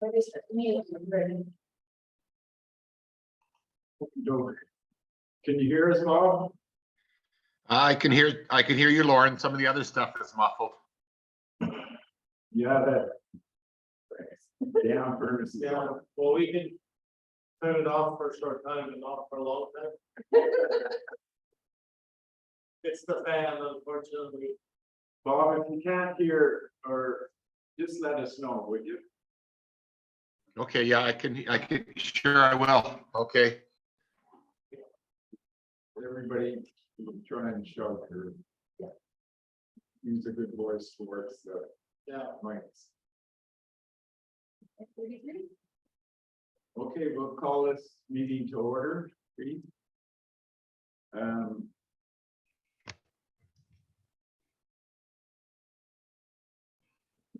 Can you hear us, Bob? I can hear you, Lauren. Some of the other stuff is muffled. Yeah, that. Damn furnace. Yeah, well, we can turn it off for a short time and off for a long time. It's the fan, unfortunately. Bob, if you can't hear, or just let us know, would you? Okay, yeah, I can, sure I will. Okay. Everybody try and shout her. Use a good voice towards the Yeah. mics. Okay, we'll call this meeting to order, please.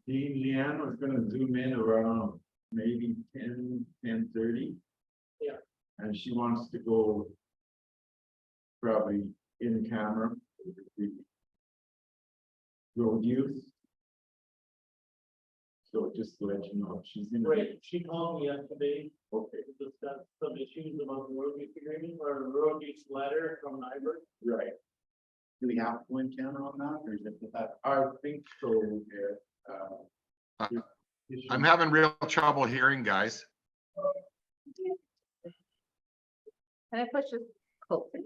Dean Leanne was gonna zoom in around maybe 10:30. Yeah. And she wants to go probably in camera. Road use. So just to let you know, she's in. Great, she called me yesterday Okay, to discuss some issues about the road use agreement or road use letter from Nyberg. right. Do we have to go in camera on that, or is it that? I think so, yeah. I'm having real trouble hearing, guys. Can I push this closer?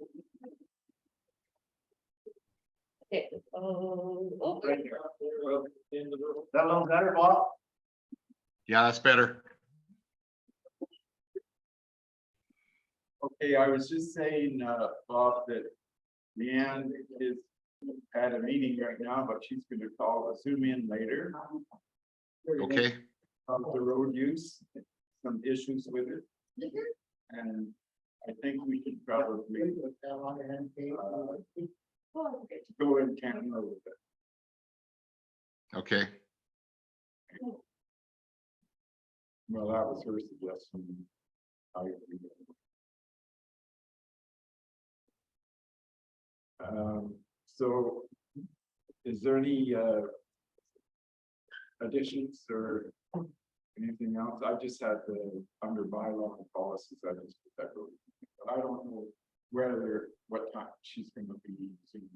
Okay, oh, Right here, up there, up in the room. That a little better, Bob? Yeah, that's better. Okay, I was just saying, Bob, that Leanne is at a meeting right now, but she's gonna call, zoom in later. Okay, Of the road use, some issues with it. And I think we should probably go in camera with it. okay. Well, that was her suggestion. I agree. So is there any additions or anything else? I just had the under bylaw and policies. I just put that. But I don't know whether, what time she's gonna be using.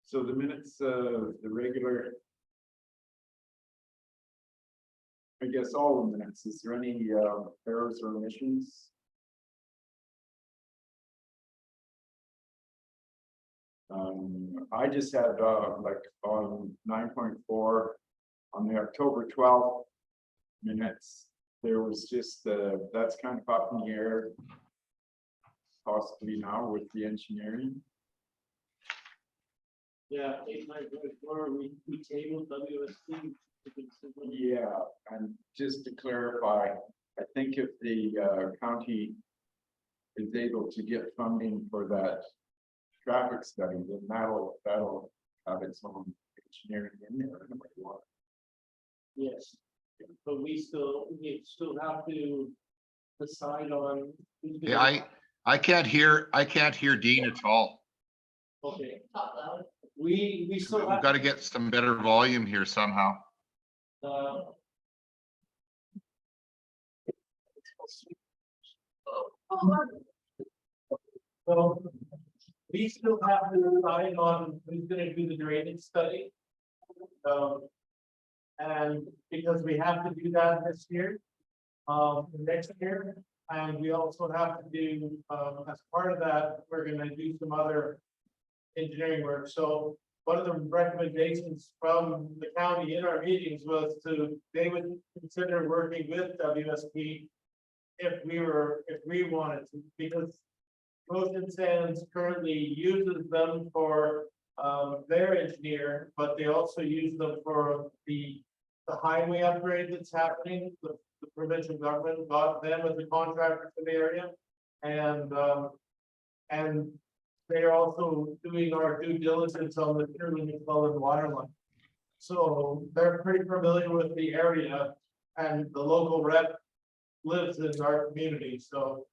So the minutes, the regular. I guess all the minutes, is there any errors or omissions? I just had like on 9.4 on the October 12th minutes, there was just that's kind of up in the air. Possibly now with the engineering. Yeah, 8.4, we tabled WSC. Yeah, and just to clarify, I think if the county is able to get funding for that traffic study, then that'll have its own engineering in there. Yes, but we still have to decide on. who's gonna- Yeah, I can't hear Dean at all. Okay. We still We've have. got to get some better volume here somehow. So we still have to decide on who's gonna do the drainage study. And because we have to do that this year, next year, and we also have to do, as part of that, we're gonna do some other engineering work. So one of the recommendations from the county in our meetings was they would consider working with WSP if we wanted to, because Ocean Sands currently uses them for their engineer, but they also use them for the highway upgrade that's happening. The provincial government got them as a contractor for the area. And they are also doing our due diligence on the Kierland McClellan water line. So they're pretty familiar with the area, and the local rep lives in our community, so.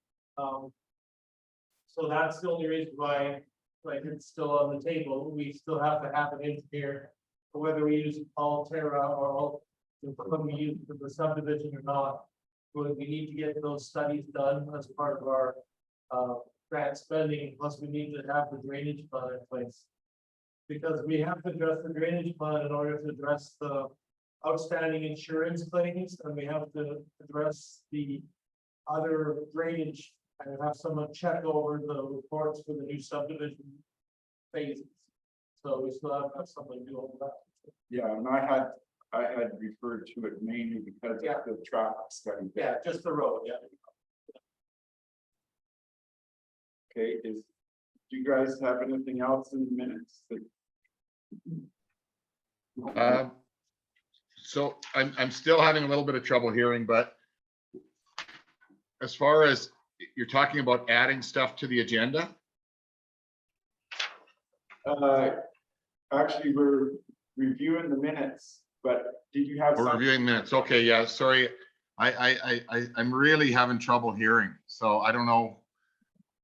So that's the only reason why, like, it's still on the table. We still have to have an engineer whether we use Alterra or whether we use for the subdivision or not. We need to get those studies done as part of our grant spending, plus we need to have the drainage plan in place. Because we have to address the drainage plan in order to address the outstanding insurance claims, and we have to address the other drainage and have someone check over the reports for the new subdivision phases. So we still have something to do on that. Yeah, and I had referred to it mainly because Yeah. of the traffic study. Yeah, just the road, yeah. Okay, do you guys have anything else in the minutes? So I'm still having a little bit of trouble hearing, but as far as you're talking about adding stuff to the agenda, Actually, we're reviewing the minutes, but did you have? we're something? reviewing minutes. Okay, yeah, sorry. I'm really having trouble hearing, so I don't know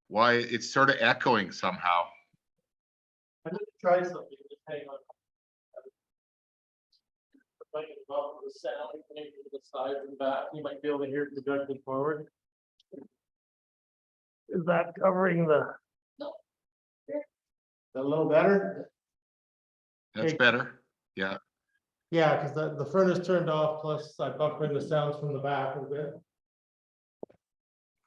why it's sort of echoing somehow. I'm gonna try something, just hang on. Might get above the sound, maybe to the side and back, you might be able to hear it projected forward. Is that covering the? No. A little better? That's Okay. better. Yeah. Yeah, because the furnace turned off, plus I buffered the sounds from the back a bit.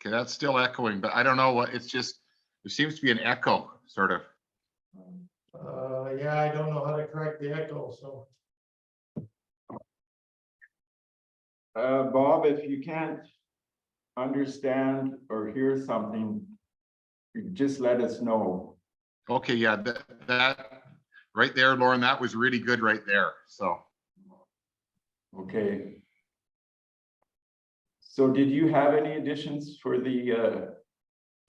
Okay, that's still echoing, but I don't know what, it's just, there seems to be an echo, sort of. Yeah, I don't know how to correct the echo, so. Bob, if you can't understand or hear something, you just let us know. Okay, yeah, that, right there, Lauren, that was really good right there, so. Okay. So did you have any additions for the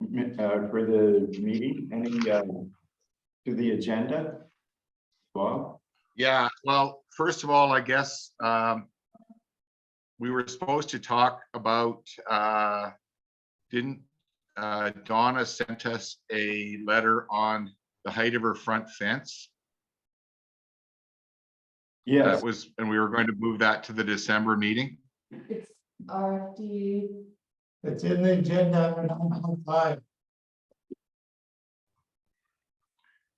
meeting, any to the agenda? Bob? Yeah, well, first of all, I guess, we were supposed to talk about, didn't Donna sent us a letter on the height of her front fence? Yes, That was, and we were going to move that to the December meeting. It's RFD. It's in the agenda for 9.5.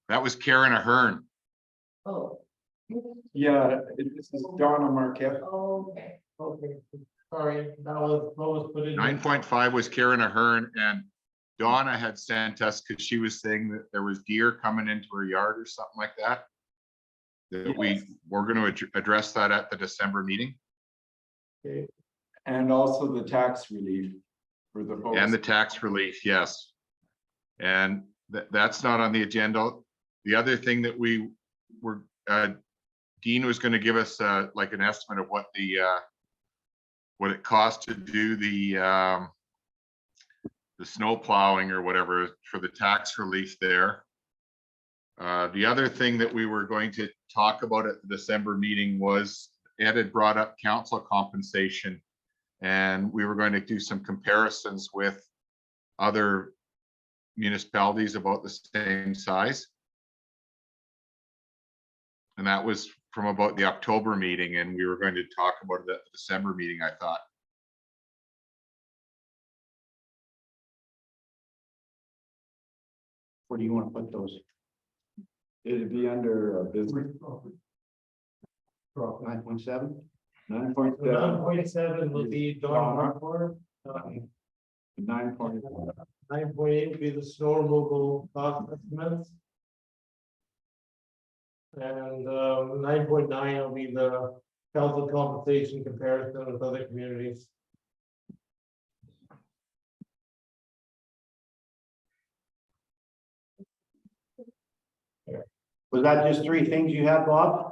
That was Karen Ahern. Oh. yeah, this is Donna Marquette. Okay. Okay, sorry, that was what was put in. 9.5 was Karen Ahern, and Donna had sent us, because she was saying that there was deer coming into her yard or something like that. That we were going to address that at the December meeting. Okay. And also the tax relief for the folks. And the tax relief, yes. And that's not on the agenda. The other thing that we were, Dean was going to give us like an estimate of what the what it cost to do the snow plowing or whatever for the tax relief there. The other thing that we were going to talk about at the December meeting was Ed had brought up council compensation, and we were going to do some comparisons with other municipalities about the same size. And that was from about the October meeting, and we were going to talk about it at the December meeting, I thought. Where do you want to put those? It'd be under business 9.7? 9.7, 9.7 will be Dawn Harcourt. 9.1. 9.8 will be the snow removal cost estimates. And 9.9 will be the council compensation comparison with other communities. Was that just three things you had, Bob?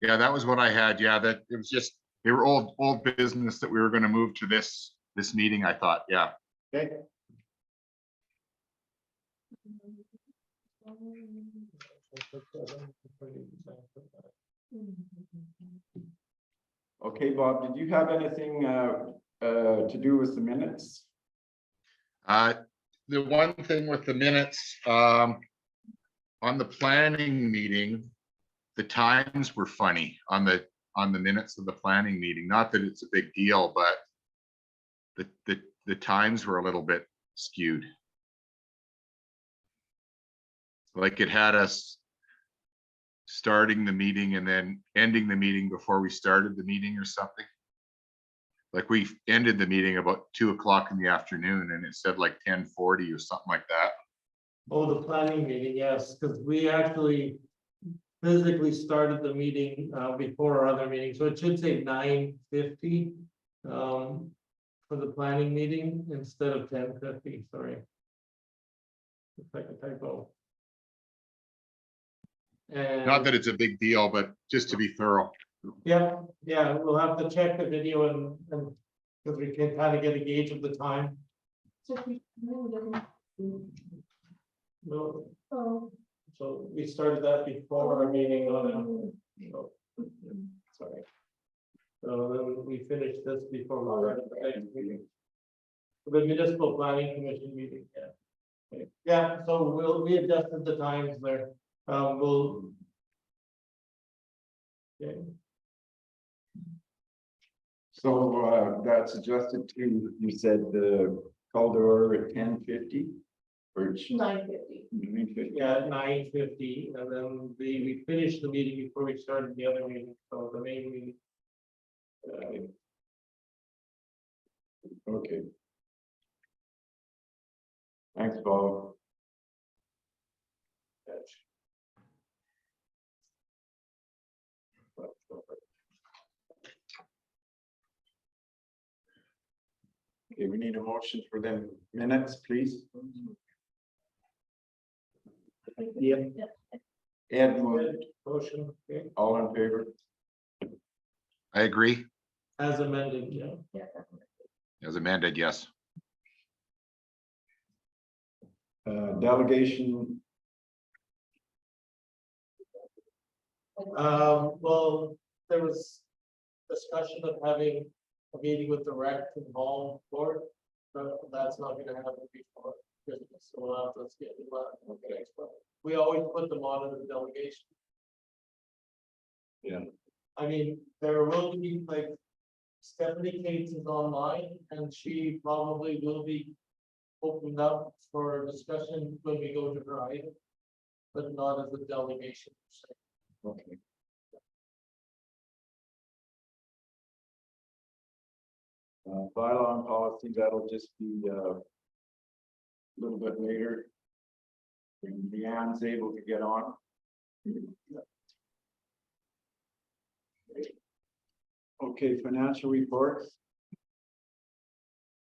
Yeah, that was what I had. Yeah, that it was just, they were old business that we were going to move to this meeting, I thought. Yeah. Okay. Okay, Bob, did you have anything to do with the minutes? The one thing with the minutes, on the planning meeting, the times were funny on the minutes of the planning meeting. Not that it's a big deal, but the times were a little bit skewed. Like it had us starting the meeting and then ending the meeting before we started the meeting or something. Like we ended the meeting about 2 o'clock in the afternoon and it said like 10:40 or something like that. Oh, the planning meeting, yes, because we actually physically started the meeting before our other meeting, so it should say 9:50 for the planning meeting instead of 10:50, sorry. It's like a typo. Not And, that it's a big deal, but just to be thorough. yeah, we'll have to check the video and because we can kind of get a gauge of the time. So we really don't- No, Oh. so we started that before our meeting on it. So, sorry. So then we finished this before we started the next meeting. The municipal planning commission meeting, yeah. Okay. Yeah, so we adjusted the times there, we'll. Okay. So that's adjusted to, you said the call to order at 10:50? Or 9:50. 9:50? Yeah, 9:50, and then we finished the meeting before we started the other meeting, so the main meeting. Okay. Thanks, Bob. Okay, we need a motion for them minutes, please. Yeah. Ed moved. Motion, okay, All in favor? I agree. as amended, yeah. Yeah. As amended, yes. Delegation, Well, there was discussion of having a meeting with the rec and hall board, but that's not gonna happen before Christmas, so we'll have to schedule that. Okay, so we always put them on as a delegation. Yeah. I mean, there will be like Stephanie Cates is online and she probably will be opened up for discussion when we go to her item, but not as a delegation. okay. Bylaw and policy, that'll just be a little bit later. When Leanne's able to get on. Okay, financial reports.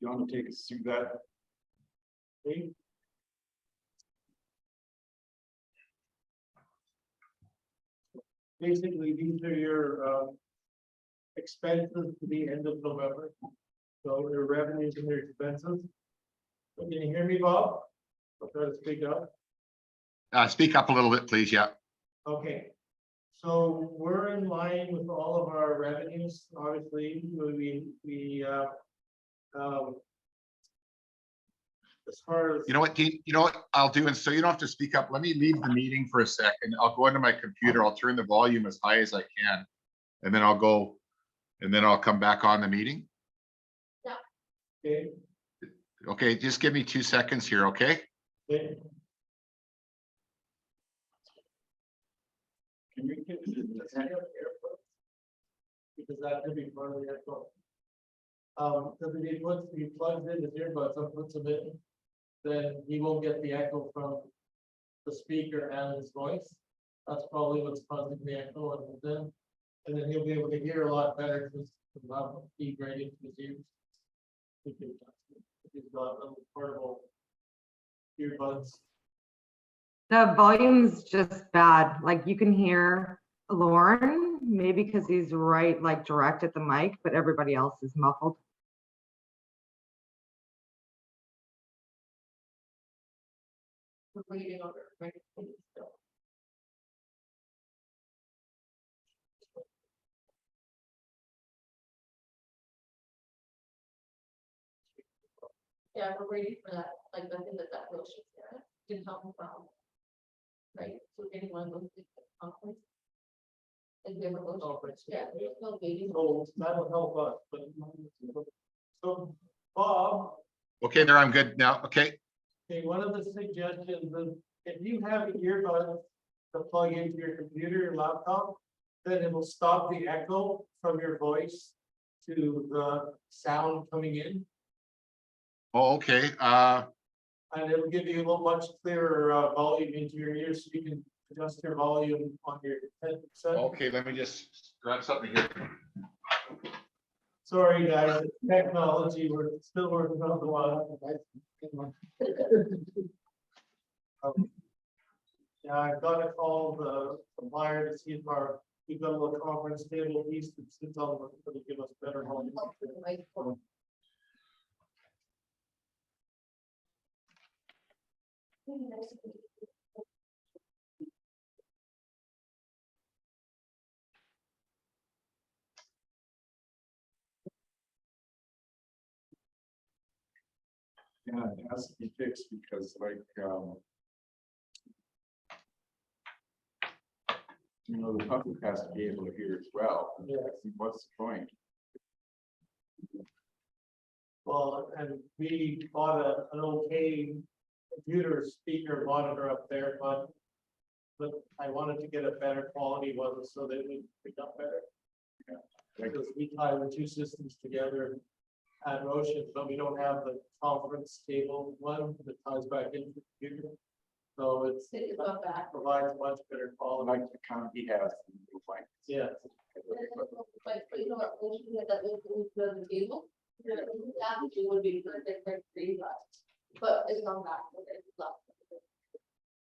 You want to take us through that? Okay. Basically, these are your expenses to the end of November. So your revenues and your expenses. Can you hear me, Bob? I'll try to speak up. Speak up a little bit, please. Yeah. Okay. So we're in line with all of our revenues, obviously, as far as. You know what, Dean, you know what I'll do? And so you don't have to speak up. Let me leave the meeting for a second. I'll go into my computer. I'll turn the volume as high as I can. And then I'll go, and then I'll come back on the meeting. Okay, Okay, just give me 2 seconds here, okay? okay. Can you get Because that could be part of the echo. Because if he plugs in his earbuds and puts them in, then he won't get the echo from the speaker and his voice. That's probably what's causing the echo and then he'll be able to hear a lot better because he'll have feed right into his ears. If he's got little portable earbuds. The volume's just bad. Like you can hear Lauren, maybe because he's right, like direct at the mic, but everybody else is muffled. We're waiting on her, right? Still. Yeah, we're waiting for that, like, I think that motion, yeah, didn't help from. Right, so anyone those conference. different motion. conference. Yeah, there's no meeting. So that'll help us, but. So, Bob, Okay, there, I'm good now. Okay, okay, one of the suggestions is if you have earbuds to plug into your computer or laptop, then it will stop the echo from your voice to the sound coming in. oh, okay, And it'll give you a little much clearer volume into your ears, so you can adjust your volume on your headset. okay, let me just grab something here. Sorry, guys, it's technology, we're still working on the one. Yeah, I've got to call the supplier to see if we've got a little conference table piece that sits on, that'll give us better volume. Yeah, it has to be fixed because like, the public has to be able to hear as well. Yeah. What's the point? Well, and we bought an okay computer speaker monitor up there, but I wanted to get a better quality one so that it would pick up better. Because we tie the two systems together at Motion, but we don't have the conference table one that ties back into the computer. So It's not bad. provides much better quality. Like the county has. Like, Yeah, But you know what, we should get that into the table. That would be good, they're pretty much. But it's not that, it's not.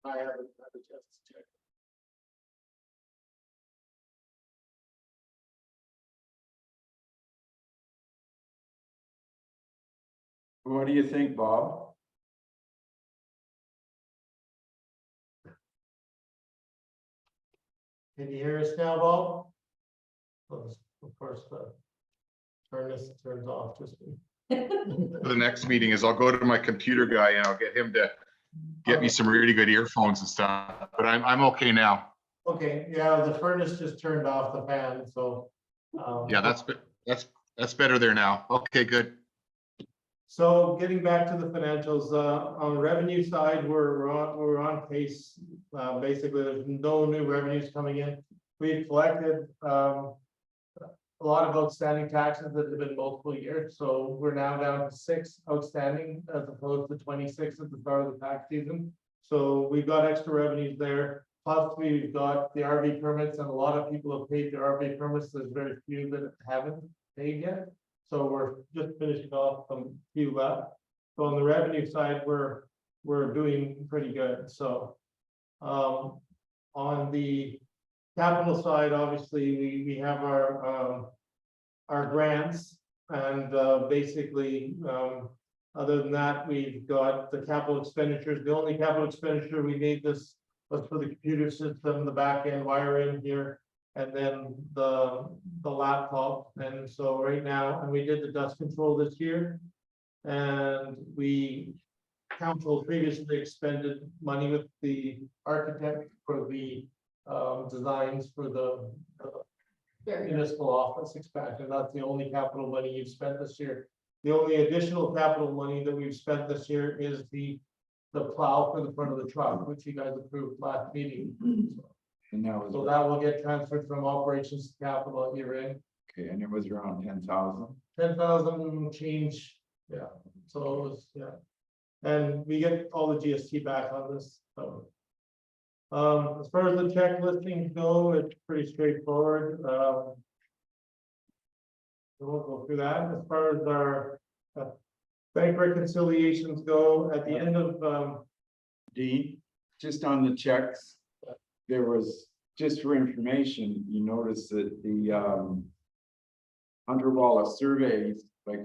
I haven't had a chance to check. what do you think, Bob? Can you hear us now, Bob? Of course, the furnace turns off just. The next meeting is I'll go to my computer guy and I'll get him to get me some really good earphones and stuff, but I'm okay now. Okay, yeah, the furnace just turned off the fan, so. Yeah, that's better there now. Okay, good. So getting back to the financials, on the revenue side, we're on pace. Basically, there's no new revenues coming in. We've collected, a lot of outstanding taxes that have been multiple years, so we're now down to 6 outstanding as opposed to 26 at the start of the tax season. So we've got extra revenues there. Plus, we've got the RV permits, and a lot of people have paid their RV permits. There's very few that haven't paid yet. So we're just finishing off some few left. So on the revenue side, we're doing pretty good. So on the capital side, obviously, we have our grants, and basically, other than that, we've got the capital expenditures. The only capital expenditure we made this was for the computer system, the back end wiring here, and then the laptop. And so right now, and we did the dust control this year, and council previously expended money with the architect for the designs for the municipal office expansion. That's the only capital money you've spent this year. The only additional capital money that we've spent this year is the plow for the front of the truck, which you guys approved last meeting. And that was, So that will get transferred from operations to capital at year end. okay, and it was around 10,000. 10,000 change, yeah, so it was, yeah. And we get all the GST back on this, so. As far as the check listings go, it's pretty straightforward. We won't go through that. As far as our bank reconciliations go, at the end of, Dean, just on the checks, there was, just for information, you notice that the Underwalla surveys, like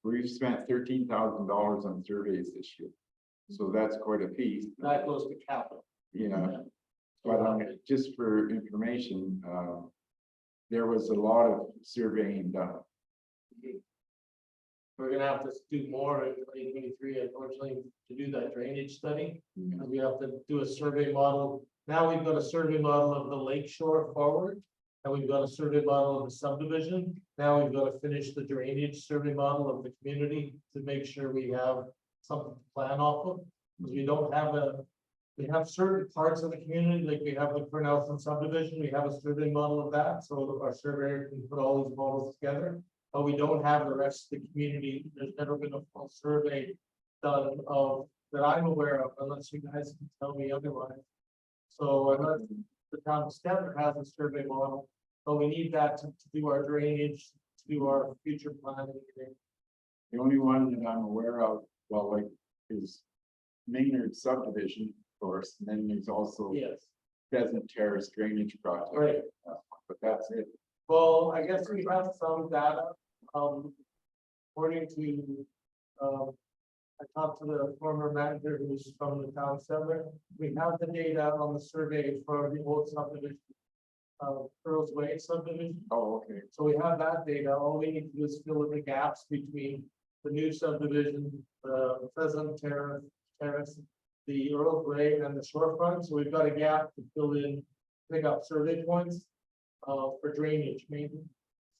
we've spent $13,000 on surveys this year. So that's quite a piece. that goes to capital. Yeah, but just for information, there was a lot of surveying done. We're gonna have to do more in 2023, unfortunately, to do that drainage study. Because we have to do a survey model Now we've got a survey model of the lake shore forward. And we've got a survey model of the subdivision. Now we've got to finish the drainage survey model of the community to make sure we have something to plan off of. Because we don't have we have certain parts of the community, like we have the Cornelson subdivision, we have a survey model of that, so our surveyor can put all these models together. But we don't have the rest of the community. There's never been a full survey done of that I'm aware of, unless you guys can tell me otherwise. So unless the town of Stetler has a survey model, but we need that to do our drainage, to do our future planning. The only one that I'm aware of, well, like, is Maynard subdivision, of course, and then there's also Yes, Pheasant Terrace drainage project. right. But that's it. Well, I guess we have some data, according to, I talked to the former manager who's from the town center. We have the data on the survey for the old subdivision. Earl's Way subdivision, Oh, okay. so we have that data, all we need to do is fill in the gaps between the new subdivision, the Pheasant Terrace, the Earl's Way and the shorefront, so we've got a gap to fill in, pick up survey points. For drainage maybe,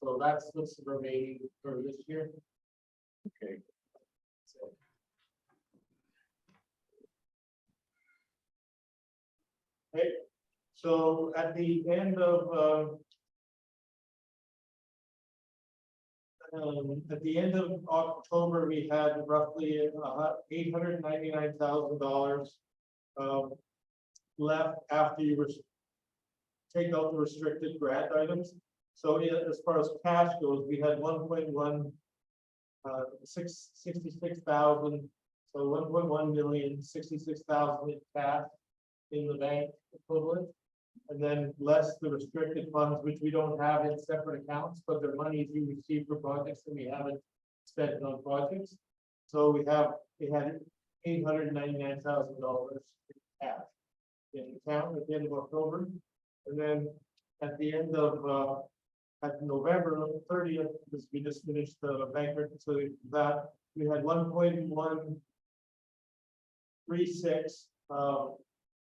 so that's what's remaining for this year. Okay. Okay, so at the end of, October, we had roughly $899,000 left after you were take out the restricted grant items. So as far as cash goes, we had 66,000, so 1.1 million, 66,000 in cash in the bank equivalent. And then less the restricted funds, which we don't have in separate accounts, but they're monies we receive for projects that we haven't spent on projects. So we had $899,000 in cash in the account at the end of October. And then at the end of, at November 30th, because we just finished the bank reconciliation, that we had 1.136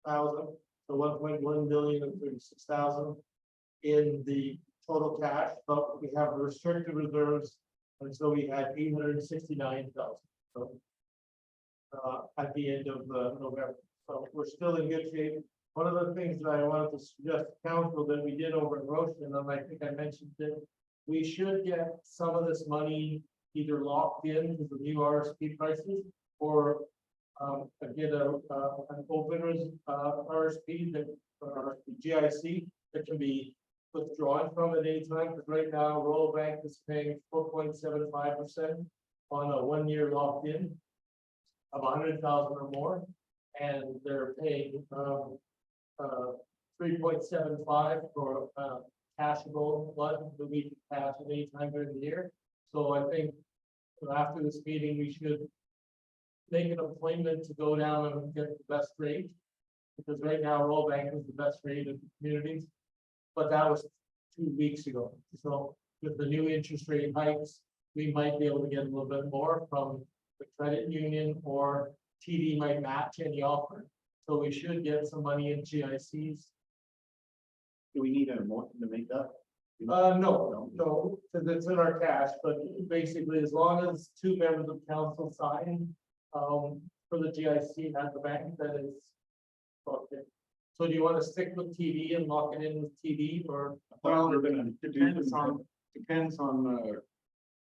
thousand, so 1.1 million and 36,000 in the total cash, but we have restricted reserves, and so we had 869,000. So at the end of November, so we're still in good shape. One of the things that I wanted to suggest to council that we did over in Roshan, and I think I mentioned it, we should get some of this money either locked in with the new RSP prices, or get an opener's RSP that, or GIC that can be withdrawn from at any time, because right now Royal Bank is paying 4.75% on a 1 year locked in of 100,000 or more, and they're paying 3.75 for cashable blood that we can cash at any time during the year. So I think after this meeting, we should make an appointment to go down and get the best rate. Because right now, Royal Bank is the best rate in communities, but that was 2 weeks ago. So with the new interest rate hikes, we might be able to get a little bit more from the credit union, or TD might match any offer. So we should get some money in GICs. Do we need a motion to make that? No, because it's in our cash, but basically, as long as 2 members of council sign, for the GIC at the bank, that is. Okay. So do you want to stick with TD and lock it in with TD, or? Well, depends on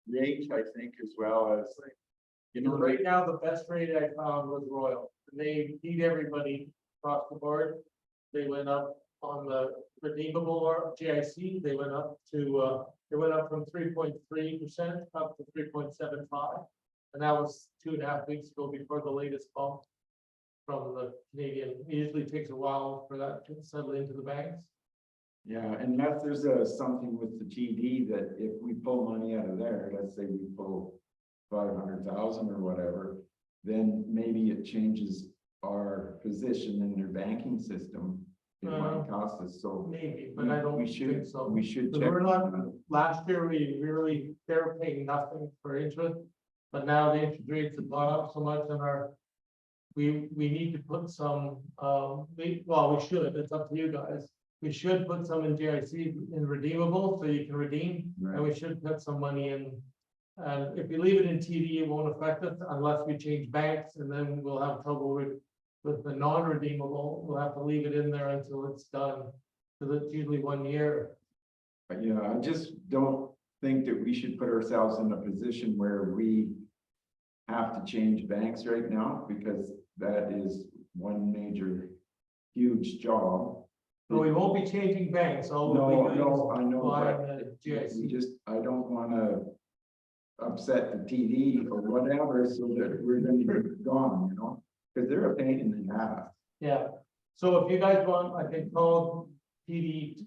rate, I think, as well as, you know, Right now, the best rate I found was Royal. They beat everybody across the board. They went up on the redeemable or GIC, they went up from 3.3% up to 3.75. And that was 2.5 weeks ago before the latest bump from the Canadian. It usually takes a while for that to settle into the banks. yeah, unless there's something with the TD that if we pull money out of there, let's say we pull 500,000 or whatever, then maybe it changes our position in their banking system. It might cost us, so Maybe, but I don't we think should, so. we should Because check. we're not, on that. last year, they were paying nothing for interest. But now the interest rates have gone up so much on our we need to put some, we should, it's up to you guys. We should put some in GIC in redeemable, so you can redeem, and we should put some money in. And if we leave it in TD, it won't affect us unless we change banks, and then we'll have trouble with the non-redeemable. We'll have to leave it in there until it's done, because it's usually 1 year. But, you know, I just don't think that we should put ourselves in a position where we have to change banks right now, because that is one major, huge job. So we won't be changing banks, all we'll No, be doing no, I is know, buying but the GIC. we just, I don't wanna upset the TD or whatever, so that we're gonna be gone, you know? Cause they're a pain in the ass. Yeah, so if you guys want, I can call PD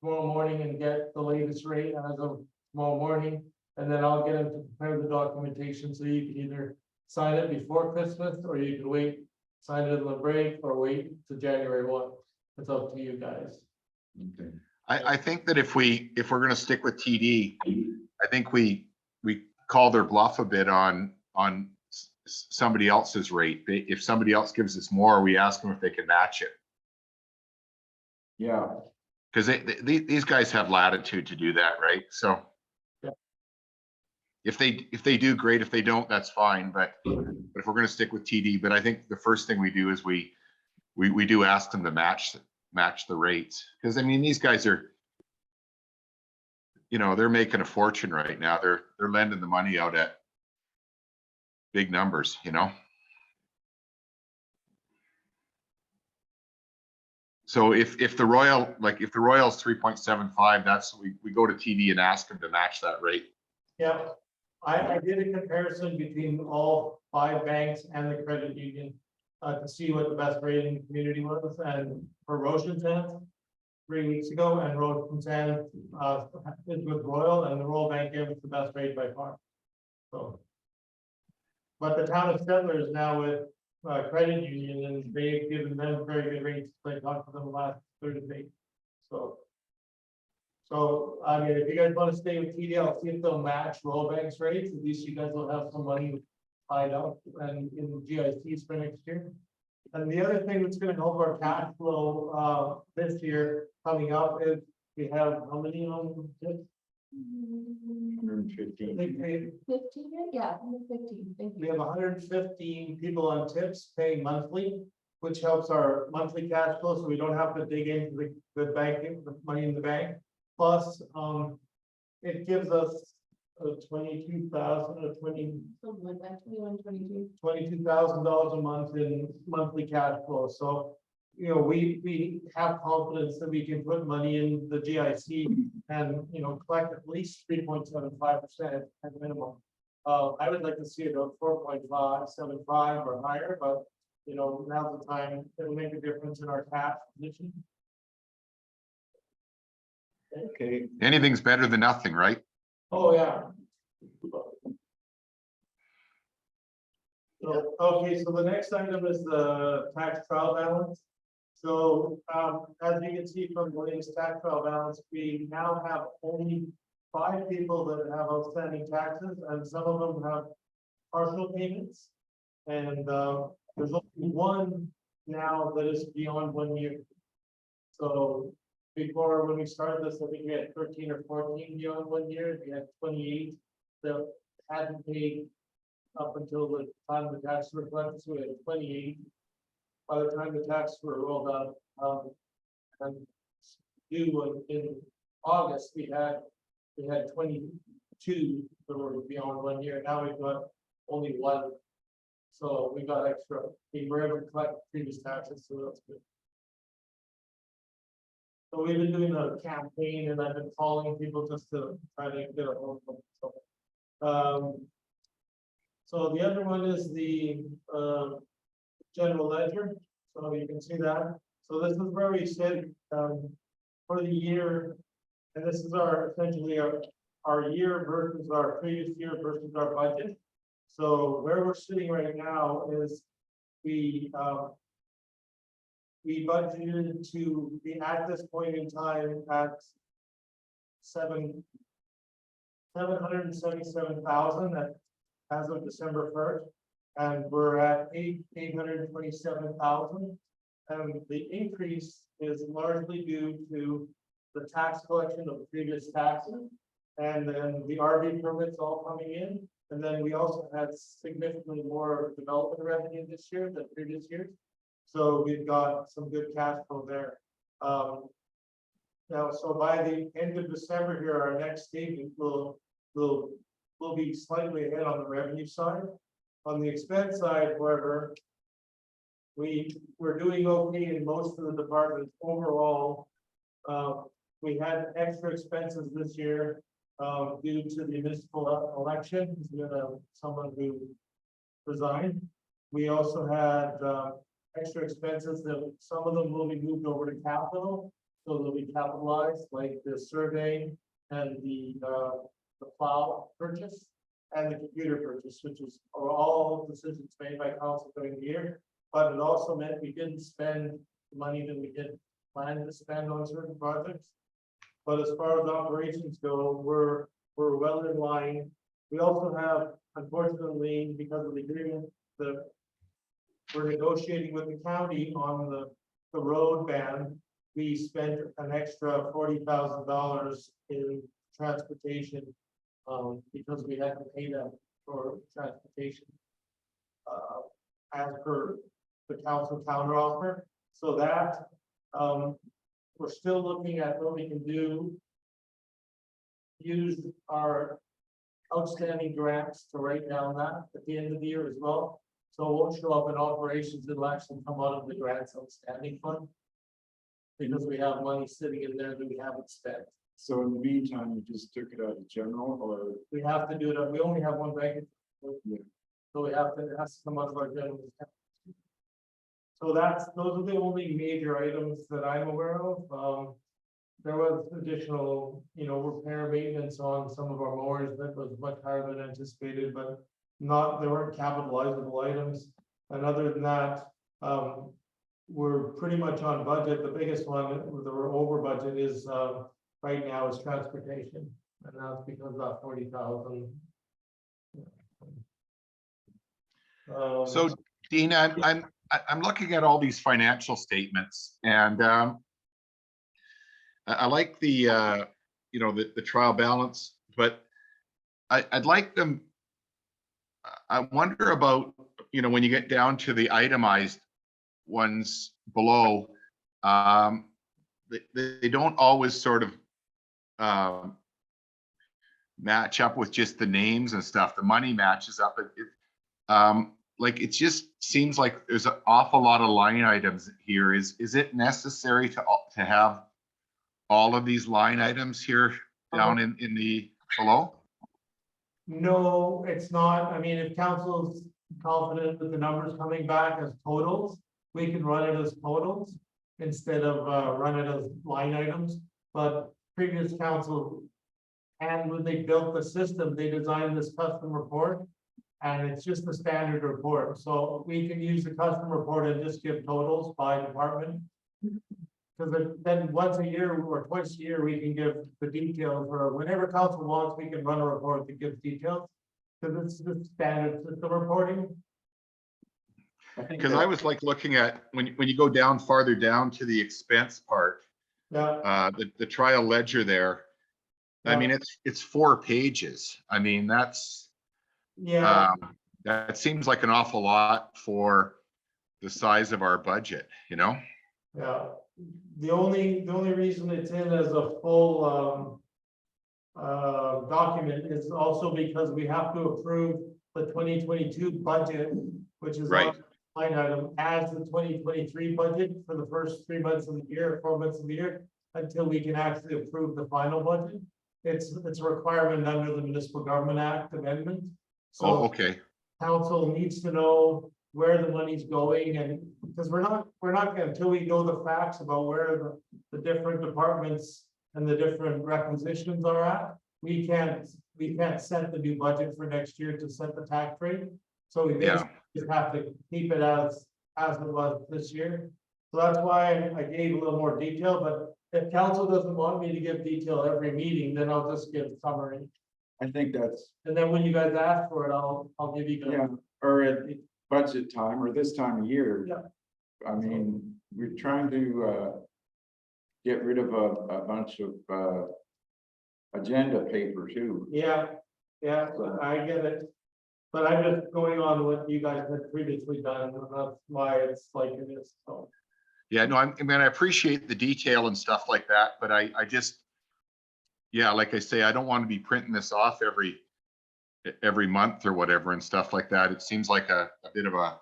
tomorrow morning and get the latest rate as of tomorrow morning. And then I'll get them to prepare the documentation, so you can either sign it before Christmas, or you can wait, sign it in the break, or wait to January 1. It's up to you guys. Okay. I think that if we're gonna stick with TD, I think we call their bluff a bit on somebody else's rate. If somebody else gives us more, we ask them if they can match it. Yeah, Because these guys have latitude to do that, right? So. Yeah. If they do, great. If they don't, that's fine. But if we're gonna stick with TD, but I think the first thing we do is we do ask them to match the rates. Because I mean, these guys are, you know, they're making a fortune right now. They're lending the money out at big numbers, you know? So if the Royals 3.75, that's, we go to TD and ask them to match that rate. Yeah, I did a comparison between all 5 banks and the credit union to see what the best rate in the community was, and for Roshan 3 weeks ago, and Roshan is with Royal, and the Royal Bank gave us the best rate by far. So. But the town of Stettler is now with credit union, and they've given them very good rates. I talked to them last Thursday. So, I mean, if you guys want to stay with TD, I'll see if they'll match Royal Bank's rates. At least you guys will have some money tied up and in GICs for next year. And the other thing that's going to help our cash flow this year coming up is we have how many on this? 115. 15, yeah, 15, thank We you. have 115 people on tips paying monthly, which helps our monthly cash flow, so we don't have to dig into the banking, the money in the bank. Plus, it gives us 22,000 or Something like that, 21, 22. $22,000 a month in monthly cash flow. So, you know, we have confidence that we can put money in the GIC and, you know, collect at least 3.75% at minimum. I would like to see it at 4.575 or higher, but, you know, now's the time. It'll make a difference in our cash position. Okay, Anything's better than nothing, right? Oh, yeah. So, okay, so the next item is the tax trial balance. So, as you can see from the latest tax trial balance, we now have only 5 people that have outstanding taxes, and some of them have partial payments. And, there's only 1 now that is beyond 1 year. So before, when we started this, I think we had 13 or 14 beyond 1 year, we had 28 that hadn't paid up until the time the tax were collected, so we had 28. By the time the taxes were rolled out, and due in August, we had 22 that were beyond 1 year. Now we've got only 1. So we got extra, we were able to collect previous taxes, so that's good. So we've been doing a campaign, and I've been calling people just to try to get a hold of them. So the other one is the general ledger. So you can see that. So this is where we said for the year, and this is our essentially our year versus our previous year versus our budget. So where we're sitting right now is we budgeted to be at this point in time at $777,000 as of December 1st. And we're at 827,000. And the increase is largely due to the tax collection of previous taxes. And then the RV permits all coming in. And then we also had significantly more development revenue this year than previous years. So we've got some good cash flow there. Now, so by the end of December here, our next statement will be slightly ahead on the revenue side. On the expense side, however, we're doing okay in most of the departments overall. We had extra expenses this year due to the municipal election. We had someone who resigned. We also had extra expenses that some of them will be moved over to capital. So they'll be capitalized, like the survey and the plow purchase and the computer purchase, which are all decisions made by council during the year. But it also meant we didn't spend the money that we did plan to spend on certain projects. But as far as operations go, we're well in line. We also have, unfortunately, because of the agreement that we're negotiating with the county on the road ban, we spent an extra $40,000 in transportation because we had to pay them for transportation as per the council counter offer. So that we're still looking at what we can do. Use our outstanding grants to write down that at the end of the year as well. So it won't show up in operations, it'll actually come out of the grants outstanding fund. Because we have money sitting in there that we haven't spent. So in the meantime, you just took it out of general or? We have to do it, we only have one bank. Yeah. So it has to come out of our general account. So those are the only major items that I'm aware of. There was additional, repair maintenance on some of our mowers that was much higher than anticipated, but they weren't capitalizable items. And other than that, we're pretty much on budget. The biggest one that we're over budget is right now is transportation, and that's because of that 40,000. So Dean, I'm looking at all these financial statements and I like the the trial balance, but I'd like them. I wonder about, when you get down to the itemized ones below, they don't always sort of match up with just the names and stuff. The money matches up. Like it just seems like there's an awful lot of line items here. Is it necessary to have all of these line items here down in the below? No, it's not. I mean, if council's confident that the numbers coming back as totals, we can run it as totals instead of run it as line items. But previous council, and when they built the system, they designed this custom report, and it's just a standard report. So we can use the custom report and just give totals by department. Because then once a year or twice a year, we can give the details, or whenever council wants, we can run a report that gives details. Because it's the standard system reporting. Because I was like looking at when you go down farther down to the expense part, Yeah. the trial ledger there. I mean, it's 4 pages. I mean, that's that seems like an awful lot for the size of our budget, Yeah. The only reason it's in as a full document is also because we have to approve the 2022 budget, which is Right. on line item as the 2023 budget for the first 3 months of the year, 4 months of the year, until we can actually approve the final budget. It's a requirement under the Municipal Government Act amendment. So oh, okay. council needs to know where the money's going, and because we're not until we know the facts about where the different departments and the different requisitions are at, we can't set the new budget for next year to set the tax rate. So we basically just have to keep it as it was this year. So that's why I gave a little more detail, but if council doesn't want me to give detail every meeting, then I'll just give summary. I think that's, And then when you guys ask for it, I'll give you guys. yeah, or at budget time or this time of year. Yeah. I mean, we're trying to get rid of a bunch of agenda paper too. Yeah, I get it. But I'm just going on what you guys had previously done, and that's why it's like it is, so. Yeah, no, I mean, I appreciate the detail and stuff like that, but I just, yeah, like I say, I don't want to be printing this off every month or whatever and stuff like that. It seems like a bit of a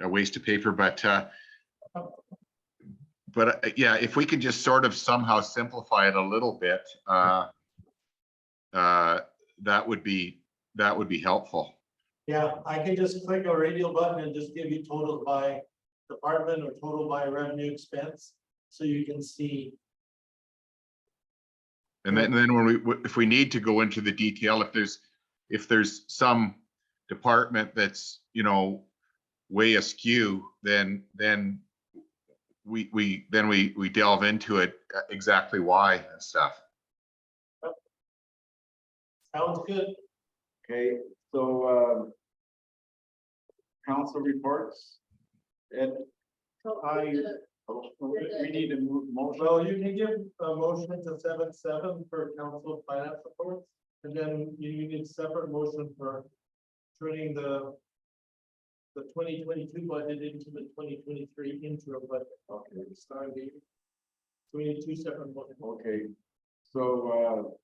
waste of paper, but yeah, if we could just sort of somehow simplify it a little bit, that would be helpful. Yeah, I can just click a radial button and just give you total by department or total by revenue expense, so you can see. And then when if we need to go into the detail, if there's some department that's, you know, way askew, then we delve into it, exactly why and stuff. Sounds good. Okay, so council reports. Ed, we need to move motion. Well, you can give a motion to 7.7 for council finance reports, and then you need a separate motion for turning the 2022 budget into the 2023 interim budget. Okay, Starting. So we need two separate motions. okay, so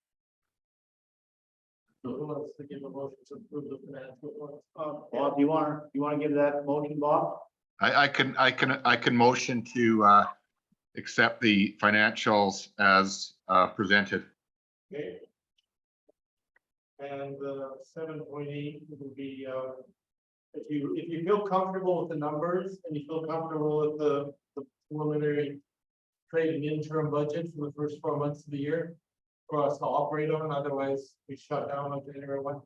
So who wants to give a motion to approve the finance reports? Bob, do you want to give that motion, Bob? I can motion to accept the financials as presented. Okay. And 7.8 will be, if you feel comfortable with the numbers and you feel comfortable with the preliminary trading interim budget for the first 4 months of the year for us to operate on, otherwise we shut down on January 1.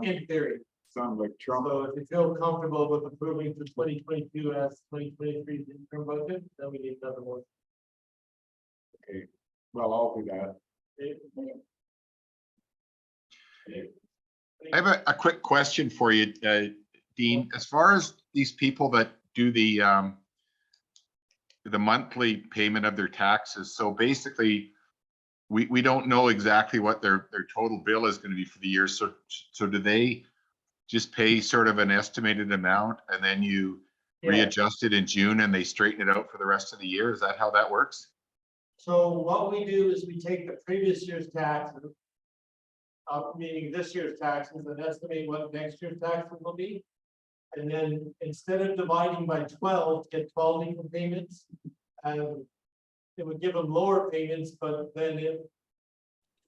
In theory. sound like Trump. So if you feel comfortable with approving the 2022 as 2023 interim budget, then we need another one. Okay, well, I'll do that. I have a quick question for you, Dean. As far as these people that do the monthly payment of their taxes, so basically we don't know exactly what their total bill is going to be for the year. So do they just pay sort of an estimated amount and then you readjust it in June and they straighten it out for the rest of the year? Is that how that works? So what we do is we take the previous year's taxes, meaning this year's taxes, and estimate what next year's taxes will be. And then instead of dividing by 12, get 12 equal payments, and it would give them lower payments, but then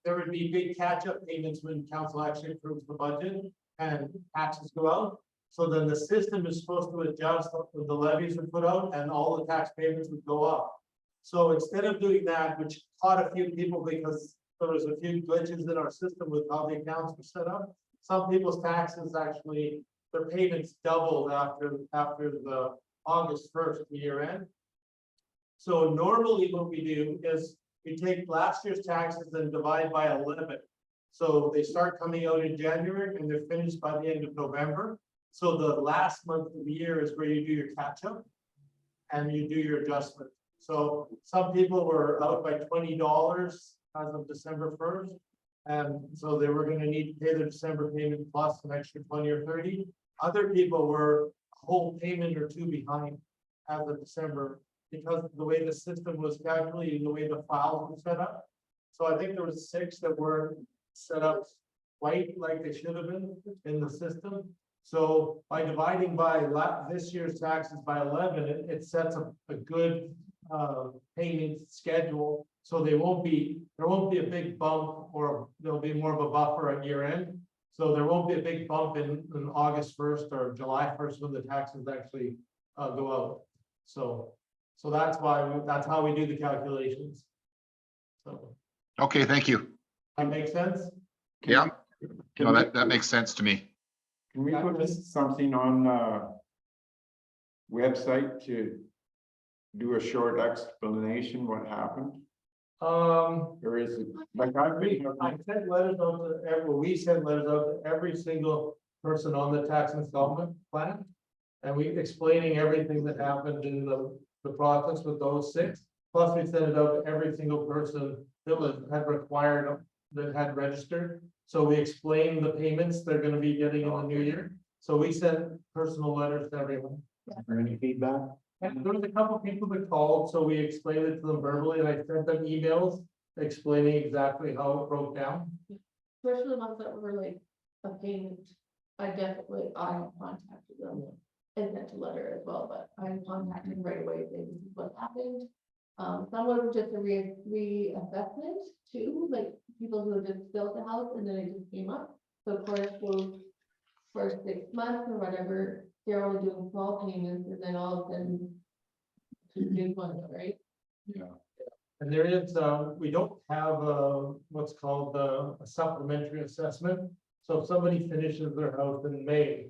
there would be big catch-up payments when council actually approves the budget and taxes go out. So then the system is supposed to adjust when the levies are put out and all the tax payments would go up. So instead of doing that, which caught a few people because there was a few glitches in our system with how the accounts were set up, some people's taxes actually, their payments doubled after the August 1st year end. So normally what we do is we take last year's taxes and divide by 11. So they start coming out in January and they're finished by the end of November. So the last month of the year is where you do your catch up and you do your adjustment. So some people were out by $20 as of December 1st. And so they were going to need to pay their December payment plus an extra 20 or 30. Other people were a whole payment or two behind as of December because of the way the system was calculated, the way the files were set up. So I think there was 6 that were set up quite like they should have been in the system. So by dividing by this year's taxes by 11, it sets up a good payment schedule. So there won't be a big bump, or there'll be more of a buffer at year end. So there won't be a big bump in August 1st or July 1st when the taxes actually go out. So that's that's how we do the calculations. So. Okay, thank you. That makes sense? Yeah, Can no, we- that makes sense to me. Can we put something on website to do a short explanation what happened? Or is it like I sent letters out to we sent letters out to every single person on the tax installment plan. And we explaining everything that happened in the process with those 6. Plus, we sent it out to every single person that had required, that had registered. So we explained the payments they're gonna be getting in the new year. So we sent personal letters to everyone. Or any feedback? And there was a couple people that called, so we explained it to them verbally, and I sent them emails explaining exactly how it broke down. Especially the ones that were like a payment, I contacted them. And sent a letter as well, but I contacted them right away, saying this is what happened. Some were just a reassessment too, like people who just built the house and then it just came up. So of course, those first 6 months or whatever, they're only doing small payments and then all of a sudden. Two big ones, right? Yeah. And there is, we don't have what's called a supplementary assessment. So if somebody finishes their house in May,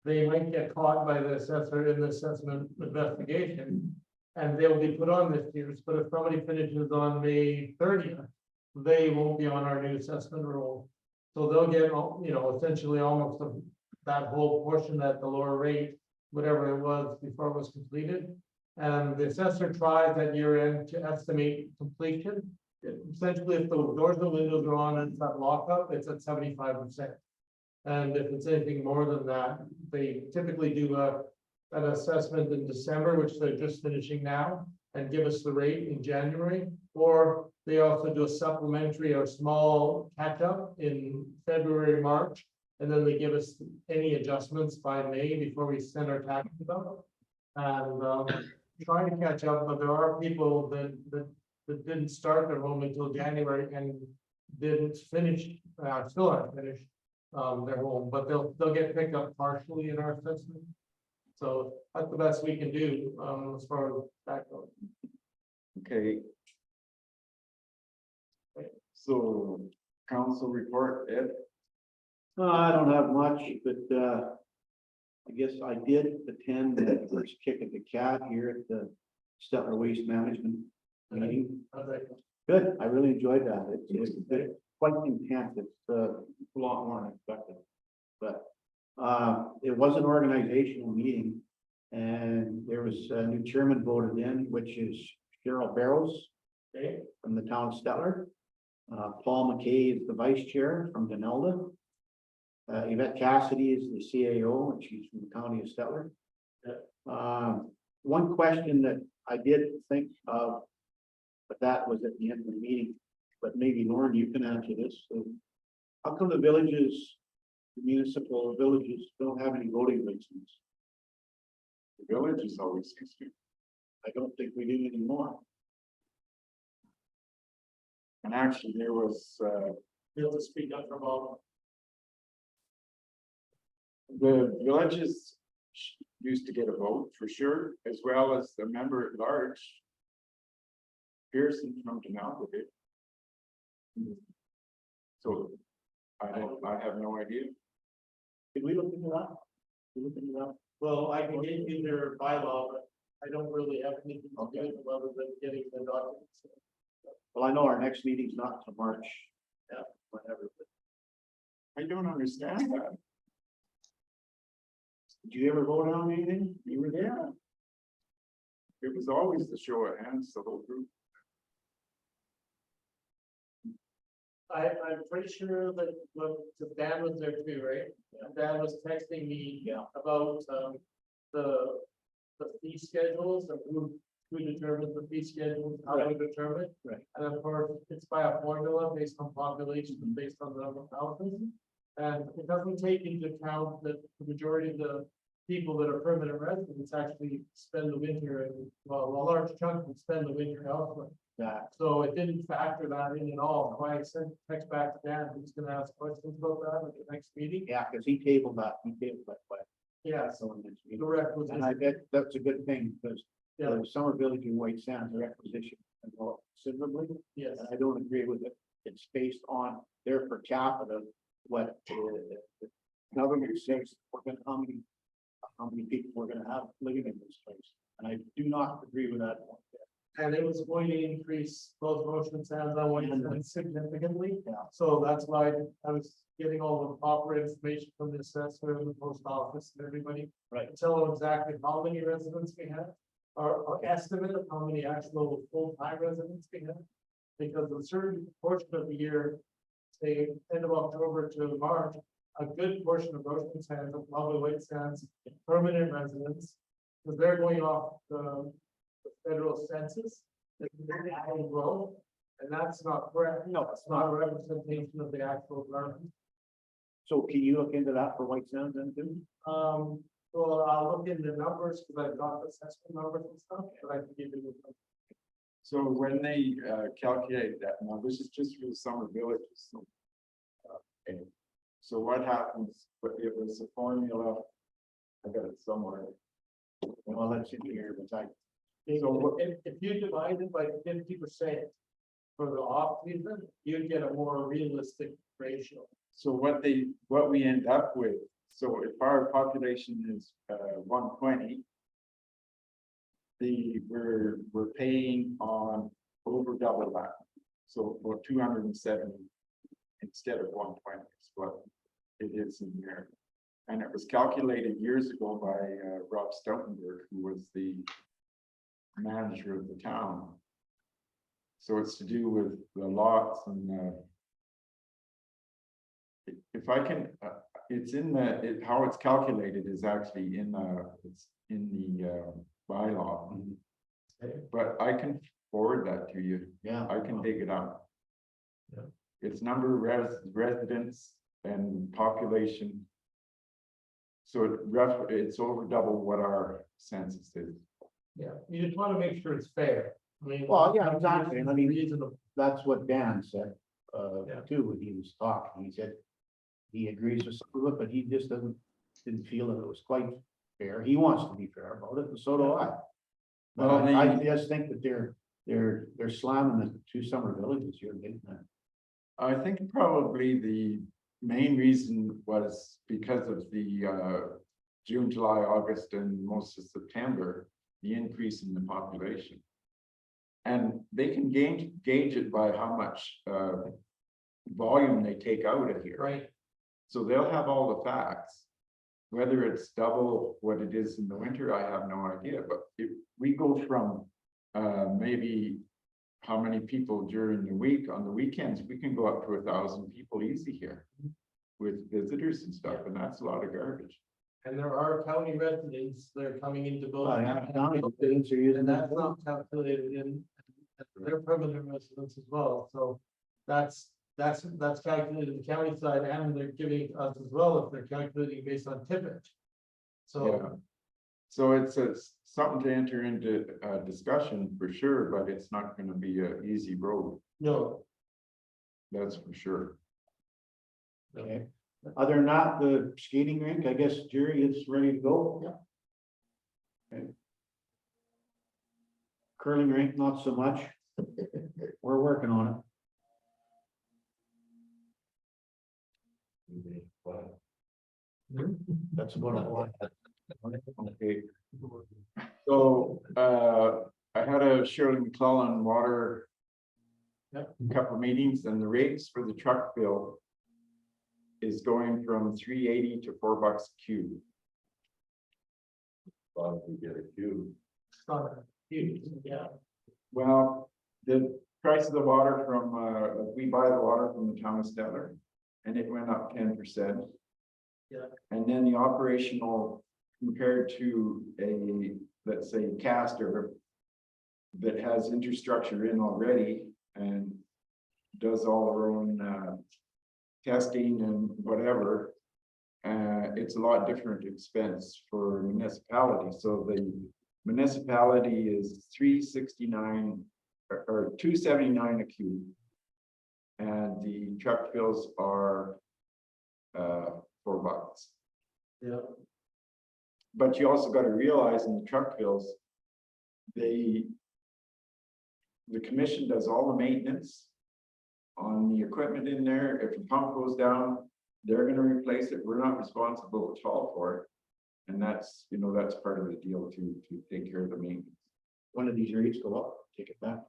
they might get caught by the assessor in the assessment investigation. And they'll be put on this year's, but if somebody finishes on May 30th, they won't be on our new assessment roll. So they'll get, essentially almost that whole portion at the lower rate, whatever it was before it was completed. And the assessor tried that year end to estimate completion. Essentially, if the doors and windows are on and it's not lockup, it's at 75%. And if it's anything more than that, they typically do an assessment in December, which they're just finishing now, and give us the rate in January. Or they also do a supplementary or small catch-up in February, March, and then they give us any adjustments by May before we send our taxes out. And trying to catch up, but there are people that didn't start their home until January and didn't finish, still haven't finished their home, but they'll get picked up partially in our assessment. So that's the best we can do as far as that goes. Okay. So, council report, Ed? I don't have much, but I guess I did attend the first kick of the cat here at the Stettler Waste Management meeting. Good, I really enjoyed that. It's quite intense. It's a lot more than expected. But it was an organizational meeting, and there was a new chairman voted in, which is Cheryl Barrows from the town of Stettler. Paul McKay is the vice chair from Denelda. Yvette Cassidy is the CAO, and she's from the county of Stettler. One question that I did think of, but that was at the end of the meeting, but maybe Lauren, you can answer this. So how come the villages, the municipal villages don't have any voting rights? The village is always used to. I don't think we do anymore. And actually, there was, Be able to speak up for all. the villages used to get a vote for sure, as well as the member at large. Pearson from Denali did. So I have no idea. Did we look into that? Did we look into that? Well, I can get you their bylaw, but I don't really have anything to do Okay. with it other than getting the documents. Well, I know our next meeting's not till March. Yeah. Whatever. But I don't understand that. did you ever vote on anything? You were there. It was always the show of hands, the whole group. I'm pretty sure that, Dan was there too, right? And Dan was texting me about, the fee schedules and who determines the fee schedules, how to determine it. Right. And of course, it's by a formula based on population and based on the number of houses. And it doesn't take into account that the majority of the people that are permanent residents actually spend the winter and, well, a large chunk would spend the winter elsewhere. that, So it didn't factor that in at all. So I sent text back to Dan, who's gonna ask questions about that at the next meeting. yeah, because he tabled that question. Yeah, So next the meeting. requisition. And I bet that's a good thing, because Yeah, the Summer Village in White Sands requisition can go up considerably. yes, And I don't agree with it. It's based on their per capita, what the government says, we're gonna, how many people we're gonna have living in this place. And I do not agree with that. And it was going to increase both motion sands on White Sands significantly. Yeah. So that's why I was getting all the proper information from the assessor and the post office and everybody. Right. To tell them exactly how many residents we have, or estimate of how many actual full-time residents we have. Because a certain portion of the year, say, end of October to March, a good portion of Ocean Sands, and probably White Sands, permanent residents. Because they're going off the federal census, that they're adding growth, and that's not correct. No, it's not a representation of the actual environment. So can you look into that for White Sands then too? Well, I'll look in the numbers, because I've got the assessment numbers and stuff, but I can give you. So when they calculate that, now this is just for the summer villages. So, and so what happens, but it was a formula, I got it somewhere. Well, that's in here, but I, So if you divide it by 50% for the off season, you get a more realistic ratio. So what we end up with, so if our population is 120. We're paying on over double that, so for 270 instead of 120 is what it is in there. And it was calculated years ago by Rob Stoutenberg, who was the manager of the town. So it's to do with the lots and if I can, it's in how it's calculated is actually it's in the bylaw. But I can forward that to you. yeah. I can dig it up. Yeah. It's number of residents and population. So it's over double what our census is. Yeah, you just want to make sure it's fair. I mean. Well, yeah, exactly. And I mean, Reasonable. That's what Dan said, Yeah. too, when he was talking. He said he agrees with some of it, but he just didn't feel that it was quite fair. He wants to be fair about it, and so do I. But Well, I just think that they're slamming the two summer villages here, getting that. I think probably the main reason was because of the June, July, August, and most of September, the increase in the population. And they can gauge it by how much volume they take out of here. Right, So they'll have all the facts. Whether it's double what it is in the winter, I have no idea, but if we go from maybe how many people during the week, on the weekends, we can go up to 1,000 people easy here with visitors and stuff, and that's a lot of garbage. and there are county residents that are coming into both. Oh, yeah, county residents are using And that. that's not calculated in, they're permanent residents as well, so that's calculated in the county side, and they're giving us as well, if they're calculating based on tippage. Yeah. So, So it's something to enter into discussion for sure, but it's not gonna be an easy road, no, that's for sure. Okay. Other than that, the skating rink, I guess Jerry is ready to go. Yeah. Okay. Curling rink, not so much. We're working on it. That's about all. Okay. So, I had a Shirley McClellan water. Yep. Couple meetings, and the rates for the truck bill. Is going from $3.80 to $4 a cube. Well, we get a cube. it's not a huge, yeah, Well, the price of the water from, we buy the water from the town of Stellar, and it went up 10%. Yeah. And then the operational compared to a, let's say, caster that has infrastructure in already and does all their own testing and whatever. It's a lot different expense for municipality. So the municipality is $3.69 or $2.79 a cube. And the truck bills are $4. yeah, But you also got to realize in the truck bills, the commission does all the maintenance on the equipment in there. If a pump goes down, they're gonna replace it. We're not responsible at all for it. And that's, that's part of the deal to take care of the maintenance. one of these rates go up, take it back.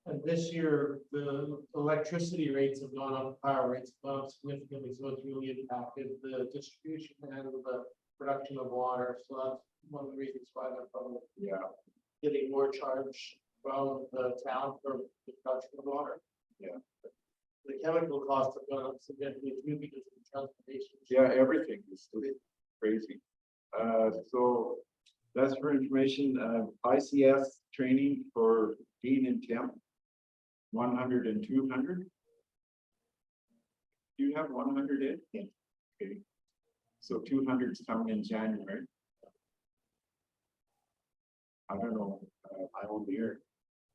And this year, the electricity rates have gone up, power rates have gone up significantly, so it's really impacted the distribution and the production of water. So that's one of the reasons why they're probably getting more charge from the town for the production of water. Yeah. The chemical costs have gone up significantly too because of the transportation. Yeah, everything is crazy. So that's for information, ICS training for Dean and Tim. 100 and 200. Do you have 100 in? Yeah. Okay. So 200 is coming in January. I don't know, I won't be here.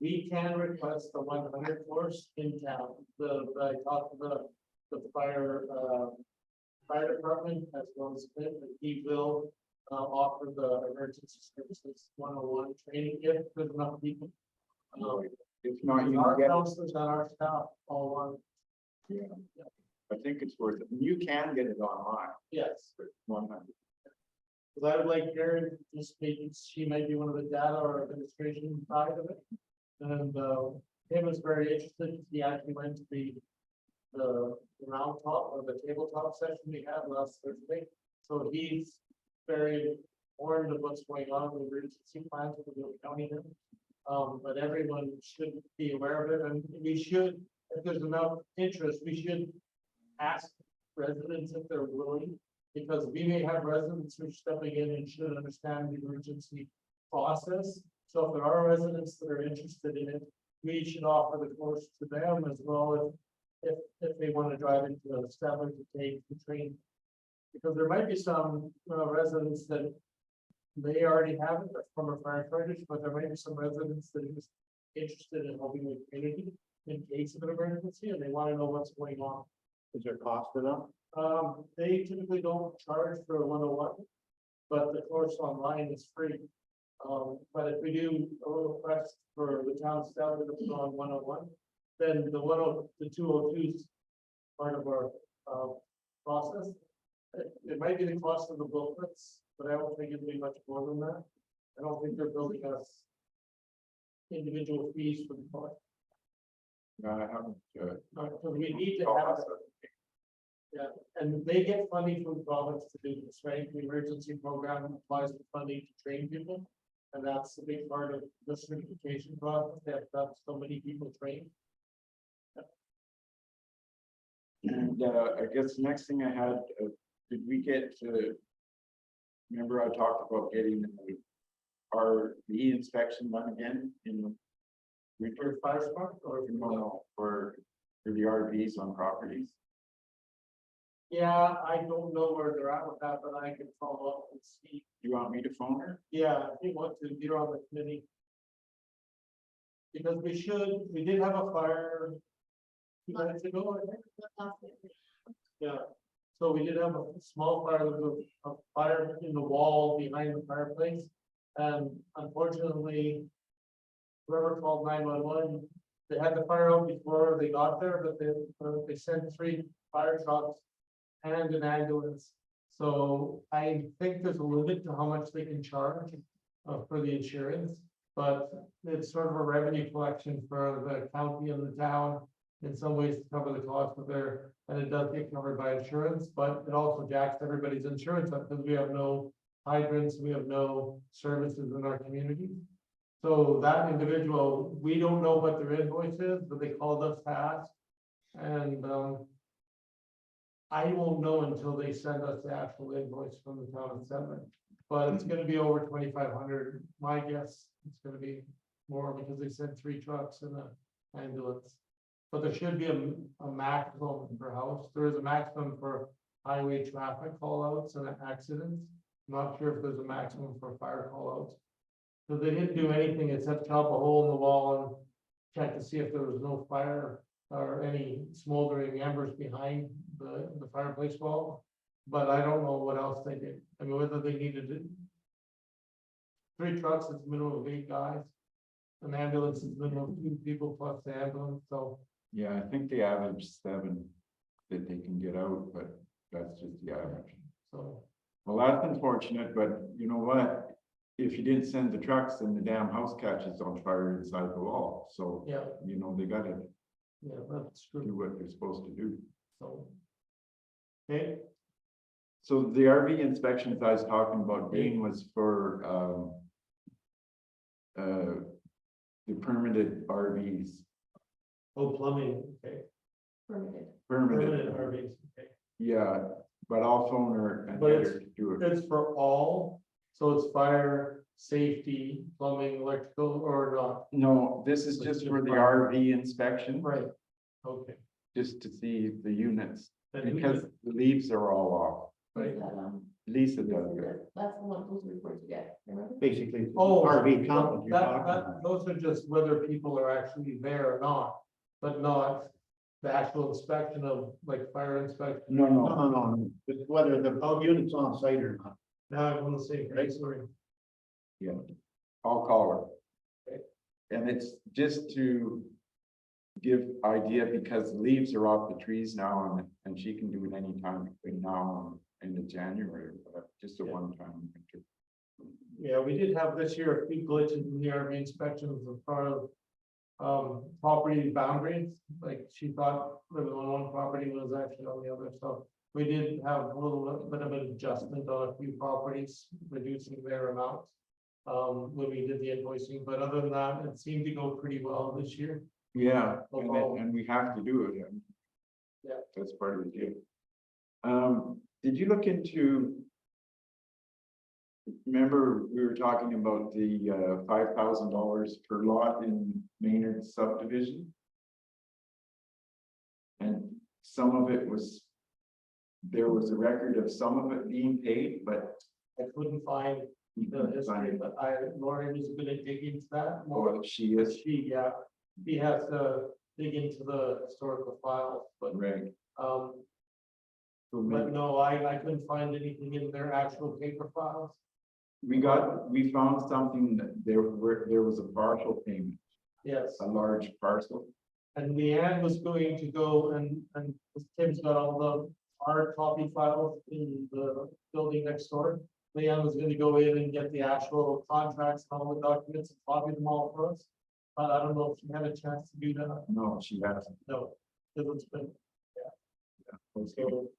We can request the 100 course in town. I talked to the fire department as well as Smith, and he will offer the emergency services 101 training if there's enough people. If not, you Our can get, counselors and our staff all want, I think it's worth it. You can get it online. yes. For 100. Because I would like Karen to just maybe, she might be one of the data or administration side of it. And Tim was very interested, he actually went to the round top or the tabletop session we had last Thursday. So he's very informed of what's going on with emergency plans for the county. But everyone should be aware of it, and we should, if there's enough interest, we should ask residents if they're willing. Because we may have residents who are stepping in and should understand the emergency process. So if there are residents that are interested in it, we should offer the course to them as well if they want to drive into the establish to take the train. Because there might be some residents that they already have it, that's from our firefighters, but there might be some residents that are just interested in helping the community in case of an emergency and they want to know what's going on. Is there cost to them? They typically don't charge for a 101, but the course online is free. But if we do a request for the town staff to put on 101, then the 202 is part of our process. It might be the cost of the booklets, but I don't think it'd be much more than that. I don't think they're building us individual fees for the course. I haven't. Because we need to have. Yeah, and they get funding from the province to do this, right? The emergency program applies for funding to train people. And that's a big part of the certification process. They have to have so many people trained. And I guess the next thing I had, did we get to? Remember I talked about getting our inspection done again in the winter Fire spark or? no, for the RVs on properties. Yeah, I don't know where they're at with that, but I can follow up and see. Do you want me to phone her? Yeah, if you want to, you're on the committee. Because we did have a fire 2 minutes ago, I think. Yeah, so we did have a small fire, there was a fire in the wall behind the fireplace. And unfortunately, whoever called 911, they had the fire out before they got there, but they sent 3 fire trucks and an ambulance. So I think there's a limit to how much they can charge for the insurance, but it's sort of a revenue collection for the county and the town in some ways to cover the cost of their, and it does get covered by insurance, but it also jacks everybody's insurance up because we have no hydrants, we have no services in our community. So that individual, we don't know what their invoice is, but they called us to ask. And I won't know until they send us the actual invoice from the town of Sedgwick. But it's gonna be over 2,500. My guess, it's gonna be more because they sent 3 trucks and an ambulance. But there should be a maximum per house. There is a maximum for highway traffic callouts and accidents. I'm not sure if there's a maximum for fire callouts. So they didn't do anything except chop a hole in the wall and check to see if there was no fire or any smoldering embers behind the fireplace wall. But I don't know what else they did. I mean, whether they needed it. 3 trucks is minimum of 8 guys. An ambulance is minimum of 2 people plus the ambulance, so. Yeah, I think the average 7 that they can get out, but that's just the average. So, Well, that's unfortunate, but you know what? if you didn't send the trucks, then the damn house catches on fire inside the wall, so, Yeah, you know, they gotta yeah, that's do true, what they're supposed to do. so. Okay, So the RV inspections I was talking about being was for, the permitted RVs, oh, plumbing, okay, Permitted. permanent permitted, RVs, okay. yeah, but I'll phone her and But get it's- her to do it. It's for all, so it's fire, safety, plumbing, electrical, or not, No, this is It's just just for the fire. RV inspection, right? Okay. just to see the units, Then who because does- the leaves are all off. Right. Is that, Lisa does it. that's the one, those reports you get, remember? Basically, it's Oh, RV count you're talking that, about. those are just whether people are actually there or not, but not the actual inspection of like fire inspection. No, No, no, no, no, it's whether the unit's on site or not. Now I'm on the same, right, sorry. yeah, I'll call her. Okay. And it's just to give idea, because the leaves are off the trees now, and she can do it anytime between now and the January, just a Yeah. one-time. Yeah, we did have this year a few glitches in the RV inspections as part of. Property boundaries, like she thought living on one property was actually on the other, so. We did have a little bit of an adjustment on a few properties, reducing their amounts. When we did the invoicing, but other than that, it seemed to go pretty well this year. Yeah, Overall. and we have to do it. and Yeah. That's part of the deal. Did you look into? Remember, we were talking about the $5,000 per lot in Maynard subdivision? And some of it was. There was a record of some of it being paid, but. I couldn't find the history, but Lauren is gonna dig into that more. Or she But is, he has to dig into the historical files, but, right? um, So but maybe- no, I couldn't find anything in their actual paper files. we found something that there was a partial payment, Yes, a large parcel. and Leanne was going to go and Tim's got all the hard copy files in the building next door. Leanne was gonna go in and get the actual contracts and all the documents and copy them all for us. But I don't know if she had a chance to do that, No, she hasn't. no, because it's been, Okay. so,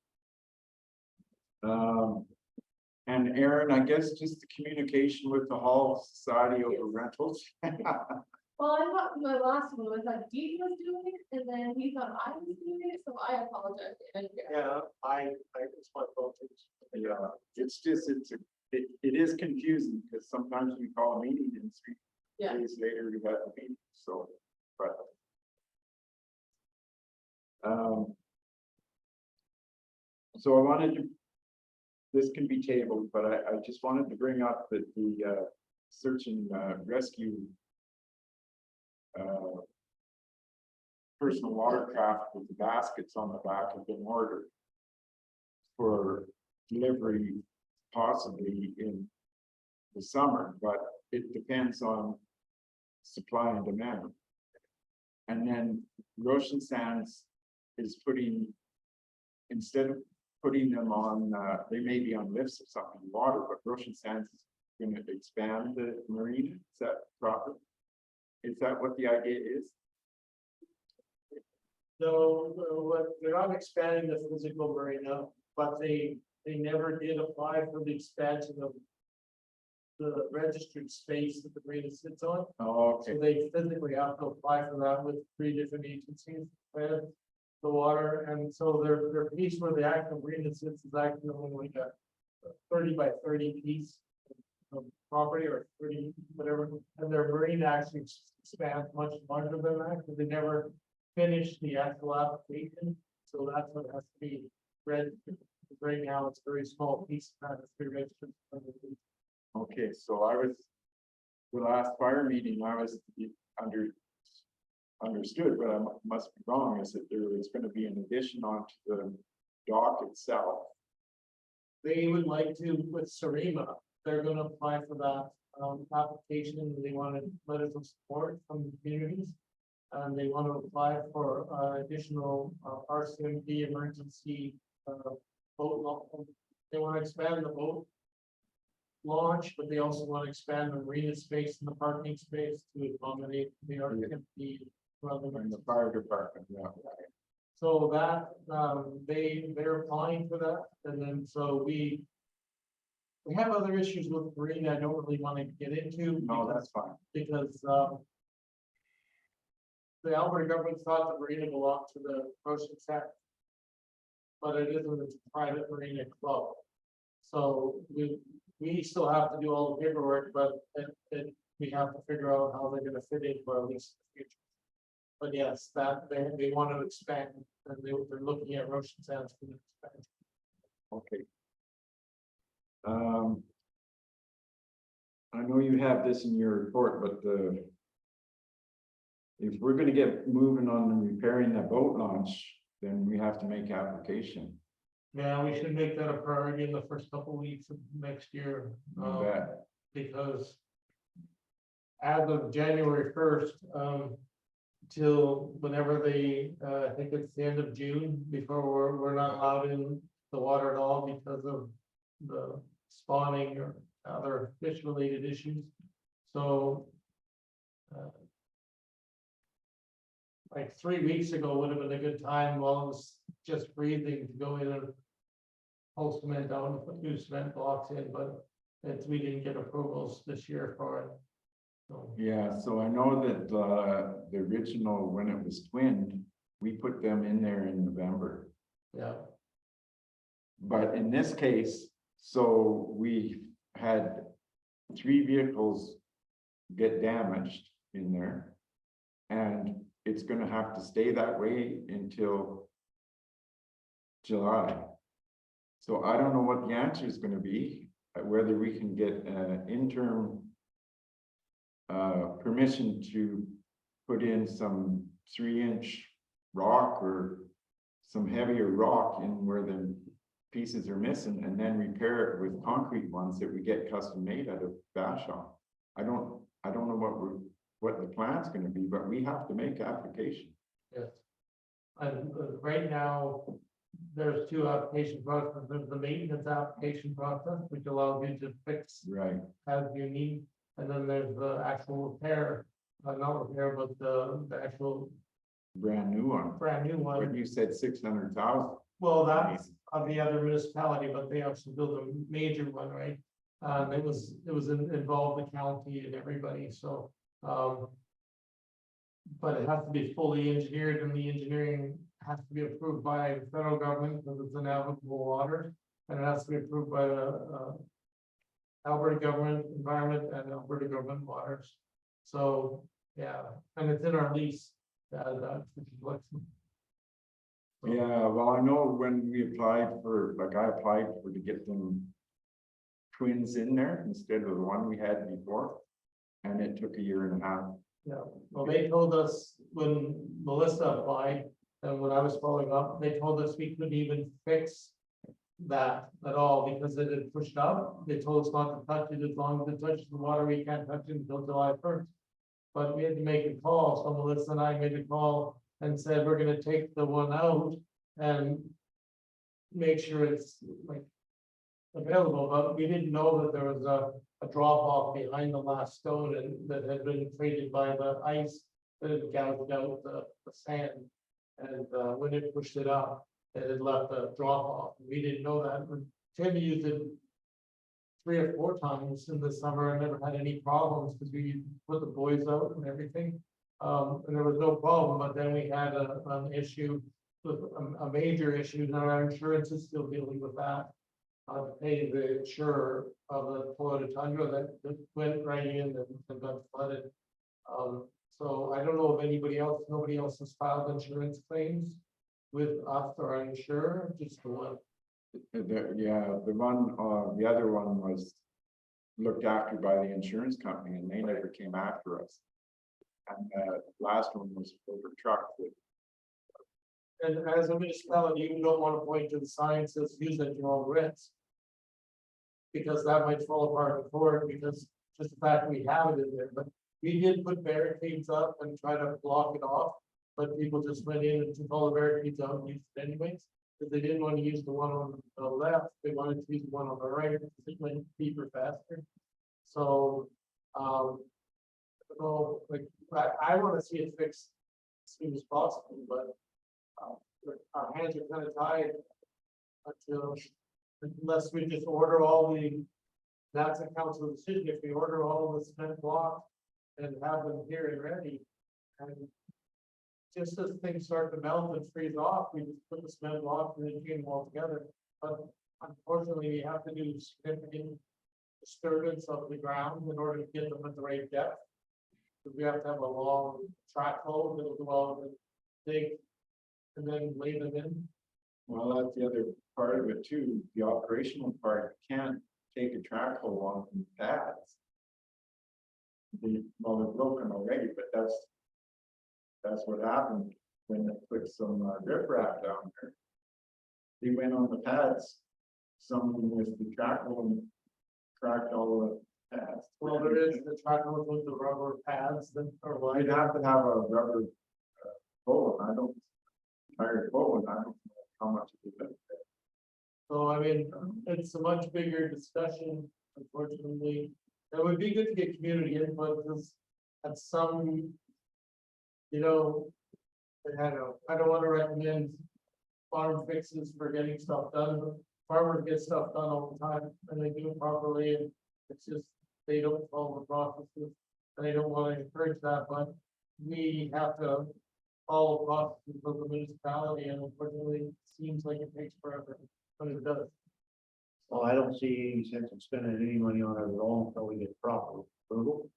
And Aaron, I guess just the communication with the Hall Society over rentals. Well, I thought my last one was that Dean was doing it, and then he thought I was doing it, so I apologize. And yeah, it's my fault. Yeah, it's just, it is confusing, because sometimes we call a meeting and 3 Yeah. days later we got a meeting, so, but. So I wanted to, this can be tabled, but I just wanted to bring up that the search and rescue personal watercraft with the baskets on the back have been ordered for delivery possibly in the summer, but it depends on supply and demand. And then Roshan Sands is putting, instead of putting them on, they may be on lifts or something, water, but Roshan Sands is going to expand the marina. Is that proper? Is that what the idea is? No, they're not expanding the physical marina, but they never did apply for the expansion of the registered space that the marina sits on. Oh, So okay, they physically have to apply for that with 3 different agencies, and the water, and so their piece where the actual marina sits is actually only like a 30 by 30 piece of property, or 30, whatever, and their marina actually expands much larger than that, because they never finished the actual application, so that's what has to be registered. Right now, it's a very small piece, that has to be registered. okay, so I was, the last fire meeting, I was understood, but I must be wrong, is that there is going to be an addition onto the dock itself. They would like to, with Sarima, they're gonna apply for that application, and they want letters of support from the communities. And they want to apply for additional RCMP emergency boat. They want to expand the boat launch, but they also want to expand the marina space and the parking space to accommodate the RFP. In the fire department, yeah. So that, they're applying for that, and then so we have other issues with marina I don't really want to get into. No, that's fine. Because, the Alberta government thought the marina belonged to the Ocean Tech. But it isn't, it's a private marina club. So we still have to do all the paperwork, but we have to figure out how they're gonna fit into our lease in the future. But yes, that they want to expand, and they're looking at Ocean Sands for the expansion. Okay. I know you have this in your report, but if we're gonna get moving on repairing the boat launch, then we have to make application. Yeah, we should make that a priority in the first couple weeks of next year. You bet. Because as of January 1st, till whenever they, I think it's the end of June, before we're not allowed in the water at all because of the spawning or other fish related issues. So like 3 weeks ago would have been a good time while it was just breathing to go in and pull cement down and put new cement blocks in, but we didn't get approvals this year for it. So, Yeah, so I know that the original, when it was twinned, we put them in there in November. yeah, But in this case, so we had 3 vehicles get damaged in there. And it's gonna have to stay that way until July. So I don't know what the answer is gonna be, whether we can get interim permission to put in some 3-inch rock or some heavier rock in where the pieces are missing, and then repair it with concrete ones that we get custom made out of Bashaw. I don't know what the plan's gonna be, but we have to make application. yes. And right now, there's 2 application processes. There's the maintenance application process, which allows you to fix Right. as you need. And then there's the actual repair, not repair, but the actual Brand new one. brand new one. But you said 600,000. Well, that's of the other municipality, but they also built a major one, right? It was involved the county and everybody, so, but it has to be fully engineered, and the engineering has to be approved by the federal government because it's a navigable water. And it has to be approved by the Alberta government environment and Alberta government waters. So, yeah, and it's in our lease. Yeah, well, I know when we applied for, like I applied for to get them twins in there instead of the one we had before. And it took 1.5 years. Yeah, well, they told us when Melissa applied, and when I was following up, they told us we couldn't even fix that at all because it had pushed up. They told us not to touch it as long as it touches the water. We can't touch it until July 1st. But we had to make a call. So Melissa and I made a call and said, we're gonna take the one out and make sure it's like available, but we didn't know that there was a drop off behind the last stone and that had been created by the ice that had gouged out the sand. And when it pushed it up, it had left a drop off. We didn't know that. When Tim used it 3 or 4 times in the summer and never had any problems because we put the boys out and everything. And there was no problem, but then we had an issue with a major issue, and our insurance is still dealing with that. To pay the insurer of the Toyota Tundra that went right in and got flooded. So I don't know if nobody else has filed insurance claims with us or our insurer, just the one. The other one was looked after by the insurance company and they never came after us. And last one was for the truck. And as a municipality, you don't want to point to the sign that says use at your own risk. Because that might fall apart in court, because just the fact we have it in there, but we did put barricades up and try to block it off. But people just went in and took all the barricades out and used it anyways. Because they didn't want to use the one on the left, they wanted to use the one on the right, because it went deeper faster. So, so like, I want to see it fixed as soon as possible, but our hands are kind of tied until, unless we just order all the, that's a council decision, if we order all the cement blocks and have them here and ready, and just as things start to melt and freeze off, we just put the cement block and the chain wall together. But unfortunately, we have to do significant disturbance of the ground in order to get them at the right depth. Because we have to have a long track hole that'll go out and dig and then lay them in. Well, that's the other part of it too, the operational part, you can't take a track hole on the pads. Well, they're broken already, but that's what happened when they put some riprap down there. They went on the pads, someone with the track hole and cracked all the pads. Well, there is the track hole with the rubber pads that are Well, wide. you'd have to have a rubber bowl, I don't, tire bowl, and I don't know how much it is. So I mean, it's a much bigger discussion, unfortunately. It would be good to get community input, because at some, you know, I don't want to recommend farm fixes for getting stuff done, but farmers get stuff done all the time, and they do it properly, and it's just, they don't follow the processes, and I don't want to encourage that, but we have to follow processes of the municipality, and unfortunately, it seems like it takes forever, but it does. Well, I don't see any sense in spending any money on it at all until we get proper approval.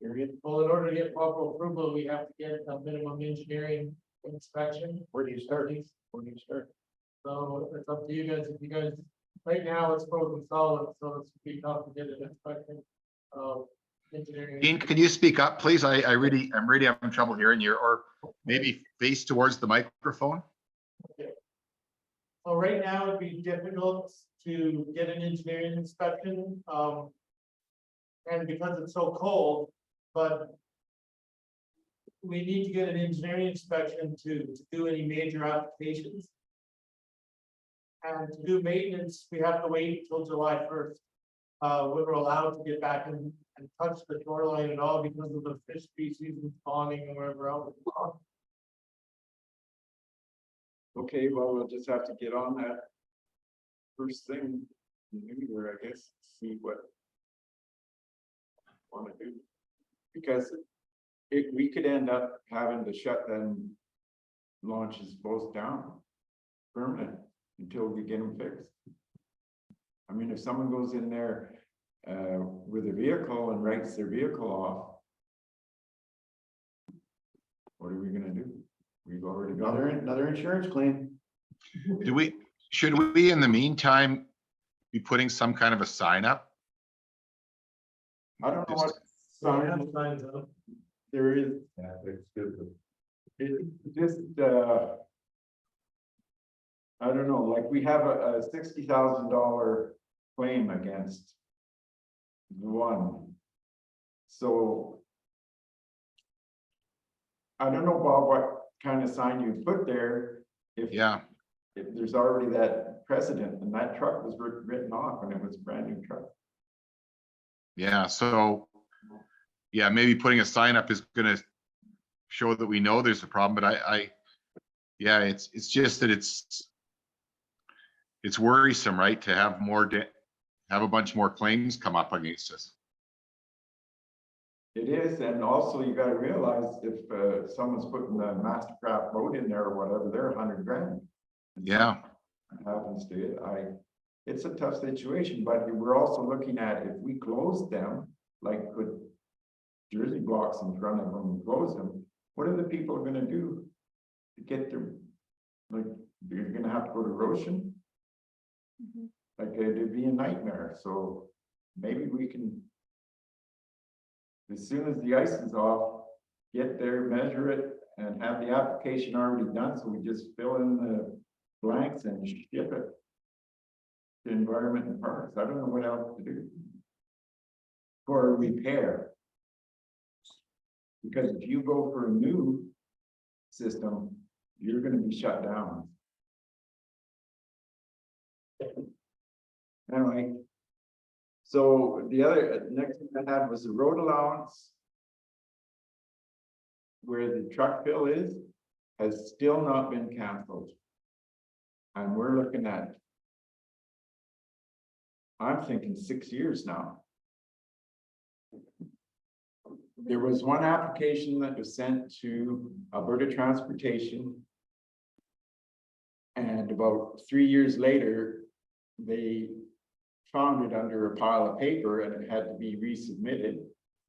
Period. Well, in order to get proper approval, we have to get a minimum engineering inspection. Where do you start? Where do you start? So it's up to you guys, if you guys, right now it's frozen solid, so it's be tough to get an inspection. Engineering. Dean, can you speak up, please? I'm really having trouble hearing you, or maybe face towards the microphone. So right now it'd be difficult to get an engineering inspection, and because it's so cold, but we need to get an engineering inspection to do any major applications. And to do maintenance, we have to wait until July 1st. We were allowed to get back and touch the shoreline at all because of the fish species and spawning and wherever else. Okay, well, we'll just have to get on that first thing, in the new year, I guess, see what want to do. Because we could end up having to shut them launches both down permanent until we get them fixed. I mean, if someone goes in there with a vehicle and writes their vehicle off, what are we gonna do? We've already got Another insurance claim. Should we in the meantime be putting some kind of a sign up? I don't know what So I have sign signs up. there is. Yeah, it's good. It just, I don't know, like we have a $60,000 claim against one. So I don't know, Bob, what kind of sign you put there. Yeah, If there's already that precedent, and that truck was written off and it was a brand new truck. yeah, so, yeah, maybe putting a sign up is gonna show that we know there's a problem, but yeah, it's just that it's worrisome, right, to have have a bunch more claims come up against us. It is, and also you gotta realize if someone's putting a Mastercraft boat in there or whatever, they're $100 grand. Yeah, Happens to it, it's a tough situation, but we're also looking at if we close them, like put Jersey blocks in front of them and close them, what are the people gonna do? To get their, like, you're gonna have to go to Roshan? Like, it'd be a nightmare, so maybe we can. As soon as the ice is off, get there, measure it, and have the application already done, so we just fill in the blanks and ship it. To Environment and Parks, I don't know what else to do. For a repair. Because if you go for a new system, you're gonna be shut down. Anyway. So the other, next thing I had was the road allowance. Where the truck bill is, has still not been canceled. And we're looking at. I'm thinking 6 years now. There was one application that was sent to Alberta Transportation. And about 3 years later, they found it under a pile of paper and it had to be resubmitted.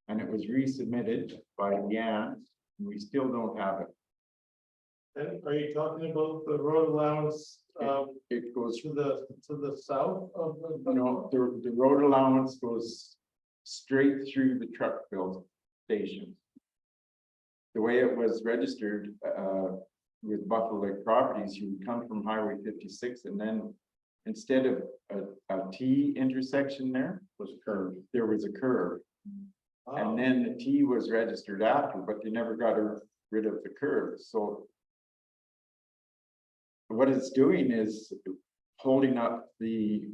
And it was resubmitted by Leanne, and we still don't have it. And are you talking about the road allowance, It goes, to the south of the? no, the road allowance goes straight through the truck bill station. The way it was registered, with Buffalo Lake Properties, you would come from Highway 56 and then instead of a T intersection there was a curve, there was a curve. And then the T was registered after, but they never got rid of the curve, so. What it's doing is holding up the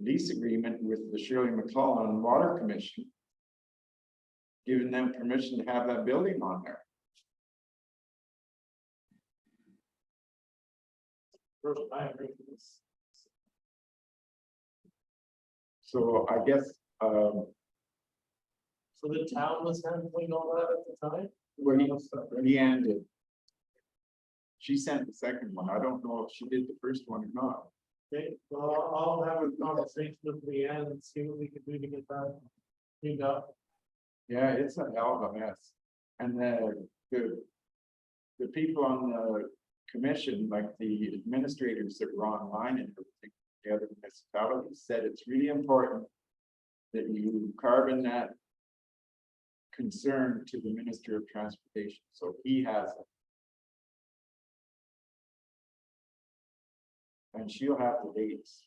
lease agreement with the Shirley McClellan Water Commission. Giving them permission to have that building on there. First time hearing this. So I guess, So the town was handling all that at the time? Leanne did. She sent the second one. I don't know if she did the first one or not. Okay, well, I'll have a conversation with Leanne and see what we can do to get that cleaned up. Yeah, it's a hell of a mess. And the people on the commission, like the administrators that were online and everything, the other municipalities said it's really important that you carve in that concern to the Minister of Transportation, so he has it. And she'll have the dates.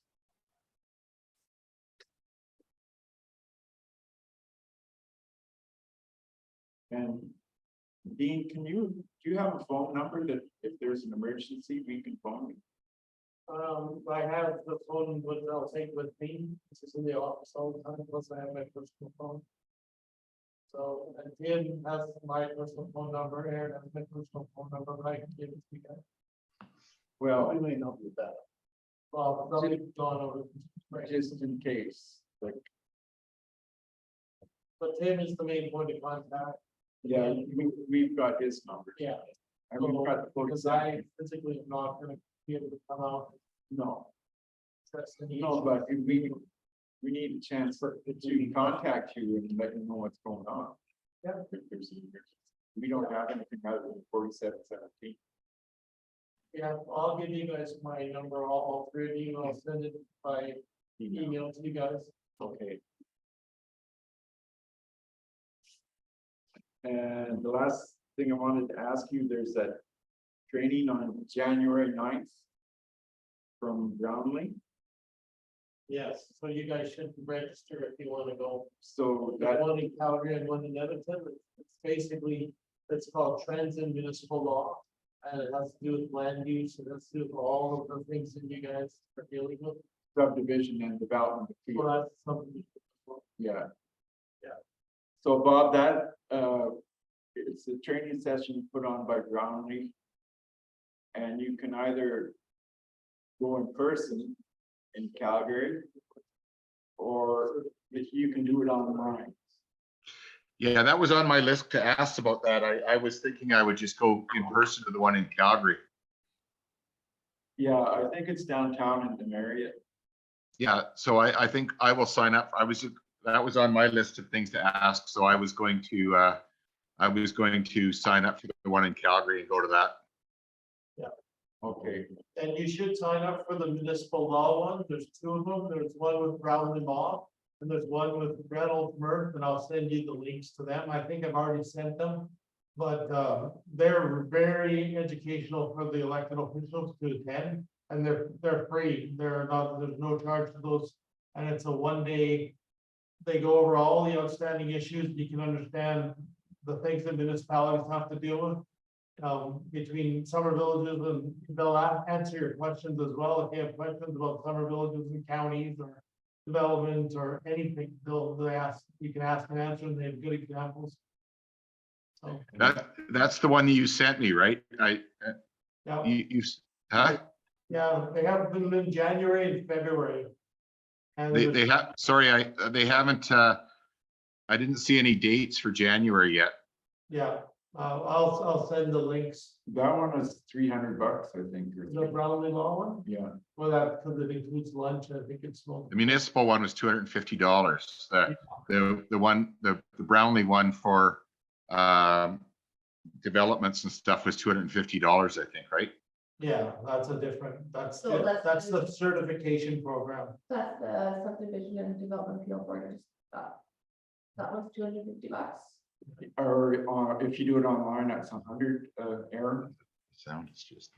And Dean, do you have a phone number that if there's an emergency, we can phone you? I have the phone, but I'll take with me, this is in the office all the time, plus I have my personal phone. So, and Tim has my personal phone number, Aaron has my personal phone number, but I can give it to you guys. Well, I may not do that. Well, somebody's gone over. Right. just in case, like, But Tim is the main point of contact, yeah, we've got his number. yeah, And we've got the because I physically am not gonna be able to come out. No, That's the no, but we need a chance to contact you and let you know what's going on. Yeah. If there's an emergency. We don't have anything other than 4717. Yeah, I'll give you guys my number, all three of you, I'll send it by email to you guys. Okay. And the last thing I wanted to ask you, there's that training on January 9th from Brownlee. Yes, so you guys should register if you wanna go. So Got that, one in Calgary and one in Edmonton, it's basically, it's called transit municipal law. And it has to do with land use, it has to do with all of the things that you guys are dealing with, subdivision and development. of field. well, that's something. Yeah. Yeah. So Bob, that, it's a training session put on by Brownlee. And you can either go in person in Calgary. Or if you can do it online. Yeah, that was on my list to ask about that. I was thinking I would just go in person to the one in Calgary. Yeah, I think it's downtown in the Marriott. Yeah, so I think I will sign up. That was on my list of things to ask, so I was going to sign up for the one in Calgary and go to that. Okay, And you should sign up for the municipal law one, there's two of them, there's one with Brownlee Law. And there's one with Reynolds Murph, and I'll send you the links to them, I think I've already sent them. But they're very educational for the elected officials to attend, and they're free, there's no charge for those. And it's a 1 day, they go over all the outstanding issues, you can understand the things that municipalities have to deal with. between summer villages, and they'll answer your questions as well. If you have questions about summer villages and counties or development or anything, they'll ask, you can ask and answer, and they have good examples. So, That's the one that you sent me, right? yeah, Huh? yeah, they have them in January and February. And They have, sorry, they haven't, I didn't see any dates for January yet. yeah, I'll send the links. That one is $300, I think. or The Brownlee Law one, Yeah, well, that, because it includes lunch, I think it's small. The municipal one was $250. The Brownlee one for developments and stuff was $250, I think, right? Yeah, that's a different, that's, So that's the certification program. That's the subdivision and development appeal board. That was $250. or if you do it online, that's 100, Aaron. Sound is just.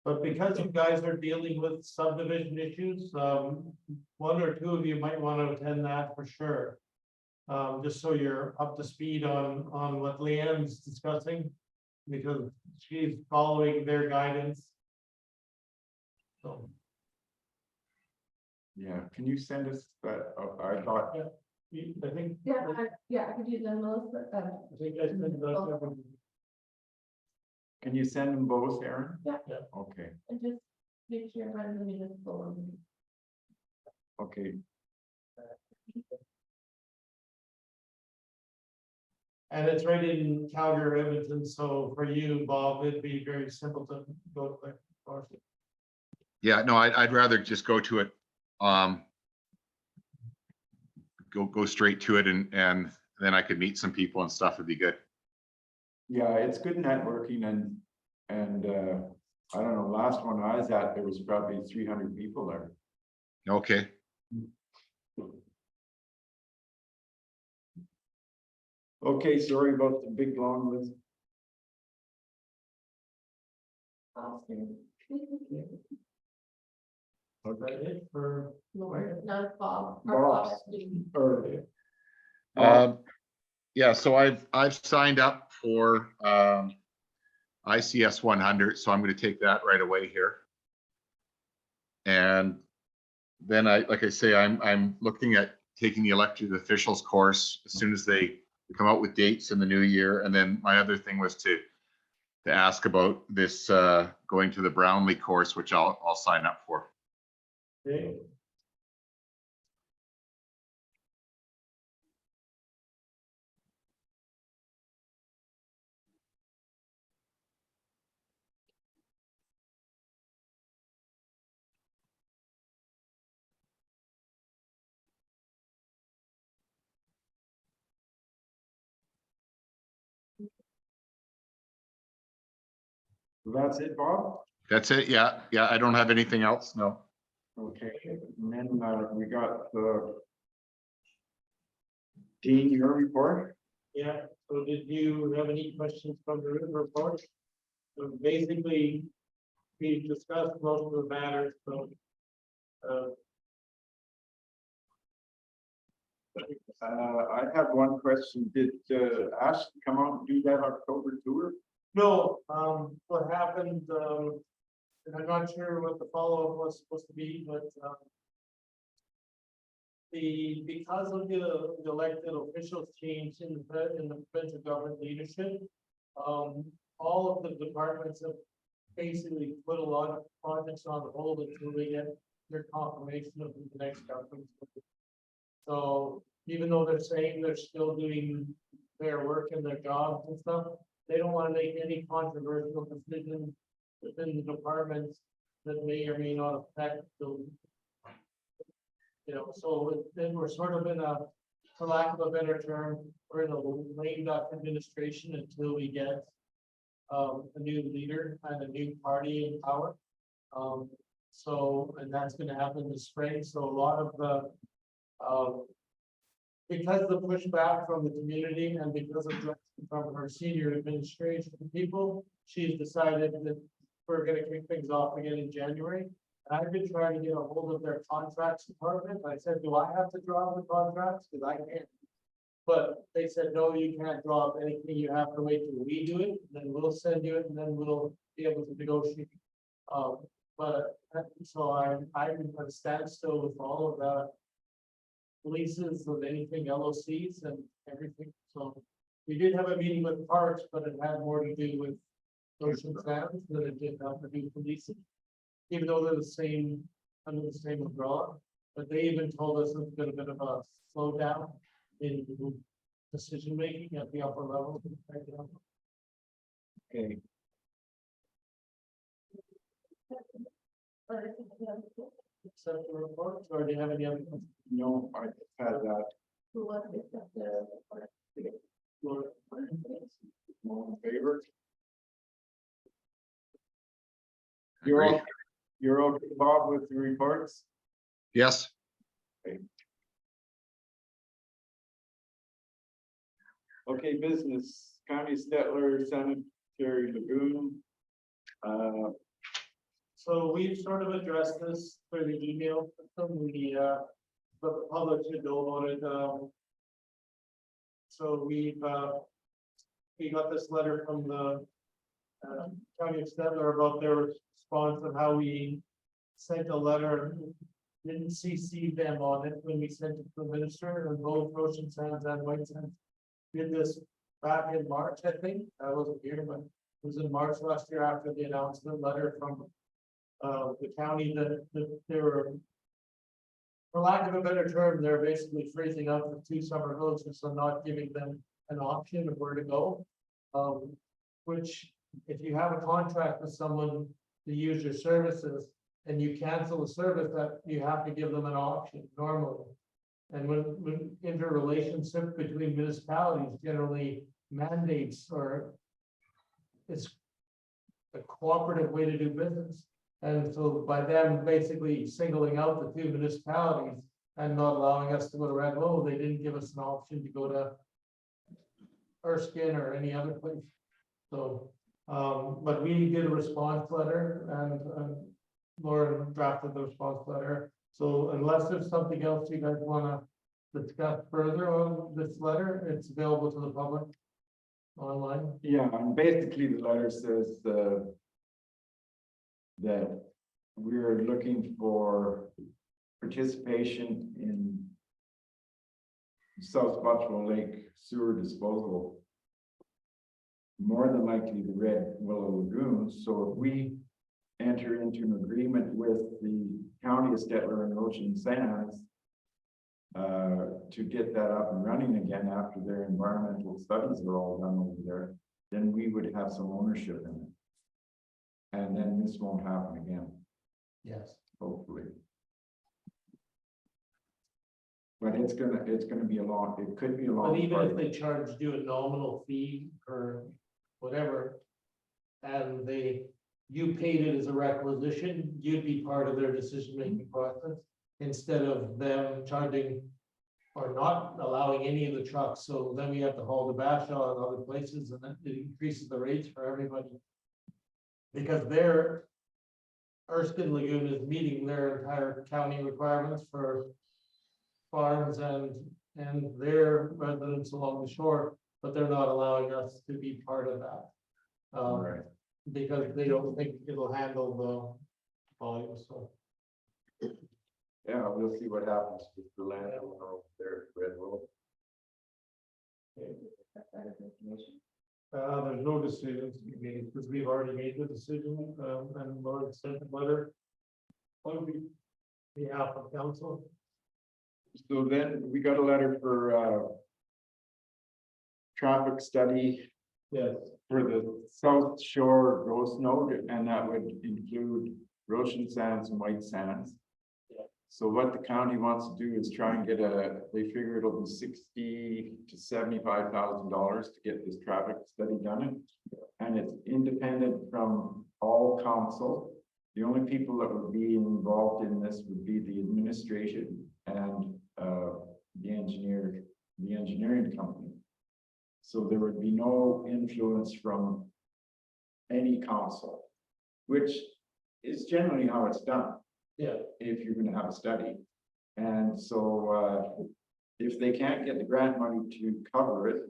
But because you guys are dealing with subdivision issues, one or two of you might want to attend that for sure. Just so you're up to speed on what Leanne's discussing, because she's following their guidance. So, Yeah, can you send us that? I thought, I think. Yeah, I could use them, Melissa. I think I sent that. can you send them both, Aaron? Yeah. Yeah. Okay, And just make sure I'm the municipal one. okay. And it's right in Calgary, Edmonton, so for you, Bob, it'd be very simple to go to there. Of course. Yeah, no, I'd rather just go to it. Go straight to it and then I could meet some people and stuff would be good. Yeah, it's good networking and I don't know, last one I was at, there was probably 300 people there. Okay. Okay, sorry about the big long list. Austin. Is that it for? Lord, no, Bob. Bob. Or, Yeah, so I've signed up for ICS 100, so I'm going to take that right away here. And then like I say, I'm looking at taking the elected officials course as soon as they come out with dates in the new year. And then my other thing was to ask about this going to the Brownlee course, which I'll sign up for. Okay. that's it, Bob? That's it. Yeah, I don't have anything else. No. Okay, and then we got Dean, your report? Yeah, so did you have any questions from the written report? So basically, we discussed most of the matters, so. I have one question. Did Ash come out and do that October tour? No, what happened, and I'm not sure what the follow-up was supposed to be, but, because of the elected officials change in the provincial government leadership, all of the departments have basically put a lot of projects on hold until they get their confirmation of who the next government. So even though they're saying they're still doing their work and their jobs and stuff, they don't want to make any controversial decisions within the departments that may or may not affect the. You know, so then we're sort of in a, for lack of a better term, we're in a lame duck administration until we get a new leader and a new party in power. So, and that's gonna happen this spring, so a lot of the, because of the pushback from the community and because of from her senior administration people, she's decided that we're gonna kick things off again in January. And I've been trying to get a hold of their contracts department. I said, do I have to draw the contracts? Because I can't. But they said, no, you can't drop anything, you have to wait till we do it, then we'll send you it, and then we'll be able to negotiate. But, so I'm at a standstill with all of the leases of anything LOCs and everything, so. We did have a meeting with Parks, but it had more to do with ocean sands than it did have to do with leasing. Even though they're the same, under the same umbrella, but they even told us it's been a bit of a slowdown in decision making at the upper level. Okay, Except the reports, or do you have any other? no, I had that. Who wants to accept the? All in favor? Agree. You're okay, Bob, with the reports? Yes, Okay, business, County Stetler Sanitary Lagoon. So we've sort of addressed this through the email system, but the public should know about it, So we got this letter from the County of Stettler about their response of how we sent a letter. Didn't CC them on it when we sent it to the minister, and both Ocean Sands and White Sands did this back in March, I think. I wasn't here, but it was in March last year after the announcement letter from the county that they were, for lack of a better term, they're basically freezing out the two summer coaches and not giving them an option of where to go. Which, if you have a contract with someone to use your services and you cancel the service, that you have to give them an option normally. And when interrelationship between municipalities generally mandates, or it's a cooperative way to do business. And so by them basically singling out the two municipalities and not allowing us to go to Red Bull, they didn't give us an option to go to Erskine or any other place. So, but we did a response letter, and Lauren drafted the response letter. So unless there's something else you guys wanna discuss further on this letter, it's available to the public online. Yeah, and basically the letter says, that we're looking for participation in South Butchwell Lake sewer disposal. More than likely the Red Willow Lagoon, so if we enter into an agreement with the County of Stettler and Ocean Sands to get that up and running again after their environmental studies are all done over there, then we would have some ownership in it. And then this won't happen again, Yes. hopefully. But it's gonna be a long, it could be a long. But even if fight. they charged you a nominal fee or whatever, and you paid it as a requisition, you'd be part of their decision-making process, instead of them charging or not allowing any of the trucks, so then we have to haul the Bashaw and other places, and then it increases the rates for everybody. Because their Erskine Lagoon is meeting their entire county requirements for farms and their residents along the shore, but they're not allowing us to be part of that. Right. Because they don't think it'll handle the volume, so. Yeah, we'll see what happens with the landowner over there at Red Willow. There's no decisions to be made, because we've already made the decision, and Lord sent a letter. On behalf of council. So then we got a letter for traffic study Yes. for the South Shore Ghost Node, and that would include Ocean Sands and White Sands. Yeah. So what the county wants to do is try and get they figure it'll be $60,000 to $75,000 to get this traffic study done. And it's independent from all council. The only people that would be involved in this would be the administration and the engineering company. So there would be no influence from any council, which is generally how it's done. Yeah. If you're gonna have a study. And so if they can't get the grant money to cover it,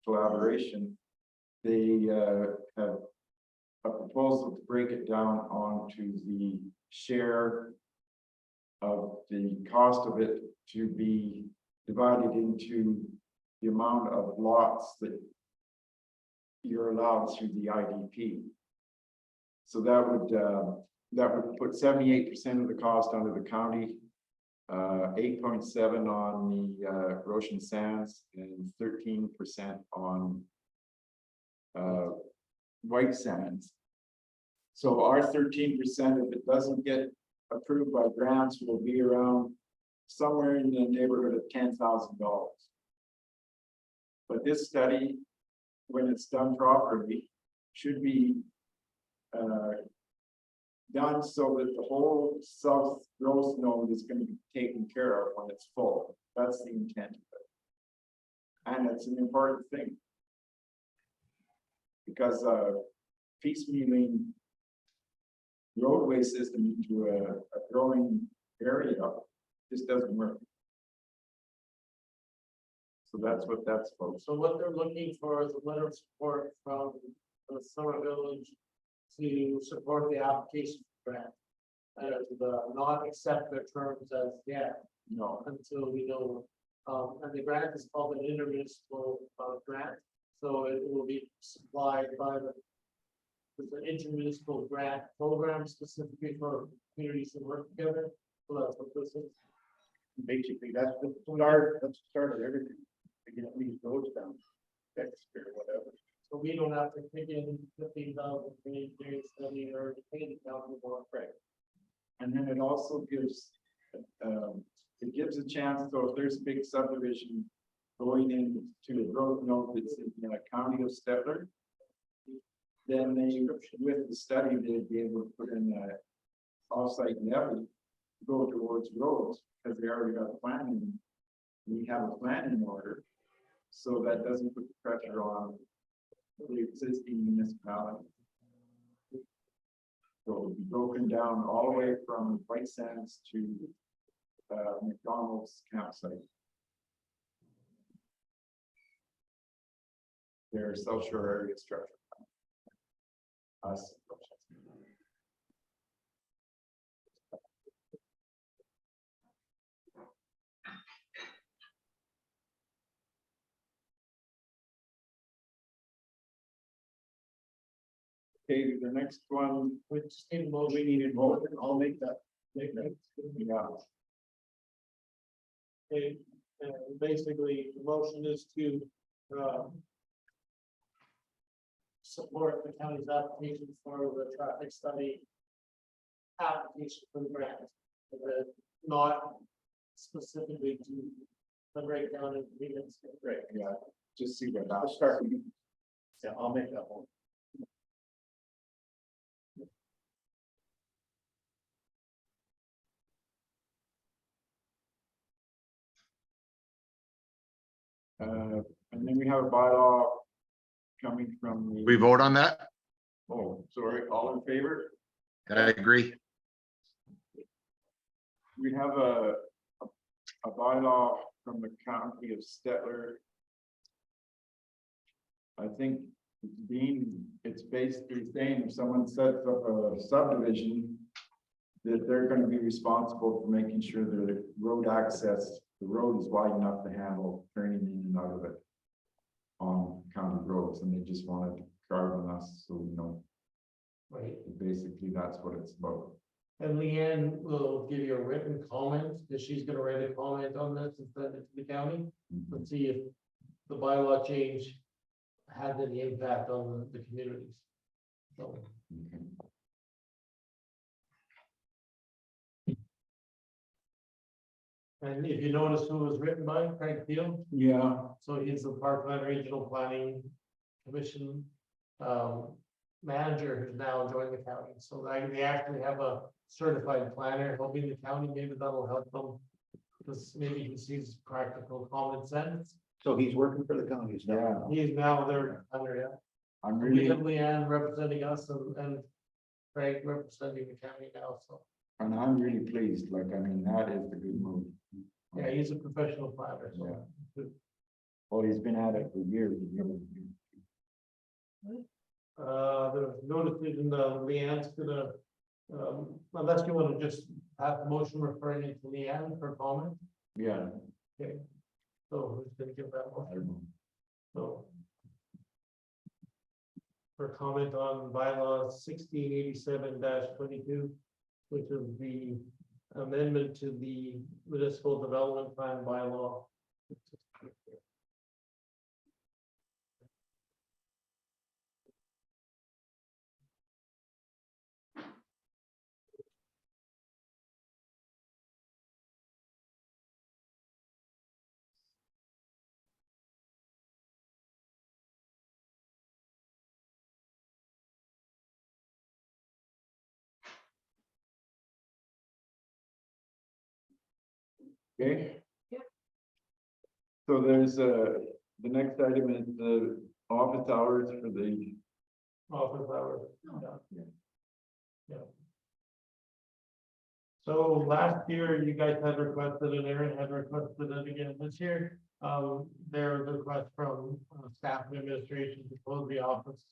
collaboration, they have a proposal to break it down onto the share of the cost of it to be divided into the amount of lots that you're allowed through the IDP. So that would put 78% of the cost under the county, 8.7 on the Roshan Sands, and 13% on White Sands. So our 13%, if it doesn't get approved by grants, will be around somewhere in the neighborhood of $10,000. But this study, when it's done properly, should be done so that the whole South Rose node is going to be taken care of when it's full. That's the intent of it. And it's an important thing. Because piecemealing roadway system into a growing area just doesn't work. So that's what that's for. So what they're looking for is a letter of support from the Summer Village to support the application grant. And not accept their terms as yet No, until we know. And the grant is called an intermunicipal grant, so it will be supplied by there's an intermunicipal grant program specifically for communities to work together. So that's what this is. Basically, that's the start of everything. To get these roads down, next year, whatever. So we don't have to kick in 15,000 for engineering study or pay the county more. Right. and then it also gives, it gives a chance, so if there's a big subdivision going into a road node that's in the county of Stettler, then they, with the study, they'd be able to put in a offsite levy to go towards roads, because they already got a plan in. We have a plan in order, so that doesn't put the pressure on the existing municipality. So it'll be broken down all the way from White Sands to McDonald's campsite. Their South Shore area structure. Us. Okay, the next one, We just need a motion. we needed vote. I'll make that. Yeah, Okay, basically, the motion is to support the county's application for the traffic study application for the grant. Not specifically to the breakdown of agreements. right, yeah, just see what I'll happens. start. Yeah, I'll make that one. And then we have a bylaw coming from the. We vote on that? Oh, sorry, all in favor? I agree. We have a bylaw from the county of Stettler. I think, Dean, it's basically saying if someone sets up a subdivision, that they're gonna be responsible for making sure the road access, the road is wide enough to handle turning in and out of it on county roads, and they just wanted to carve on us, so we know, Right. basically, that's what it's about. And Leanne will give you a written comment, that she's gonna write a comment on this and send it to the county. Let's see if the bylaw change had any impact on the communities. So, Okay. and if you notice who was written by, Craig Field, Yeah, so he's the Parkland Regional Planning Commission manager who's now joined the county. So they actually have a certified planner helping the county. Maybe that'll help them. Because maybe he sees practical common sense. So he's working for the counties now. yeah, He is now their under, yeah. I'm We really. have Leanne representing us and Craig representing the county now, so. And I'm really pleased, like, I mean, that is the good move. Yeah, he's a professional planner, so. Well, he's been at it for years. There's no decision, Leanne's gonna, unless you want to just have the motion referring it to Leanne for comment, Yeah. so who's gonna give that I motion? don't know. So. For comment on bylaw 1687-22, which is the amendment to the municipal development plan bylaw. Okay. Yeah. So there's the next item is the office hours for the, Office hours. Oh. Yeah. So last year, you guys had requested, and Aaron had requested it again this year. There was a request from staff and administration to close the office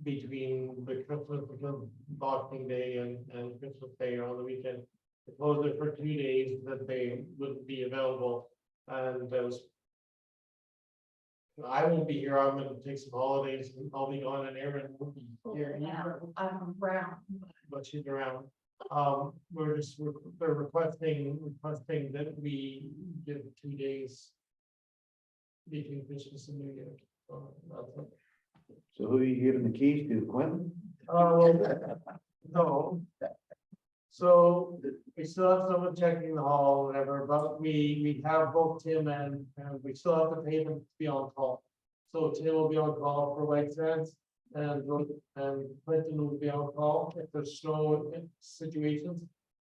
between the Christmas, because Boxing Day and Christmas Day on the weekend. To close it for 2 days that they wouldn't be available, and those. I won't be here, I'm gonna take some holidays, and I'll be gone, and Aaron will be here. I'm around. But she's around. They're requesting that we give 2 days. Between Christmas and New Year. That's it. So who are you giving the keys to, Quentin? No. So we still have someone checking the hall, whatever, but we have both Tim and we still have to pay them to be on call. So Tim will be on call for White Sands and Clinton will be on call if there's snow situations.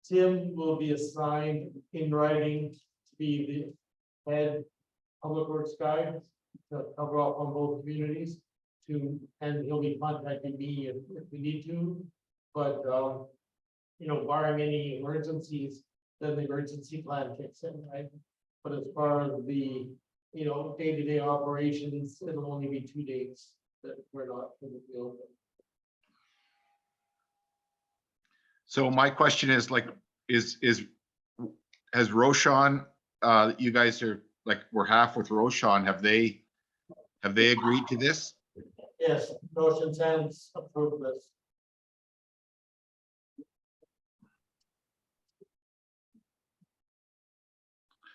Tim will be assigned in writing to be the head public works guy to cover off on both communities and he'll be contacting me if we need to. But, barring any emergencies, then the emergency plan kicks in, right? But as far as the, day-to-day operations, it'll only be 2 days that we're not going to be open. So my question is like, has Roshan, you guys are like, we're half with Roshan, have they agreed to this? Yes, Ocean Sands approved this.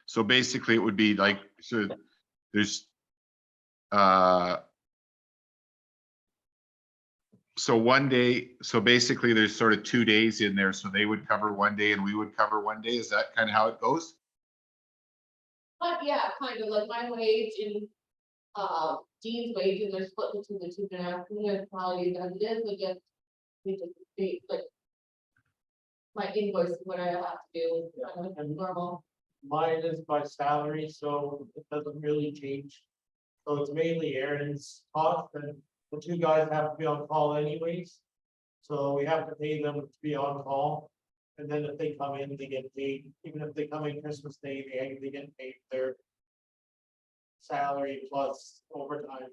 So basically it would be like, so there's, so one day, so basically there's sort of 2 days in there, so they would cover 1 day and we would cover 1 day. Is that kind of how it goes? But yeah, kind of like my wage and, Dean's wages are split between the two municipalities as it is, but just. We just, like. My invoice, what I have to do, normal. Mine is by salary, so it doesn't really change. So it's mainly Aaron's cost, and the 2 guys have to be on call anyways. So we have to pay them to be on call. And then if they come in, they get paid, even if they come in Christmas Day, they get paid their salary plus overtime.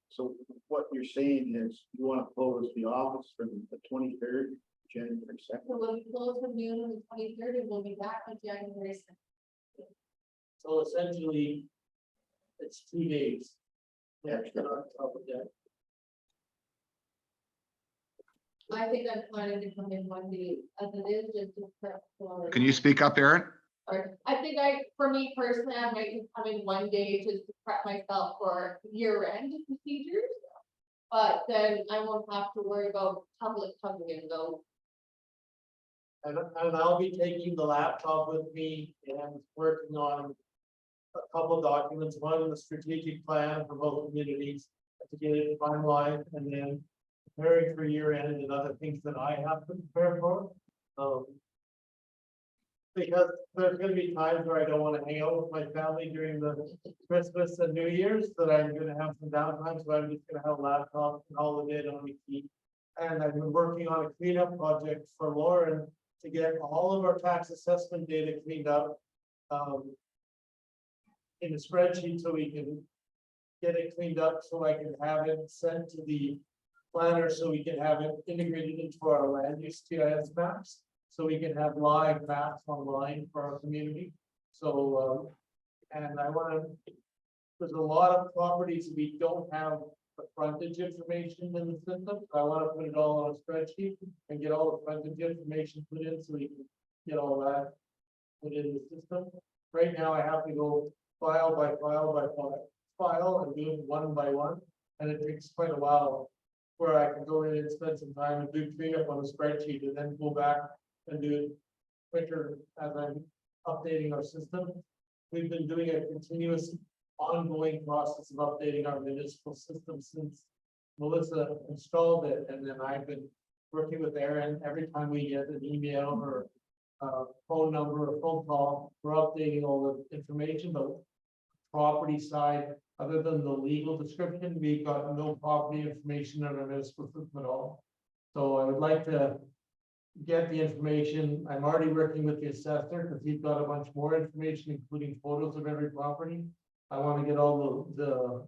So what you're saying is you want to close the office for the 23rd, January 2nd? So we'll be closed from noon on the 23rd and we'll be back on January 2nd. So essentially, it's 2 days. Extra on top of that. I think I'm planning to come in 1 day as it is, just to prep for. Can you speak up, Aaron? Or I think for me personally, I might just come in 1 day to prep myself for year-end procedures. But then I won't have to worry about public coming in though. And I'll be taking the laptop with me and working on a couple documents, one, the strategic plan for both communities to get it finalized, and then preparing for year end and other things that I have to prepare for. Because there's gonna be times where I don't wanna hang out with my family during the Christmas and New Year's, that I'm gonna have some downtime, so I'm just gonna have a laptop and all of it on the key. And I've been working on a cleanup project for Lauren to get all of our tax assessment data cleaned up. In a spreadsheet so we can get it cleaned up, so I can have it sent to the planner, so we can have it integrated into our land use GIS maps. So we can have live maps online for our community. So, and I wanna, there's a lot of properties we don't have the frontage information in the system. So I wanna put it all on a spreadsheet and get all the frontage information put in, so we can get all that put in the system. Right now, I have to go file by file by file and do it one by one, and it takes quite a while. Where I can go in and spend some time and do three up on a spreadsheet and then go back and do it quicker as I'm updating our system. We've been doing a continuous ongoing process of updating our municipal system since Melissa installed it, and then I've been working with Aaron every time we get an email or phone number or phone call, we're updating all the information, but property side, other than the legal description, we've got no property information on our municipal system at all. So I would like to get the information. I'm already working with the assessor because he's got a bunch more information, including photos of every property. I want to get all the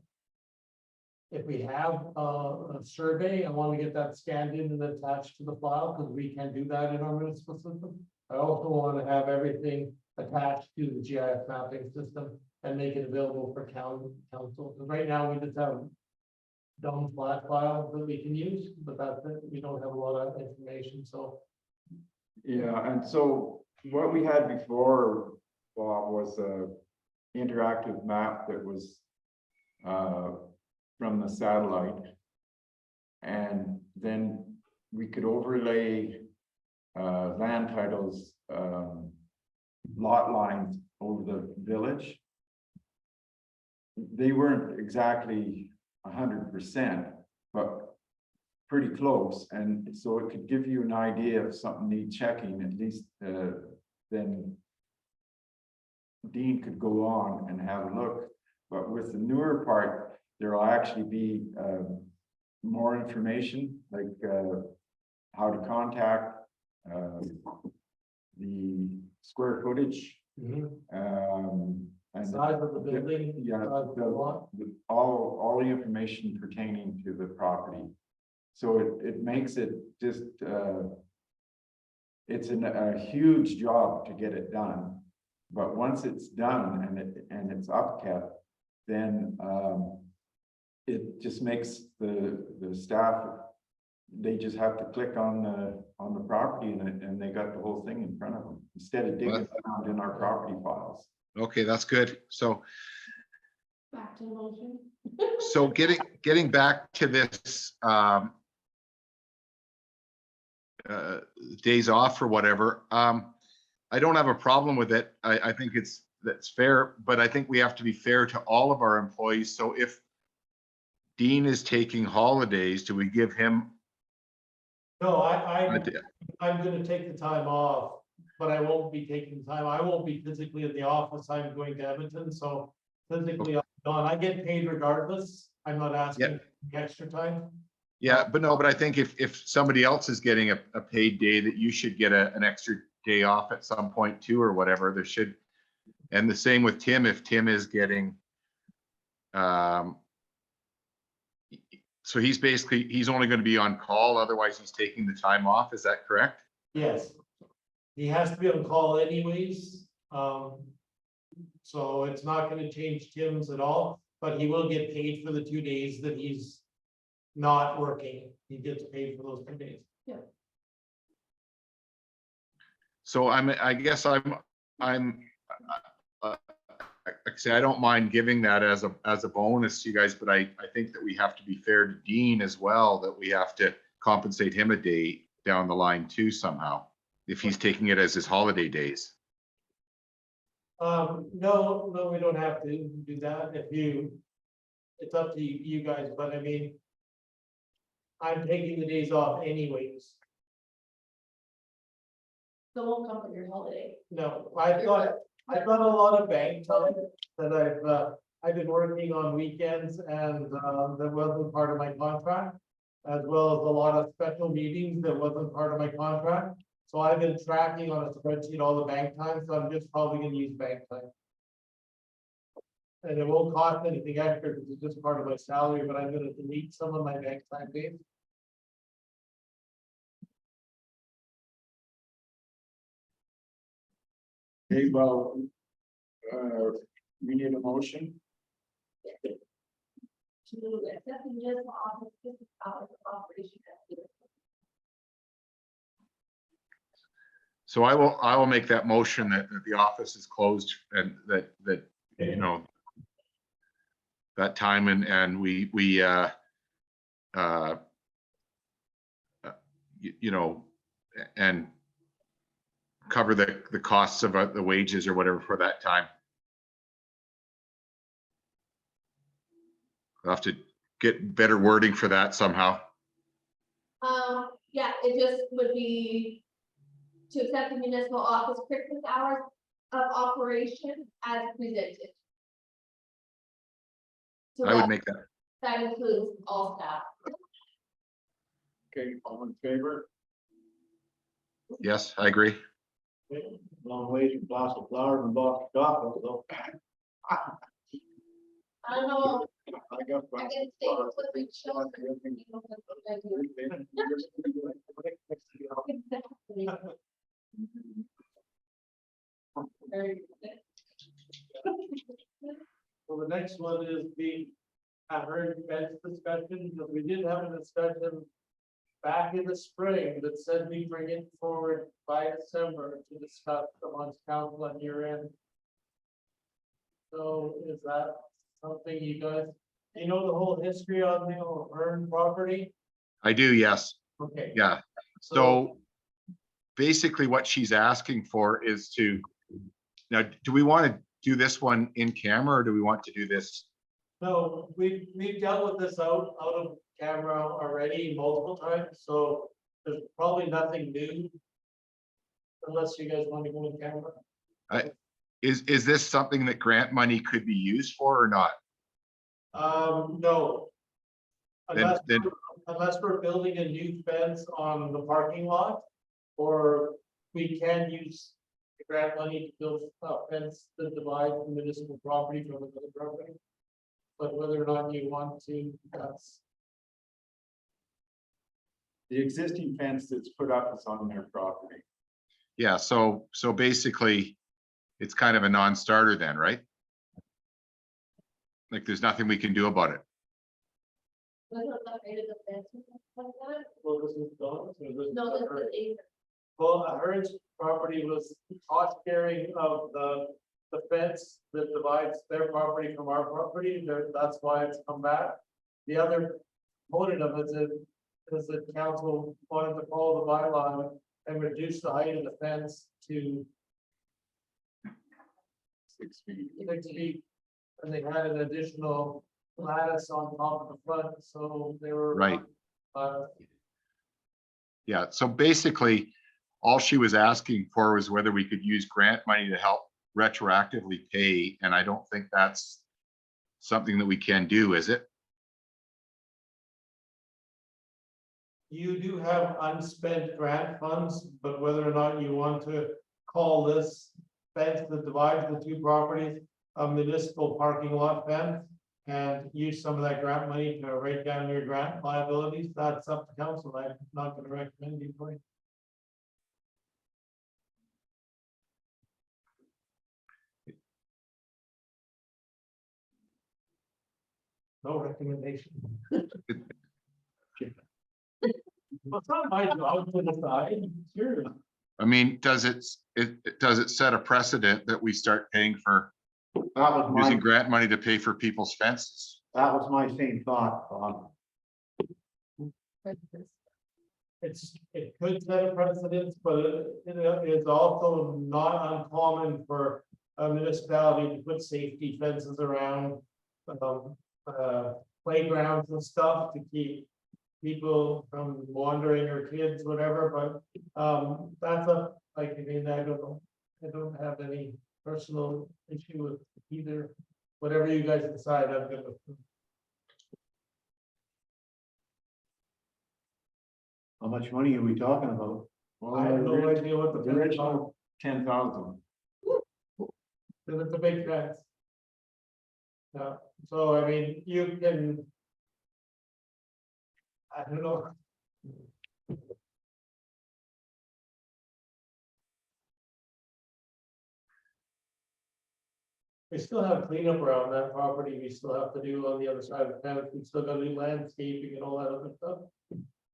if we have a survey, I want to get that scanned in and attached to the file, because we can do that in our municipal system. I also want to have everything attached to the GIS mapping system and make it available for council. Because right now, we just have dumb flat files that we can use, but that's it. We don't have a lot of information, so. Yeah, and so what we had before, Bob, was a interactive map that was from the satellite. And then we could overlay land titles, lot lines over the village. They weren't exactly 100%, but pretty close, and so it could give you an idea of something needs checking, at least then Dean could go on and have a look. But with the newer part, there will actually be more information, like how to contact, the square footage, and Size of the building. yeah, size of the lot. all the information pertaining to the property. So it makes it just, it's a huge job to get it done. But once it's done and it's upkept, then it just makes the staff, they just have to click on the property and they got the whole thing in front of them, instead of digging around in our property files. Okay, that's good. So, Back to the motion. so getting back to this, days off or whatever, I don't have a problem with it. I think that's fair, but I think we have to be fair to all of our employees. So if Dean is taking holidays, do we give him? No, I'm gonna take the time off, but I won't be taking time. I won't be physically in the office. I'm going to Edmonton, so physically I'm gone. I get paid regardless. I'm not asking for extra time. Yeah, but no, but I think if somebody else is getting a paid day, that you should get an extra day off at some point too, or whatever. There should, and the same with Tim, if Tim is getting, so he's only going to be on call, otherwise he's taking the time off. Is that correct? Yes. He has to be on call anyways. So it's not gonna change Tim's at all, but he will get paid for the 2 days that he's not working. He gets paid for those 2 days. So I guess actually, I don't mind giving that as a bonus to you guys, but I think that we have to be fair to Dean as well, that we have to compensate him a day down the line too somehow, if he's taking it as his holiday days. No, we don't have to do that. It's up to you guys, but I mean, I'm taking the days off anyways. So won't come for your holiday. No, I've got a lot of bank time that I've been working on weekends, and that wasn't part of my contract. As well as a lot of special meetings that wasn't part of my contract. So I've been tracking on a spreadsheet all the bank time, so I'm just probably gonna use bank time. And it won't cost anything extra because it's just part of my salary, but I'm gonna delete some of my bank time days. Okay, well, we need a motion. To accept the municipal office business hours of operation. So I will make that motion that the office is closed and that, you know, that time and we, you know, and cover the costs of the wages or whatever for that time. I'll have to get better wording for that somehow. Yeah, it just would be to accept the municipal office Christmas hours of operation as presented. So I would that, make that. that includes all staff. Okay, all in favor? Yes, I agree. Long ways from box of flowers and box of chocolate, so. I don't know, I got. I can stay with the children. You know, that's what I do. Exactly. Very good. Well, the next one is the, I heard fence discussion, but we did have a discussion back in the spring that said we bring it forward by December to discuss amongst council on year end. So is that something you guys, you know, the whole history on the old Hearn property? I do, yes. Okay. Yeah. So basically what she's asking for is to, now, do we want to do this one in camera or do we want to do this? No, we've dealt with this out of camera already multiple times, so there's probably nothing new. Unless you guys want to go in camera. Is this something that grant money could be used for or not? No. Unless, Then- unless we're building a new fence on the parking lot, or we can use the grant money to build a fence that divides the municipal property from another property. But whether or not you want to, that's, The existing fence that's put up is on their property. Yeah, so basically it's kind of a non-starter then, right? Like there's nothing we can do about it. Was it the height of the fence or something like that? well, this is Don's, or this is No, that's Hearn's? the acre. Well, Hearn's property was cost sharing of the fence that divides their property from our property, that's why it's come back. The other component of it is that council wanted to follow the bylaw and reduce the height of the fence to 6 feet. 6 feet. And they had an additional lattice on top of the front, so they were. Right. Uh, Yeah, so basically, all she was asking for was whether we could use grant money to help retroactively pay, and I don't think that's something that we can do, is it? You do have unspent grant funds, but whether or not you want to call this fence that divides the two properties a municipal parking lot fence and use some of that grant money to write down your grant liabilities, that's up to council. I'm not gonna recommend you for it. No recommendation. Well, it's not my job to decide, sure. I mean, does it set a precedent that we start paying for That was using my, grant money to pay for people's fences? that was my same thought, Bob. It could set a precedence, but it is also not uncommon for a municipality to put safety fences around. Playgrounds and stuff to keep people from wandering or kids, whatever, but that's a, like, I mean, I don't know. I don't have any personal issue with either, whatever you guys decide, I'm gonna. How much money are we talking about? Well, I have no the idea what the. original 10,000. It's a big fence. Yeah, so I mean, you can. I don't know. We still have cleanup around that property, we still have to do on the other side of the fence, we still gotta do landscaping and all that other stuff.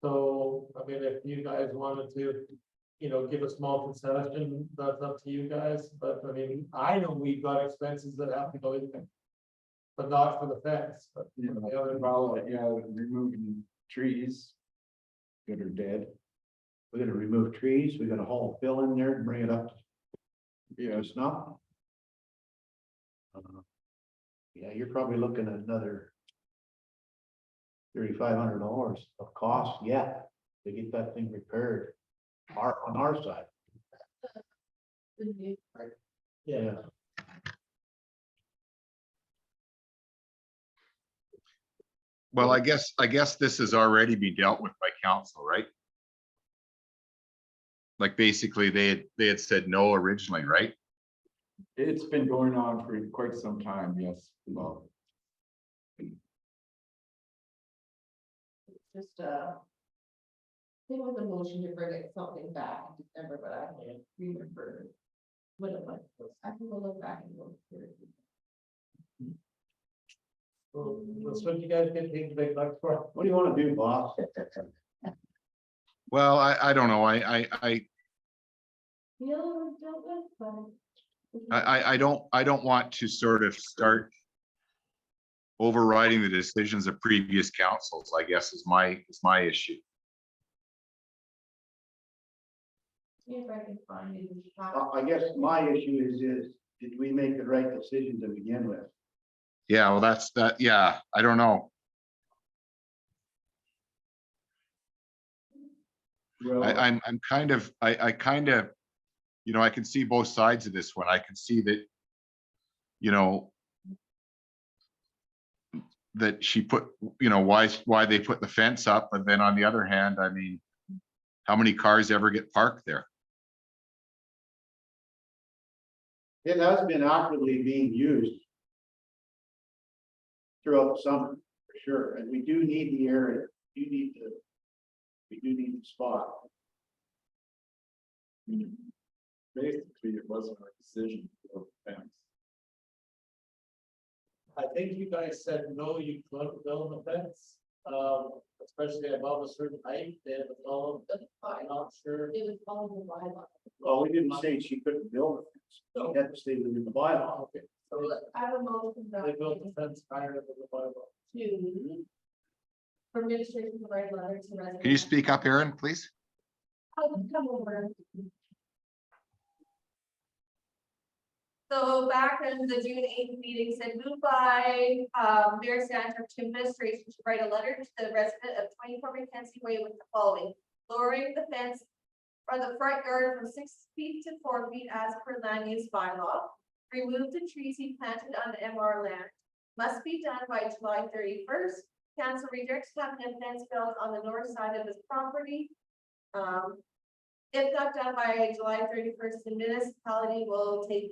So, I mean, if you guys wanted to, you know, give a small concession, that's up to you guys, but I mean, I know we've got expenses that have to go in there. But not for the fence, but You know, the other. well, yeah, removing trees that are dead. We're gonna remove trees, we're gonna haul fill in there and bring it up Yeah, to snuff. Yeah, you're probably looking at another $3,500 of cost yet to get that thing repaired. On our side, Yeah, Well, I guess this has already been dealt with by council, right? Like basically they had said no originally, right? it's been going on for quite some time, yes. Well, Just, there was a motion to bring it something back in December, but I can't remember. What it was, I can go look back and look through it. so that's what you guys get paid to make bucks for. what do you wanna do, boss? Well, I don't know. Yeah, don't look, but. I don't want to sort of start overriding the decisions of previous councils, I guess is my issue. See if I can find it. I guess my issue is, did we make the right decision to begin with? Yeah, well, that's that. Yeah, I don't know. well, I'm kind of, I kind of, you know, I can see both sides of this one. I can see that, you know, that she put, you know, why they put the fence up, but then on the other hand, I mean, how many cars ever get parked there? It has been actively being used throughout the summer, for sure, and we do need the area, we do need the spot. basically, it wasn't our decision to build the fence. I think you guys said, no, you couldn't build a fence, especially above a certain height, and all, I'm not sure. It was all the bylaw. Well, we didn't say she couldn't build it, she had to stay within the bylaw. Okay, So I have a motion that. they built the fence higher than the bylaw. To. For administration to write a letter to residents. Can you speak up, Aaron, please? I'll come over. So back in the June 8th meeting said moved by Mayor Sandra to administration to write a letter to the resident of 24 Mackenzie Way with the following. Lowering the fence from the front yard from 6 feet to 4 feet as per land use bylaw. Remove the trees he planted on the MR land. Must be done by July 31st. Council rejects having a fence built on the north side of his property. If not done by July 31st, the municipality will be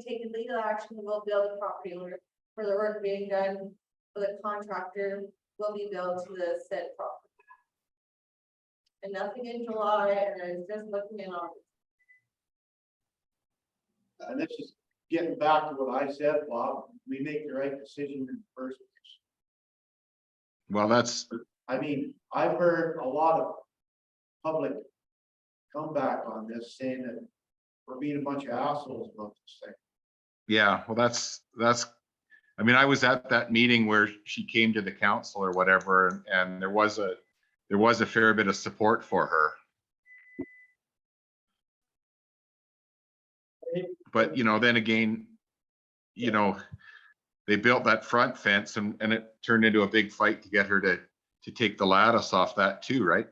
taking legal action and will bill the property owner for the work being done. For the contractor will be billed to the said property. And nothing in July, and it's just looking in August. And this is getting back to what I said, Bob, we make the right decision in the first place. Well, that's, I mean, I've heard a lot of public comeback on this, saying that we're being a bunch of assholes about this thing. yeah, well, that's, I mean, I was at that meeting where she came to the council or whatever, and there was a fair bit of support for her. But, you know, then again, you know, they built that front fence and it turned into a big fight to get her to take the lattice off that too, right?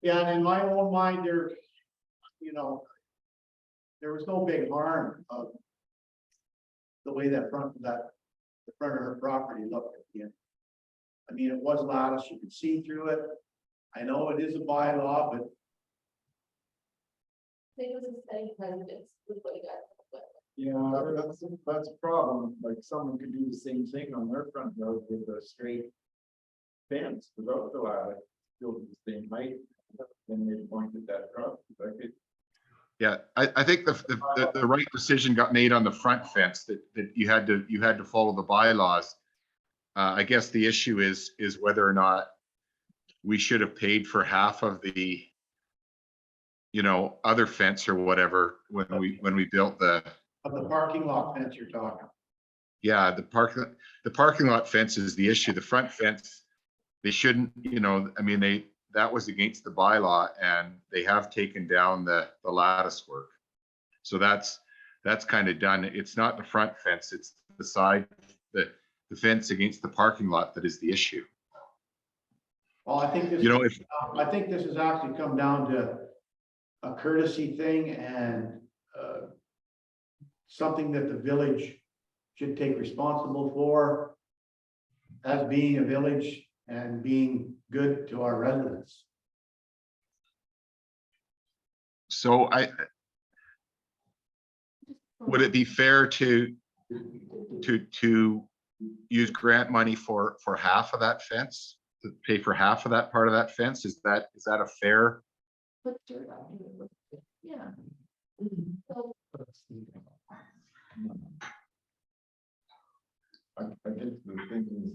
Yeah, and in my own mind, there, you know, there was no big harm of the way the front of her property looked at the end. I mean, it was lattice, you could see through it. I know it is a bylaw, but I think it was a setting precedence with what you got. Yeah, that's a problem, like someone could do the same thing on their front road with a straight fence without the ladder, still the same height, then they pointed that truck, like it. Yeah, I think the right decision got made on the front fence that you had to follow the bylaws. I guess the issue is whether or not we should have paid for half of the, other fence or whatever when we built the, of the parking lot fence you're talking. yeah, the parking lot fence is the issue. The front fence, they shouldn't, I mean, that was against the bylaw and they have taken down the lattice work. So that's kind of done. It's not the front fence, it's the side, the fence against the parking lot that is the issue. Well, I think this, I think this has actually come down to a courtesy thing and something that the village should take responsible for as being a village and being good to our residents. So would it be fair to use grant money for half of that fence? To pay for half of that part of that fence? Is that a fair? Put dirt on it. Yeah. So, I guess the thing is,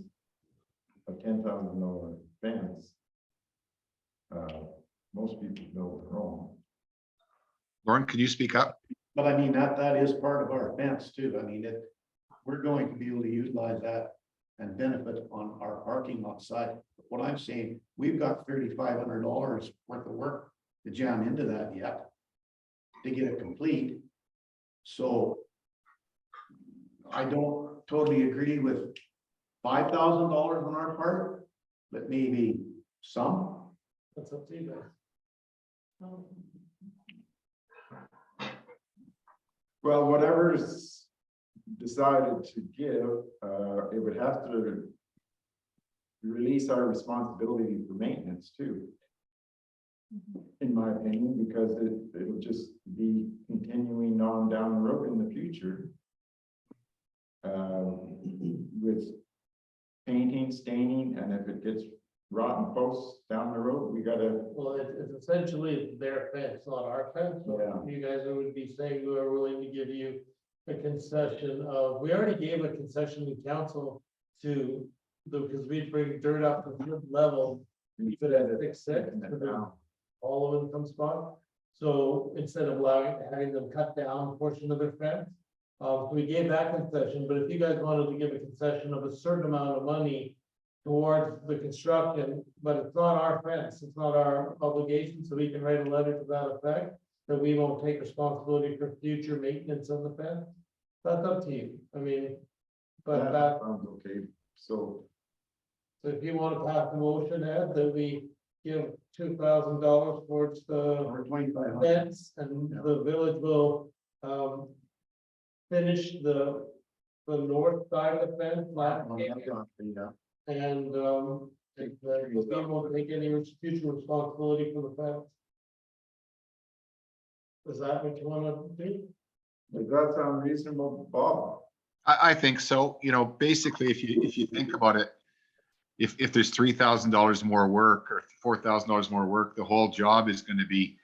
a $10,000 fence. Most people know it's wrong. Lauren, could you speak up? But I mean, that is part of our fence too. I mean, we're going to be able to utilize that and benefit on our parking lot side. What I'm saying, we've got $3,500 worth of work to jam into that yet to get it complete. So I don't totally agree with $5,000 on our part, but maybe some. That's up to you guys. um, Well, whatever's decided to give, it would have to release our responsibility for maintenance too, in my opinion, because it'll just be continuing on down the road in the future. With painting, staining, and if it gets rotten posts down the road, we gotta, Well, it's essentially their fence, not our fence. So Yeah. you guys would be saying we are willing to give you a concession of, we already gave a concession to council to, because we bring dirt up to the level, keep it at 6'6" to the all of income spot. So instead of having them cut down a portion of their fence, we gave that concession, but if you guys wanted to give a concession of a certain amount of money towards the construction, but it's not our fence, it's not our obligation, so we can write a letter to that effect, that we won't take responsibility for future maintenance of the fence. That's up to you. I mean, but that, sounds okay, so. so if you want to pass the motion, Ed, that we give $2,000 towards the Or 2,500. fence, and the village will finish the north side of the fence, and we won't take any future responsibility for the fence. Is that what you want to do? Does that sound reasonable, Bob? I think so. Basically, if you think about it, if there's $3,000 more work or $4,000 more work, the whole job is going to be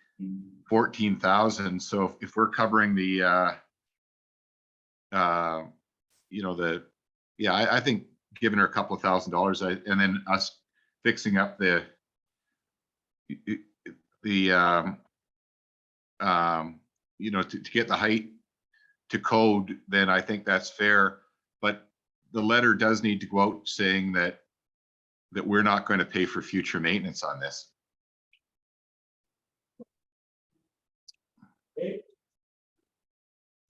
14,000. So if we're covering the, I think giving her a couple of $1,000, and then us fixing up the to get the height to code, then I think that's fair. But the letter does need to go out saying that we're not going to pay for future maintenance on this. Okay. Is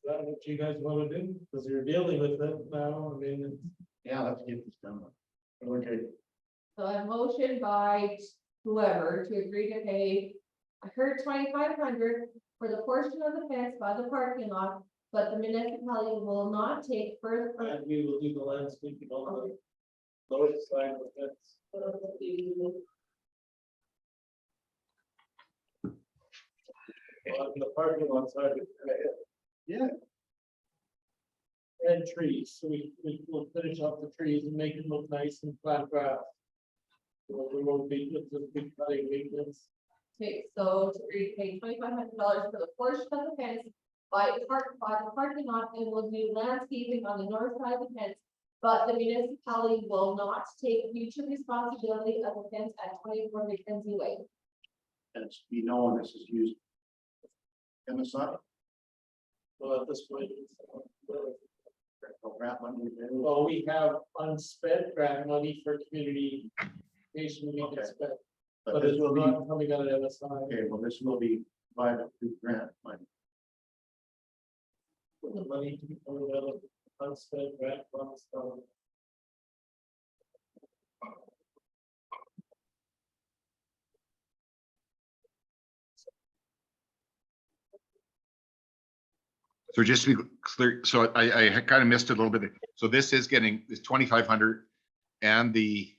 that what you guys want to do? Because you're dealing with it now. I mean, Yeah, let's get this done. Okay, So a motion by whoever to agree to pay, I heard 2,500 for the portion of the fence by the parking lot, but the municipality will not take further. and we will do the landscaping on the north side of the fence. on the parking lot side. Yeah. And trees, so we will finish up the trees and make it look nice and flat grass. So we won't be, it's a big cutting maintenance. Okay, so to repay $2,500 for the portion of the fence by the parking lot, and will do landscaping on the north side of the fence. But the municipality will not take future responsibility of the fence at 24 Mackenzie Way. And it's be known this is used. MSI, Well, at this point, no grant money available. well, we have unspent grant money for community. Education we Okay. can spend, But but this it's will be, not coming out of MSI. okay, well, this will be provided through grant money. The money to be coming out of unspent grant funds, So just to be clear, so I kind of missed it a little bit. So this is getting this 2,500 and the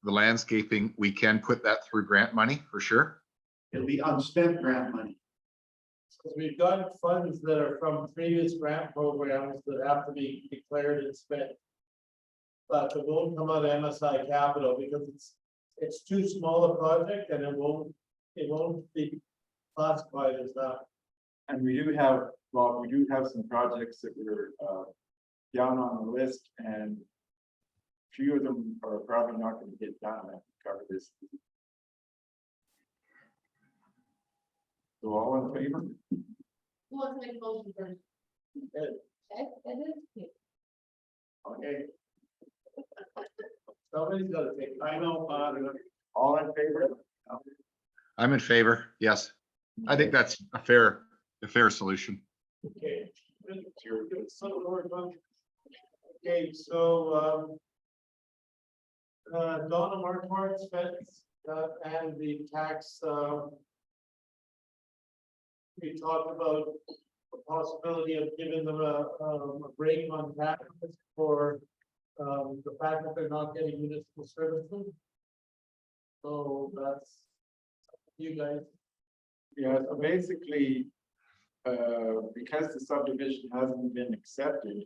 landscaping, we can put that through grant money for sure. It'll be unspent grant money. because we've got funds that are from previous grant programs that have to be declared and spent. But it won't come out of MSI capital because it's too small a project and it won't be classified as that. And we do have, well, we do have some projects that were down on the list, and few of them are probably not gonna get done. I can cover this. So all in favor? Who wants to make a motion first? Ed. Ed, Ed is? Okay. Somebody's gotta take, I know, All in favor? I'm in favor. Yes. I think that's a fair solution. okay. Okay, so, Donna Marquardt's fence, and the tax, we talked about the possibility of giving them a break on taxes for, the fact that they're not getting municipal services. So that's you guys. Yeah, so basically, because the subdivision hasn't been accepted,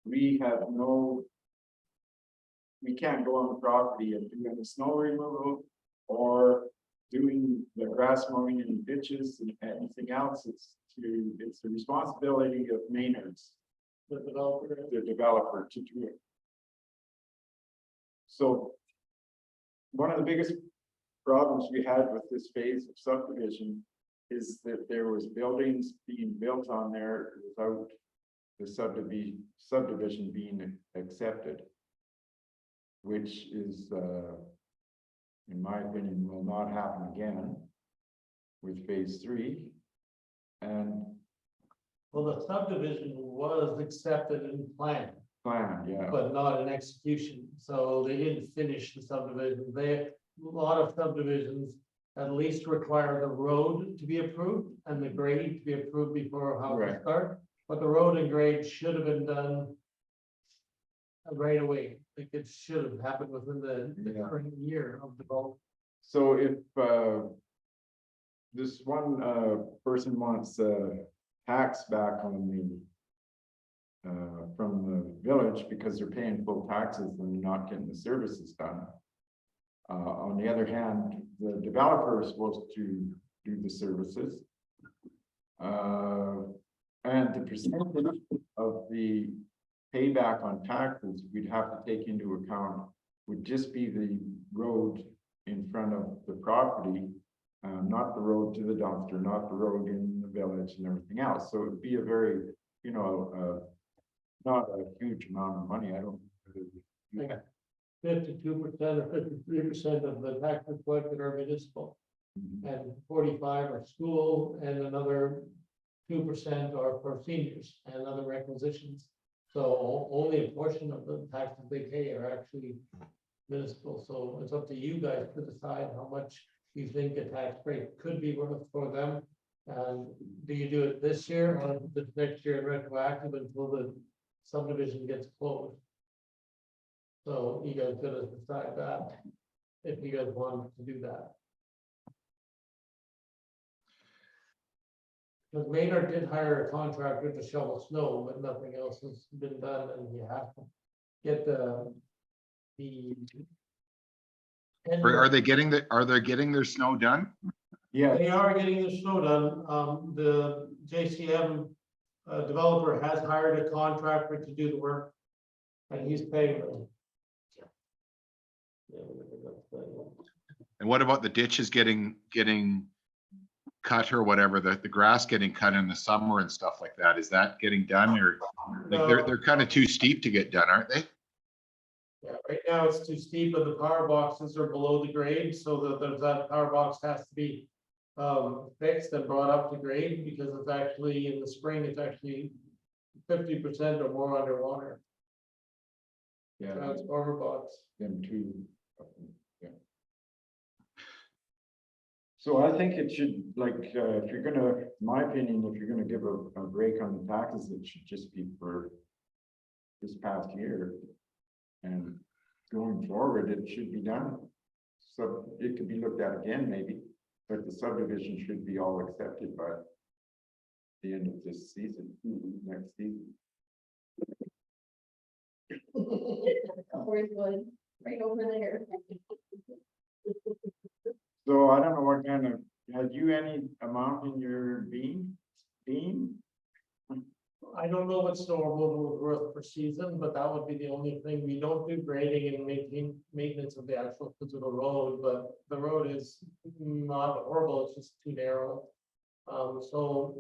we can't go on the property and do any snow removal or doing the grass mowing and ditches and anything else. It's the responsibility of Maynard's, The developer. the developer, to do it. So one of the biggest problems we had with this phase of subdivision is that there was buildings being built on there without the subdivision being accepted, which is, in my opinion, will not happen again with phase 3. And Well, the subdivision was accepted in plan, plan, yeah, but not in execution, so they didn't finish the subdivision. A lot of subdivisions at least require the road to be approved and the grade to be approved before how to Right. start. But the road and grade should have been done right away. Like it should have happened within the Yeah. current year of development. so if, this one, person wants, tax back on the, from the village because they're paying full taxes and not getting the services done. On the other hand, the developer is supposed to do the services. And the percentage of the payback on taxes we'd have to take into account would just be the road in front of the property, not the road to the dumpster, not the road in the village and everything else. So it would be a very, not a huge amount of money. I don't. 52% or 53% of the taxes collected are municipal. And 45 are school, and another 2% are for seniors and other requisitions. So only a portion of the taxes they pay are actually municipal, so it's up to you guys to decide how much you think a tax break could be worth for them. And do you do it this year or the next year retroactive until the subdivision gets closed? So you guys gotta decide that, if you guys want to do that. Because Maynard did hire a contractor to shovel snow, but nothing else has been done, and you have to get the. Are they getting their snow done? Yeah, They are getting the snow done. The JCM developer has hired a contractor to do the work. And he's paying them. And what about the ditches getting cut or whatever, the grass getting cut in the summer and stuff like that? Is that getting done, or like they're kind of too steep to get done, aren't they? Yeah, right now it's too steep, and the power boxes are below the grade, so that power box has to be fixed and brought up to grade, because it's actually, in the spring, it's actually 50% or more underwater. yeah, Transformer box. them too. Yeah. So I think it should, like, if you're gonna, in my opinion, if you're gonna give a break on the taxes, it should just be for this past year. And going forward, it should be done. So it could be looked at again, maybe, but the subdivision should be all accepted by the end of this season, next season. Where's one? Right over there. So I don't know what kind of, had you any amount in your beam? I don't know what snow removal is worth per season, but that would be the only thing. We don't do grading and maintenance of the actual physical road, but the road is not horrible, it's just too narrow. So,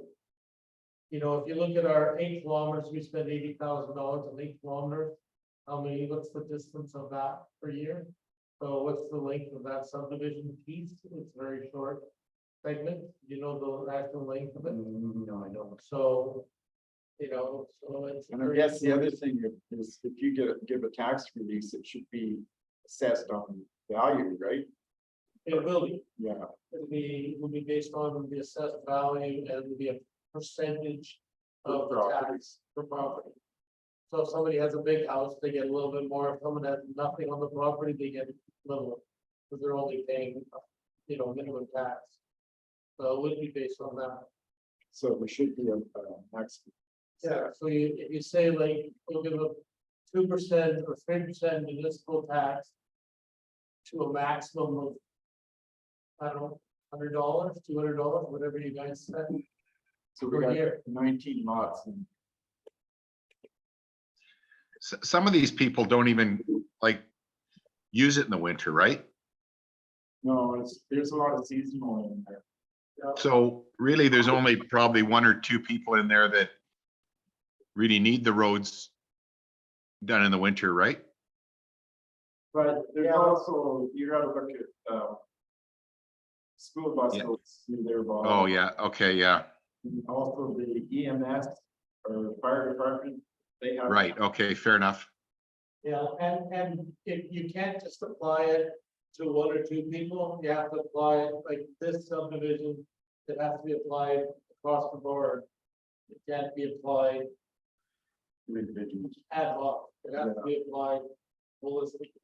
you know, if you look at our 8 kilometers, we spend $80,000 on 8 kilometers. What's the distance of that per year? So what's the length of that subdivision piece? It's very short segment. You know the actual length of it? No, I don't. So, you know, so it's. And I guess the other thing is if you give a tax release, it should be assessed on value, right? It will be, Yeah, will be based on the assessed value, and will be a percentage of the tax per property. So if somebody has a big house, they get a little bit more. If someone has nothing on the property, they get little, because they're only paying, you know, minimum tax. So it would be based on that. so there should be a tax. Yeah, so if you say like, we'll give a 2% or 3% municipal tax to a maximum of, I don't know, $100, $200, whatever you guys said. So we Per got year. 19 lots and Some of these people don't even like use it in the winter, right? no, there's a lot of seasonal in there. So really, there's only probably 1 or 2 people in there that really need the roads done in the winter, right? But there's Yeah. also, you gotta look at school bus Yeah. routes through there. Bob. Oh, yeah, okay, yeah, And also the EMS or fire department, they have. right, okay, fair enough. Yeah, and if you can't just apply it to 1 or 2 people, you have to apply it like this subdivision. It has to be applied across the board. It can't be applied Individuals, ad hoc. It has to be applied holistically.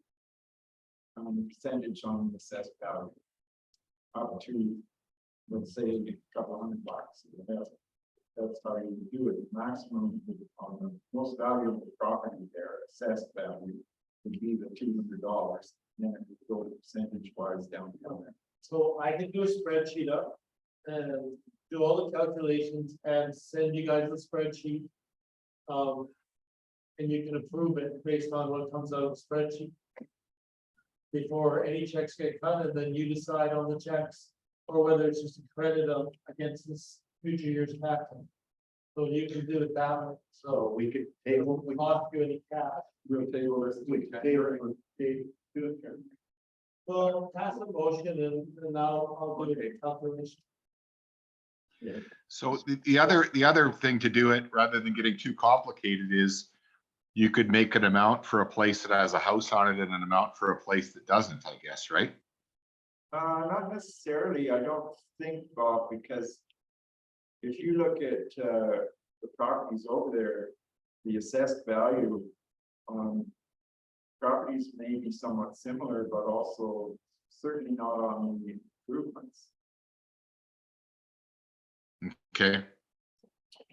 percentage on the assessed value. Up to, let's say, a couple $100. That's how you do it. Maximum on the most valuable property there, assessed value would be the $200. Then it would go percentage wise down. So I can do a spreadsheet up and do all the calculations and send you guys the spreadsheet. And you can approve it based on what comes out of the spreadsheet. Before any checks get cut, and then you decide on the checks, or whether it's just a credit against this future year's tax. So you can do it that way, So so we could it table, won't cost you any cash. We'll table this. do it. Well, pass the motion and now I'll do the calculation. So the other thing to do it, rather than getting too complicated, is you could make an amount for a place that has a house on it and an amount for a place that doesn't, I guess, right? Not necessarily, I don't think, Bob, because if you look at the properties over there, the assessed value on properties may be somewhat similar, but also certainly not on the improvements. Okay,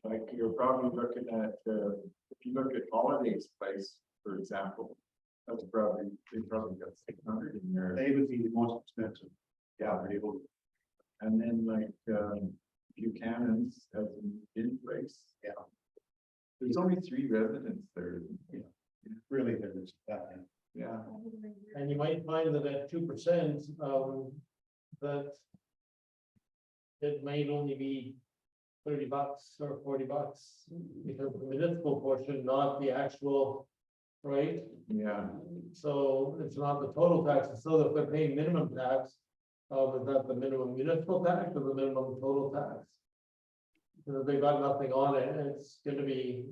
Like you're probably looking at, if you look at Holiday's Place, for example, that's probably, they probably got 600 in there. They would be the most expensive. Yeah, they're able, And then like, Buchanan's as an in place. Yeah. There's only 3 residents there. really, there's that. Yeah, And you might find that at 2%, that it might only be $30 or $40, because the municipal portion, not the actual, right? yeah, So it's not the total tax, it's still if they're paying minimum tax, is that the minimum municipal tax or the minimum total tax? Because if they got nothing on it, it's gonna be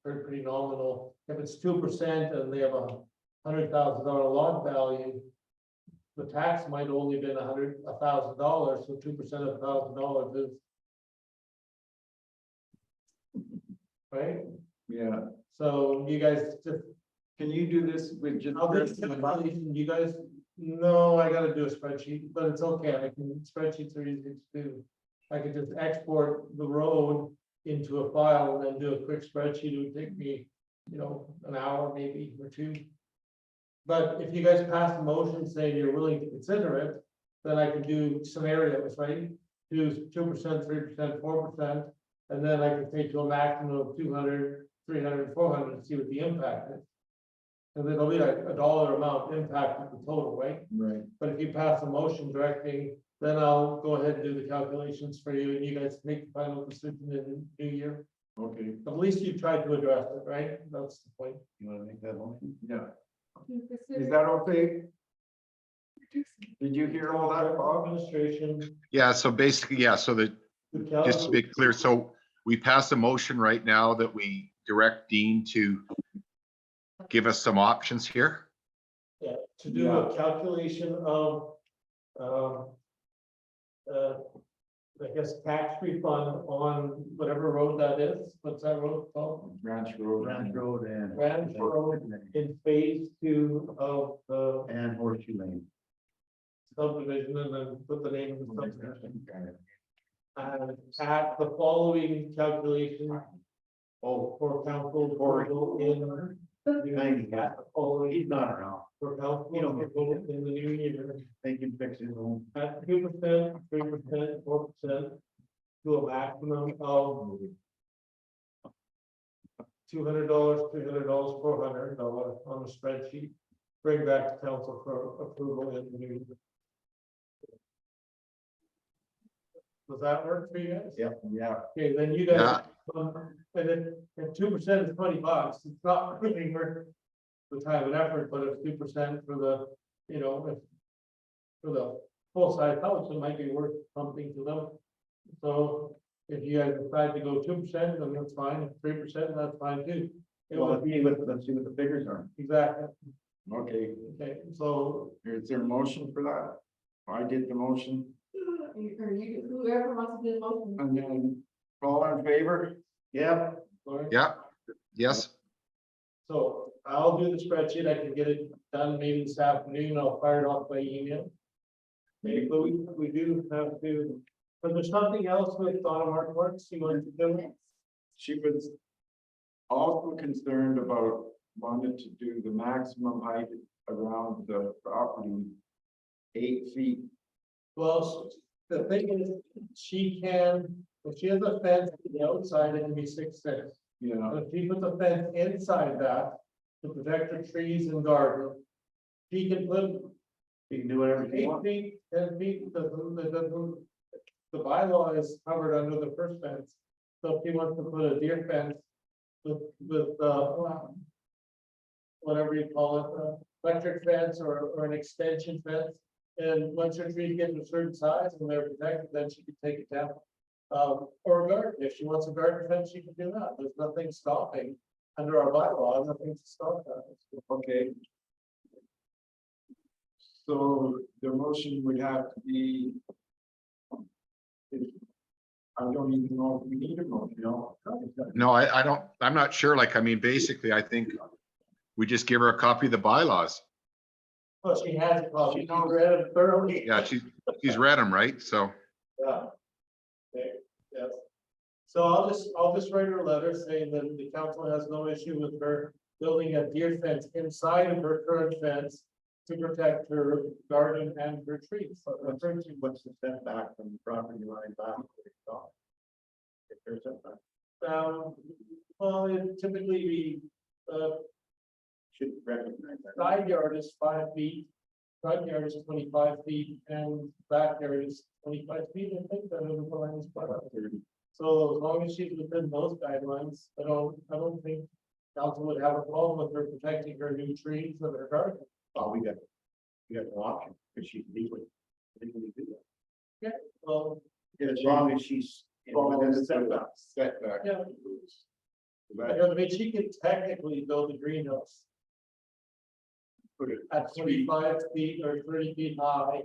pretty nominal. If it's 2% and they have $100,000 lot value, the tax might only been $1,000, so 2% of $1,000 is. Right, yeah. so you guys just, Can you do this with just? I'll do the calculation, you guys, no, I gotta do a spreadsheet, but it's okay, I can, spreadsheets are easy to do. I could just export the road into a file and then do a quick spreadsheet, it would take me, an hour maybe or 2. But if you guys pass a motion saying you're willing to consider it, then I can do scenarios, right? Do 2%, 3%, 4%, and then I can take to a maximum of 200, 300, 400 and see what the impact is. And it'll be like a dollar amount impact of the total, right? Right, But if you pass a motion directing, then I'll go ahead and do the calculations for you and you guys make the final decision in the new year. okay, At least you tried to address it, right? That's the point. You wanna make that motion? yeah. Is that okay? Did you hear all that, Bob? Administration. Yeah, so basically, yeah, so that, the just to be clear, so we pass a motion right now that we direct Dean to give us some options here. Yeah, to do a calculation of, I guess, tax refund on whatever road that is. What's that road called? Ranch Road. Ranch Road and. Ranch Road in phase 2 of the And Horseshoe Lane. subdivision and then put the name of the subdivision. And at the following calculation. For council approval in. Thank you. At the following He's not around. for council You don't get- approval in the new year. They can fix his own. At 2%, 3%, 4%. To a maximum of. $200, $300, $400 on the spreadsheet. Bring back to council for approval in the new year. Does that work for you guys? Yeah, Okay, then you guys, and then if 2% is $20, it's not really worth the time and effort, but if 2% for the, if. For the full size house, it might be worth something to them. So if you guys decide to go 2%, then that's fine, if 3%, that's fine too. It Well, would be let's see what the figures are. exactly, okay, okay, so is there a motion for that? I did the motion, Or you, whoever wants to do the motion. and then all in favor? Yep. Lauren, Yeah, yes, so I'll do the spreadsheet, I can get it done maybe this afternoon, I'll fire it off by email. Maybe, but we do have to, but there's something else with Donna Markworks you want to do? She was also concerned about wanted to do the maximum height around the property 8 feet. Well, the thing is, she can, if she has a fence on the outside, it can be 6'6". You know, But if she puts a fence inside that to protect her trees and garden, she can put You can do whatever you 8 want. feet, 10 feet, the bylaw is covered under the first fence. So if he wants to put a deer fence with, whatever you call it, electric fence or an extension fence. And once your trees get to a certain size and they're protected, then she can take it down. Or a garden, if she wants a garden fence, she can do that. There's nothing stopping under our bylaw, nothing to stop that. okay. So the motion would have to be. I don't even know if we need a motion, no, I don't, I'm not sure, like, I mean, basically, I think we just give her a copy of the bylaws. Well, she has a copy, she's read it thoroughly. Yeah, she's read them, right? So, Yeah. Okay, yes. So I'll just write her a letter saying that the council has no issue with her building a deer fence inside of her current fence to protect her garden and her trees. But referring to what's the setback from the property line back to the top? If there's setback, Well, it typically be, should recognize that. side yard is 5 feet. Front yard is 25 feet and backyard is 25 feet, I think, that is the line is quite up there. So as long as she's within those guidelines, I don't think council would have a problem with her protecting her new trees and her garden. Oh, we got an option, because she can legally do that. Well, As long as she's. within the setbacks. Setback. yeah, Right. I mean, she could technically build a greenhouse Put it at 25 feet or 30 feet high.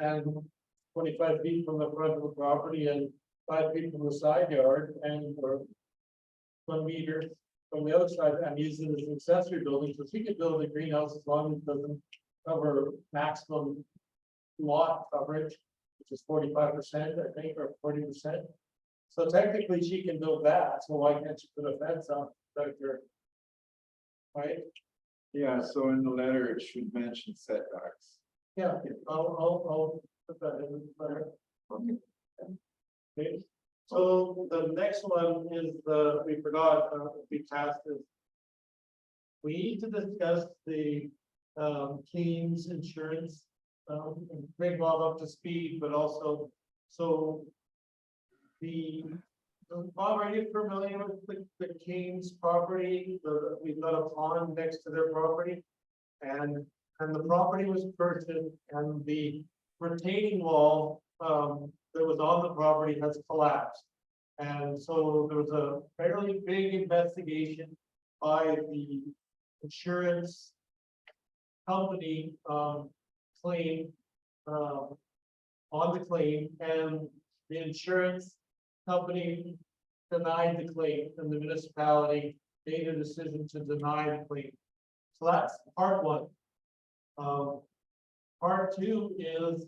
And 25 feet from the front of the property and 5 feet from the side yard and or 1 meter from the other side and use it as an accessory building. So she could build a greenhouse as long as it doesn't cover maximum lot coverage, which is 45%, I think, or 40%. So technically she can build that. So why can't she put a fence on that her? Right? Yeah, so in the letter, it should mention setbacks. Yeah, I'll put that in the letter. Okay, so the next one is we forgot, we passed this. We need to discuss the Keens insurance, and bring Bob up to speed, but also, so. Bob, are you familiar with the Keens property? We've got a pond next to their property. And the property was purchased and the retaining wall that was on the property has collapsed. And so there was a fairly big investigation by the insurance company claim on the claim, and the insurance company denied the claim, and the municipality made a decision to deny the claim. So that's part one. Part two is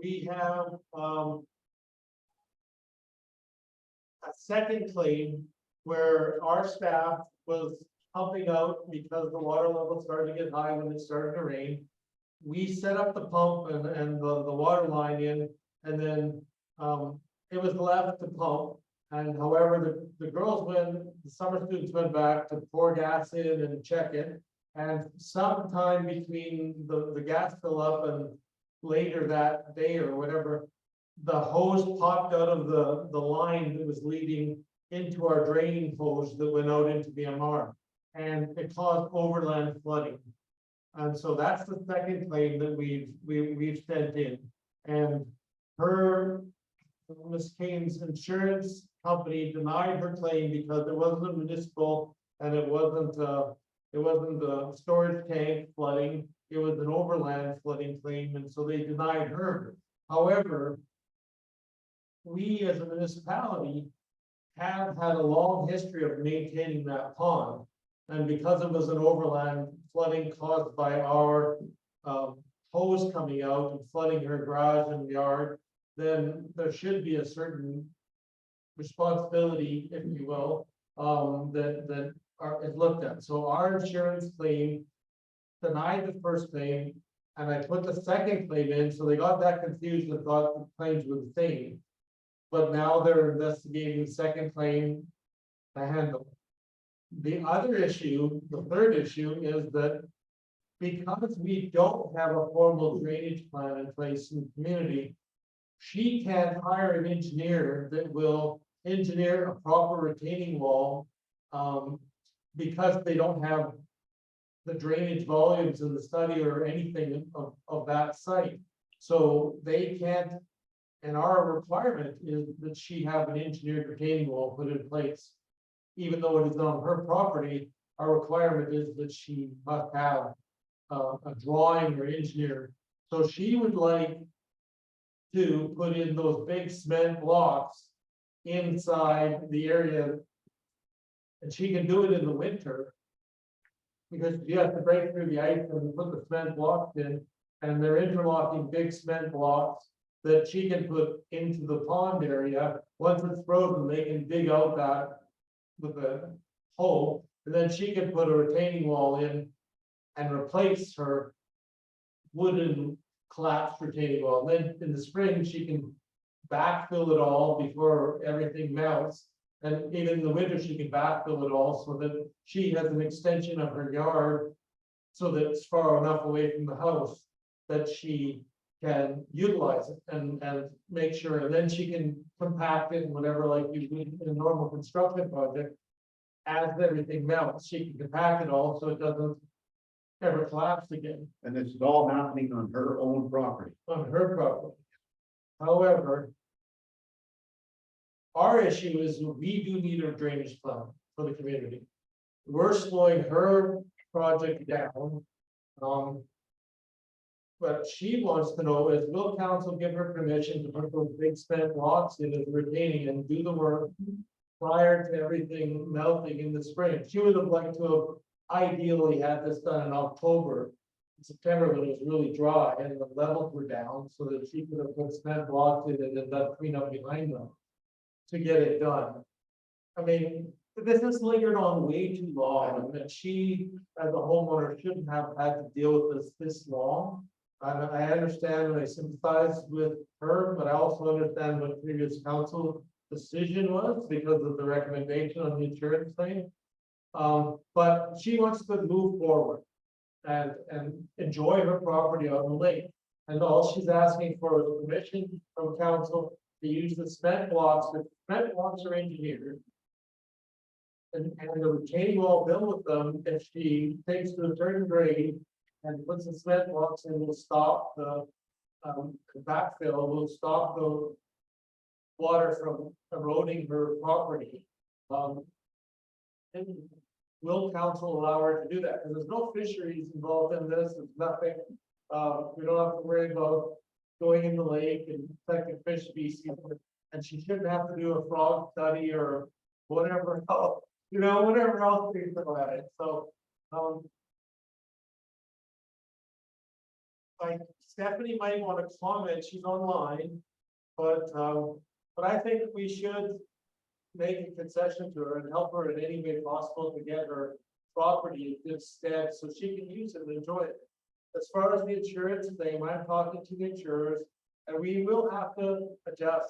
we have a second claim where our staff was pumping out because the water level started to get high when it started to rain. We set up the pump and the water line in, and then it was left to pump. And however, the girls the summer students went back to pour gas in and check it. And sometime between the gas fill up and later that day or whatever, the hose popped out of the line that was leading into our draining hose that went out into the MR. And it caused overland flooding. And so that's the second claim that we've sent in. And Ms. Kane's insurance company denied her claim because it wasn't a municipal and it wasn't a storage tank flooding, it was an overland flooding claim, and so they denied her. However, we as a municipality have had a long history of maintaining that pond. And because it was an overland flooding caused by our hose coming out and flooding her garage and yard, then there should be a certain responsibility, if you will, that is looked at. So our insurance claim denied the first claim, and I put the second claim in, so they got that confused and thought the claims were the same. But now they're investigating the second claim to handle. The other issue, the third issue, is that because we don't have a formal drainage plan in place in the community, she can't hire an engineer that will engineer a proper retaining wall, because they don't have the drainage volumes in the study or anything of that site. So they can't, and our requirement is that she have an engineered retaining wall put in place. Even though it is on her property, our requirement is that she must have a drawing or engineer. So she would like to put in those big cement blocks inside the area. And she can do it in the winter. Because you have to break through the ice and put the cement blocks in, and they're interlocking big cement blocks. that she can put into the pond area. Once it's frozen, they can dig out that with a hole, and then she can put a retaining wall in and replace her wooden collapsed retaining wall. Then in the spring, she can backfill it all before everything melts. And even in the winter, she can backfill it all so that she has an extension of her yard. So that it's far enough away from the house that she can utilize it and make sure, and then she can compact it and whatever, like you would in a normal construction project. As everything melts, she can compact it all so it doesn't ever collapse again And this is all happening on her own property. on her property. However, our issue is we do need a drainage plan for the community. We're slowing her project down. But she wants to know is, will council give her permission to put those big cement blocks in as retaining and do the work prior to everything melting in the spring? She would have liked to have ideally had this done in October. September when it was really dry and the levels were down, so that she could have put cement blocks in and then that clean up behind them to get it done. I mean, this has lingered on way too long, and she, as a homeowner, shouldn't have had to deal with this long. I understand and I sympathize with her, but I also understand what previous council decision was because of the recommendation on the insurance thing. But she wants to move forward and enjoy her property on the lake. And all she's asking for is permission from council to use the cement blocks. The cement blocks are engineered. And the retaining wall built with them, if she takes to a certain grade and puts the cement blocks in, will stop the backfill, will stop the water from eroding her property. And will council allow her to do that? Because there's no fisheries involved in this, there's nothing. We don't have to worry about going in the lake and affecting fish species. And she shouldn't have to do a frog study or whatever else, whatever else they think about it. So, like Stephanie might want to comment, she's online, but I think we should make a concession to her and help her in any way possible to get her property in good stead so she can use it and enjoy it. As far as the insurance thing, I'm talking to the insurers, and we will have to adjust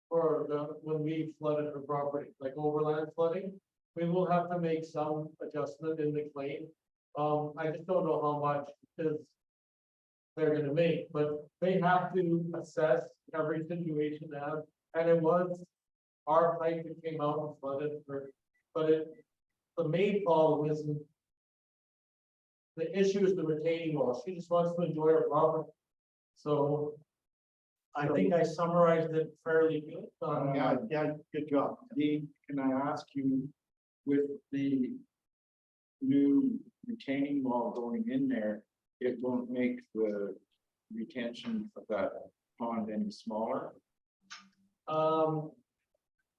for when we flooded her property, like overland flooding. We will have to make some adjustment in the claim. I just don't know how much is they're gonna make, but they have to assess every situation now, and it was our pipe that came out and flooded her, but the main problem isn't. The issue is the retaining wall. She just wants to enjoy her property. So I think I summarized it fairly good. Yeah, good job. Dean, can I ask you, with the new retaining wall going in there, it won't make the retention of that pond any smaller?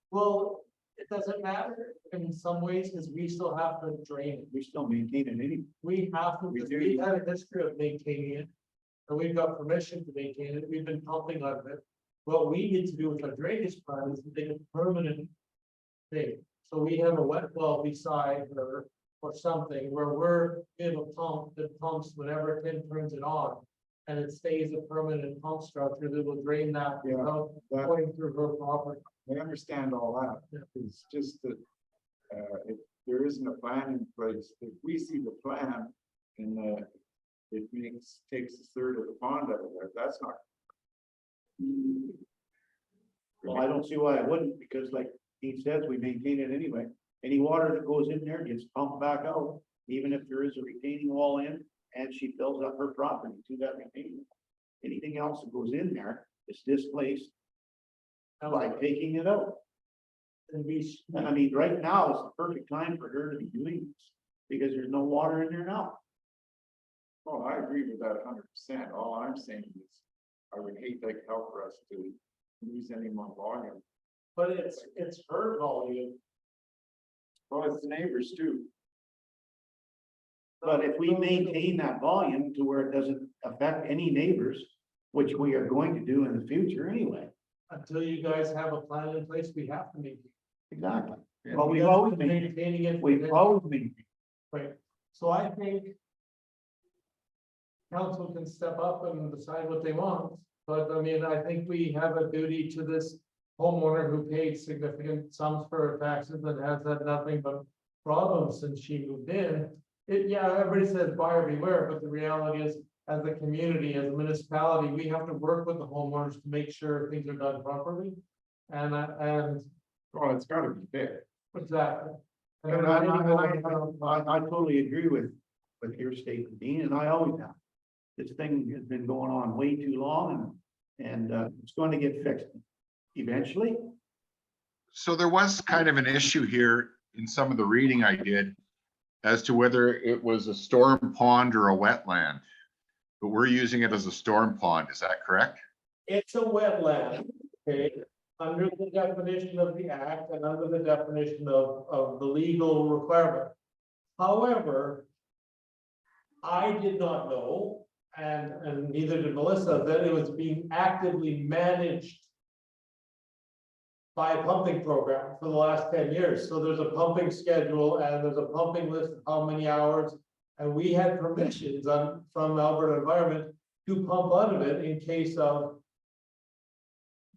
Well, it doesn't matter in some ways, because we still have to drain it. We still maintain it anyway. We have to, We because do. we've had a history of maintaining it. And we've got permission to maintain it. We've been pumping out of it. What we need to do with our drainage plan is to make a permanent thing. So we have a wet well beside her or something where we have a pump that pumps whenever Tim turns it on. And it stays a permanent pump structure that will drain that Yeah, without that- going through her property. I understand all that. It's just that, if there isn't a plan in place, if we see the plan and, it takes a third of the pond out of there, that's not. Well, I don't see why I wouldn't, because like he says, we maintain it anyway. Any water that goes in there gets pumped back out, even if there is a retaining wall in, and she fills up her property to that retaining. Anything else that goes in there is displaced by taking it out. And we, I mean, right now is the perfect time for her to be doing this, because there's no water in there now. Oh, I agree with that 100%. All I'm saying is, I would hate like hell for us to lose any more volume. but it's her volume. Well, it's the neighbors too. But if we maintain that volume to where it doesn't affect any neighbors, which we are going to do in the future anyway. Until you guys have a plan in place, we have to maintain. Exactly. Yeah. Well, we've always been, Maintaining it. we've always been, Right, so I think. Council can step up and decide what they want, but I mean, I think we have a duty to this homeowner who paid significant sums for her taxes and has had nothing but problems since she moved in. Yeah, everybody says buyer beware, but the reality is, as a community, as a municipality, we have to work with the homeowners to make sure things are done properly. And Well, it's gotta be fixed. exactly. and I totally agree with your statement, Dean, and I always have. This thing has been going on way too long and it's going to get fixed eventually. So there was kind of an issue here in some of the reading I did as to whether it was a storm pond or a wetland. But we're using it as a storm pond, is that correct? It's a wetland, okay, under the definition of the act and under the definition of the legal requirement. However, I did not know, and neither did Melissa, that it was being actively managed by a pumping program for the last 10 years. So there's a pumping schedule and there's a pumping list of how many hours. And we had permissions from Alberta Environment to pump out of it in case of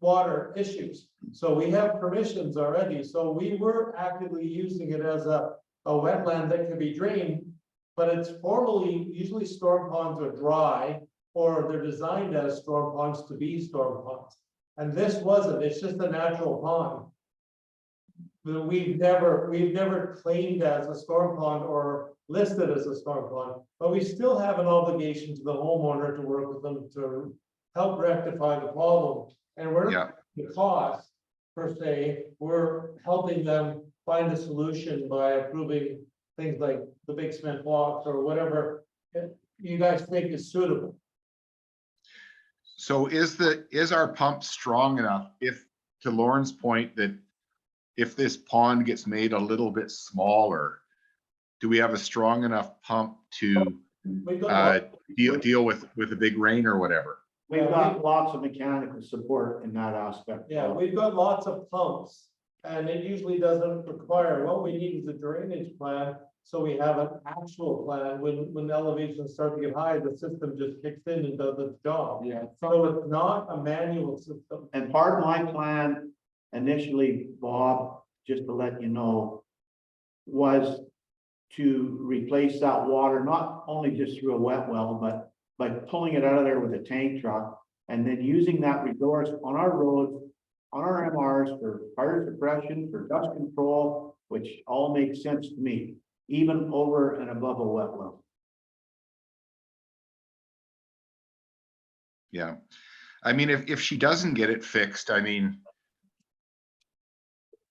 water issues. So we have permissions already. So we were actively using it as a wetland that can be drained. But it's formally, usually storm ponds are dry, or they're designed as storm ponds to be storm ponds. And this wasn't, it's just a natural pond. But we've never claimed as a storm pond or listed as a storm pond, but we still have an obligation to the homeowner to work with them to help rectify the problem. And we're not the cost per se, we're helping them find a solution by approving things like the big cement blocks or whatever you guys think is suitable. So is our pump strong enough, if, to Lauren's point, that if this pond gets made a little bit smaller, do we have a strong enough pump to We've got, deal with a big rain or whatever? We've got lots of mechanical support in that aspect. yeah, we've got lots of pumps. And it usually doesn't require, what we need is a drainage plan. So we have an actual plan, when elevations start to get high, the system just kicks in and does its job. Yeah. So it's not a manual system. And part of my plan initially, Bob, just to let you know, was to replace that water, not only just through a wet well, but by pulling it out of there with a tank truck and then using that resource on our roads, on our MRs for fire suppression, for dust control, which all makes sense to me, even over and above a wet well. Yeah. I mean, if she doesn't get it fixed, I mean,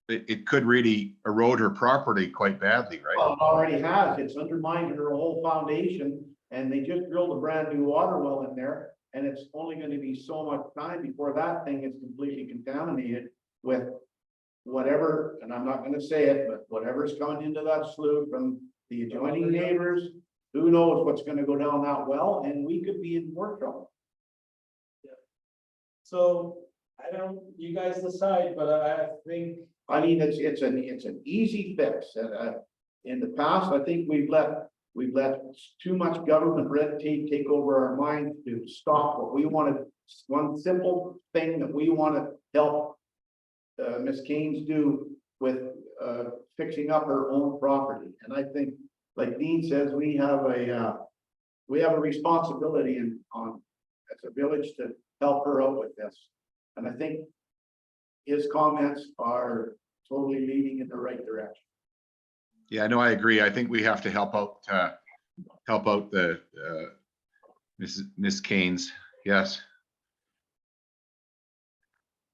it could really erode her property quite badly, right? Well, it already has. It's undermined her whole foundation and they just drilled a brand new water well in there. And it's only going to be so much time before that thing is completely contaminated with whatever, and I'm not going to say it, but whatever's coming into that slough from the adjoining neighbors, who knows what's going to go down that well, and we could be in more trouble. So I don't, you guys decide, but I think. I mean, it's an easy fix. In the past, I think we've let too much government red tape take over our minds to stop what we wanted. One simple thing that we want to help Ms. Keynes do with fixing up her own property. And I think, like Dean says, we have a responsibility as a village to help her out with this. And I think his comments are totally leading in the right direction. Yeah, no, I agree. I think we have to help out the Miss Keynes. Yes.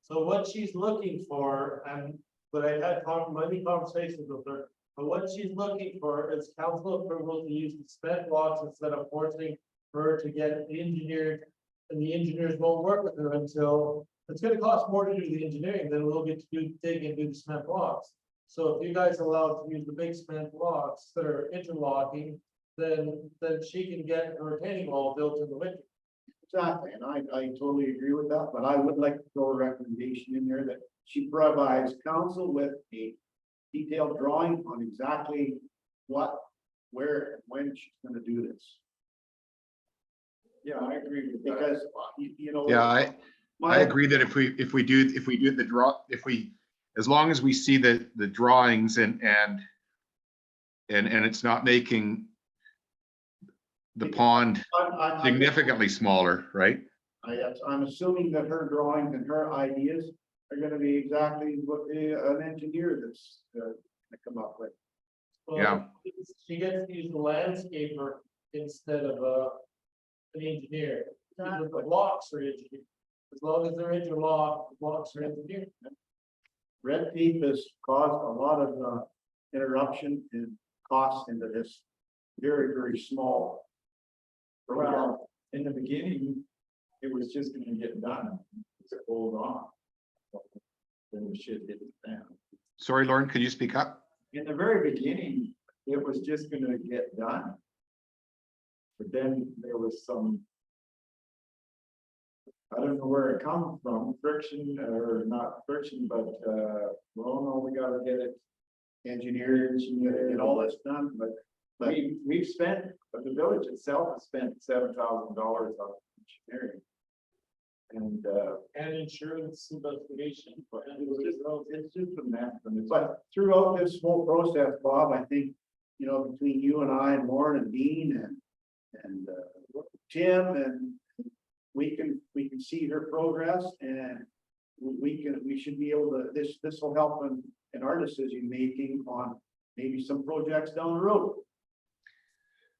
So what she's looking for, but I had many conversations with her, but what she's looking for is council approval to use the cement blocks instead of forcing her to get it engineered. And the engineers won't work with her until, it's gonna cost more to do the engineering than we'll get to dig and do the cement blocks. So if you guys allow to use the big cement blocks that are interlocking, then she can get her retaining wall built in the winter. Exactly, and I totally agree with that, but I would like to throw a recommendation in there that she provides council with a detailed drawing on exactly what, where, and when she's gonna do this. Yeah, I agree with that. Because, you know. Yeah, I my- agree that if we do the draw, as long as we see the drawings and it's not making the pond I'm- significantly smaller, right? I'm assuming that her drawings and her ideas are gonna be exactly what an engineer that's gonna come up with. Well, Yeah. She gets to use the landscaper instead of an engineer. Because the blocks are engineered. As long as they're interlocked, the blocks are engineered. Red tape has caused a lot of interruption and cost into this very, very small. Well, in the beginning, it was just gonna get done, to hold on. Then the shit hit the fan. Sorry, Lauren, could you speak up? In the very beginning, it was just gonna get done. But then there was some. I don't know where it comes from, friction or not friction, but, well, no, we gotta get it. Engineers and all that's done, but We've spent, but the village itself has spent $7,000 on engineering. And, And insurance investigation. it's just a mess, and it's. But throughout this whole process, Bob, I think, you know, between you and I and Lauren and Dean and Tim, and we can see her progress, and we should be able to, this will help in our decision making on maybe some projects down the road.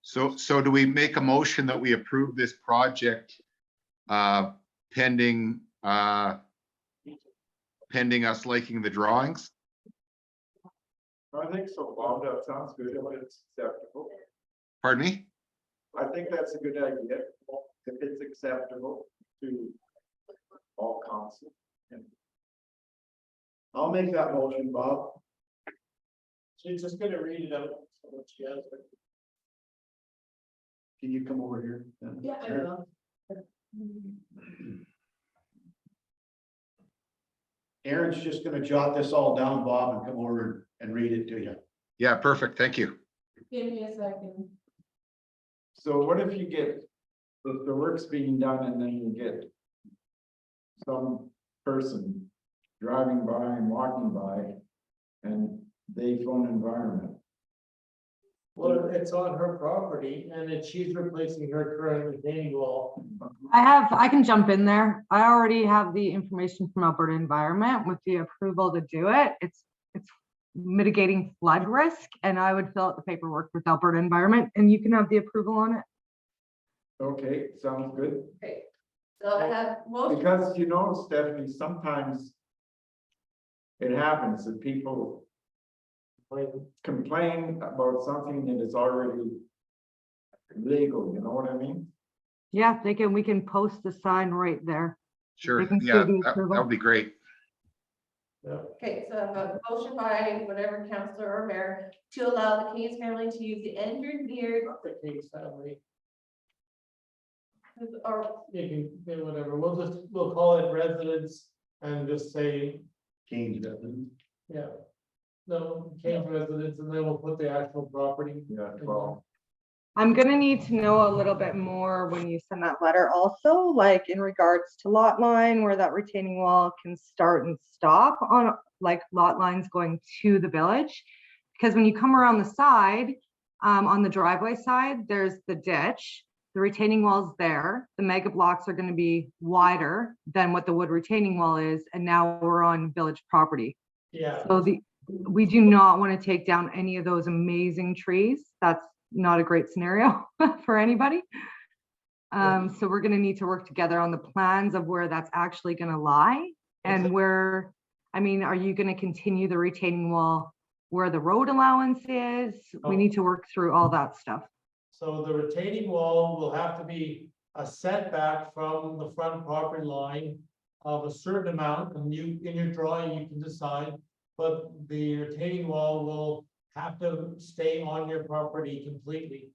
So do we make a motion that we approve this project pending us liking the drawings? I think so, Bob, that sounds good, it's acceptable. Pardon me? I think that's a good idea, if it's acceptable to all council. I'll make that motion, Bob. She's just gonna read it out. So what she has. Can you come over here? then? Yeah, I will. Aaron's just gonna jot this all down, Bob, and come over and read it to you. Yeah, perfect. Thank you. Give me a second. So what if you get, if the work's being done and then you get some person driving by and walking by and they phone environment? Well, it's on her property and then she's replacing her current retaining wall. I can jump in there. I already have the information from Alberta Environment with the approval to do it. It's mitigating flood risk, and I would fill out the paperwork with Alberta Environment, and you can have the approval on it. Okay, sounds good. Okay, so I have motion, Because you know, Stephanie, sometimes it happens that people complain about something that is already legal, you know what I mean? Yeah, we can post the sign right there. Sure. We can Yeah, see the that approval. would be great. okay, so I have a motion by whatever councillor or mayor to allow the Keyes family to use the engineered The case family, or you can, yeah, whatever, we'll call it residence and just say, Change that. yeah. No, Keyes residence, and then we'll put the actual property. Yeah, well, I'm gonna need to know a little bit more when you send that letter also, like in regards to lot line, where that retaining wall can start and stop on like lot lines going to the village. Because when you come around the side, on the driveway side, there's the ditch, the retaining wall's there. The mega blocks are gonna be wider than what the wood retaining wall is, and now we're on village property. Yeah. So we do not want to take down any of those amazing trees. That's not a great scenario for anybody. So we're gonna need to work together on the plans of where that's actually gonna lie and where, I mean, are you gonna continue the retaining wall where the road allowance is? We need to work through all that stuff. So the retaining wall will have to be a setback from the front property line of a certain amount, and you, in your drawing, you can decide. But the retaining wall will have to stay on your property completely.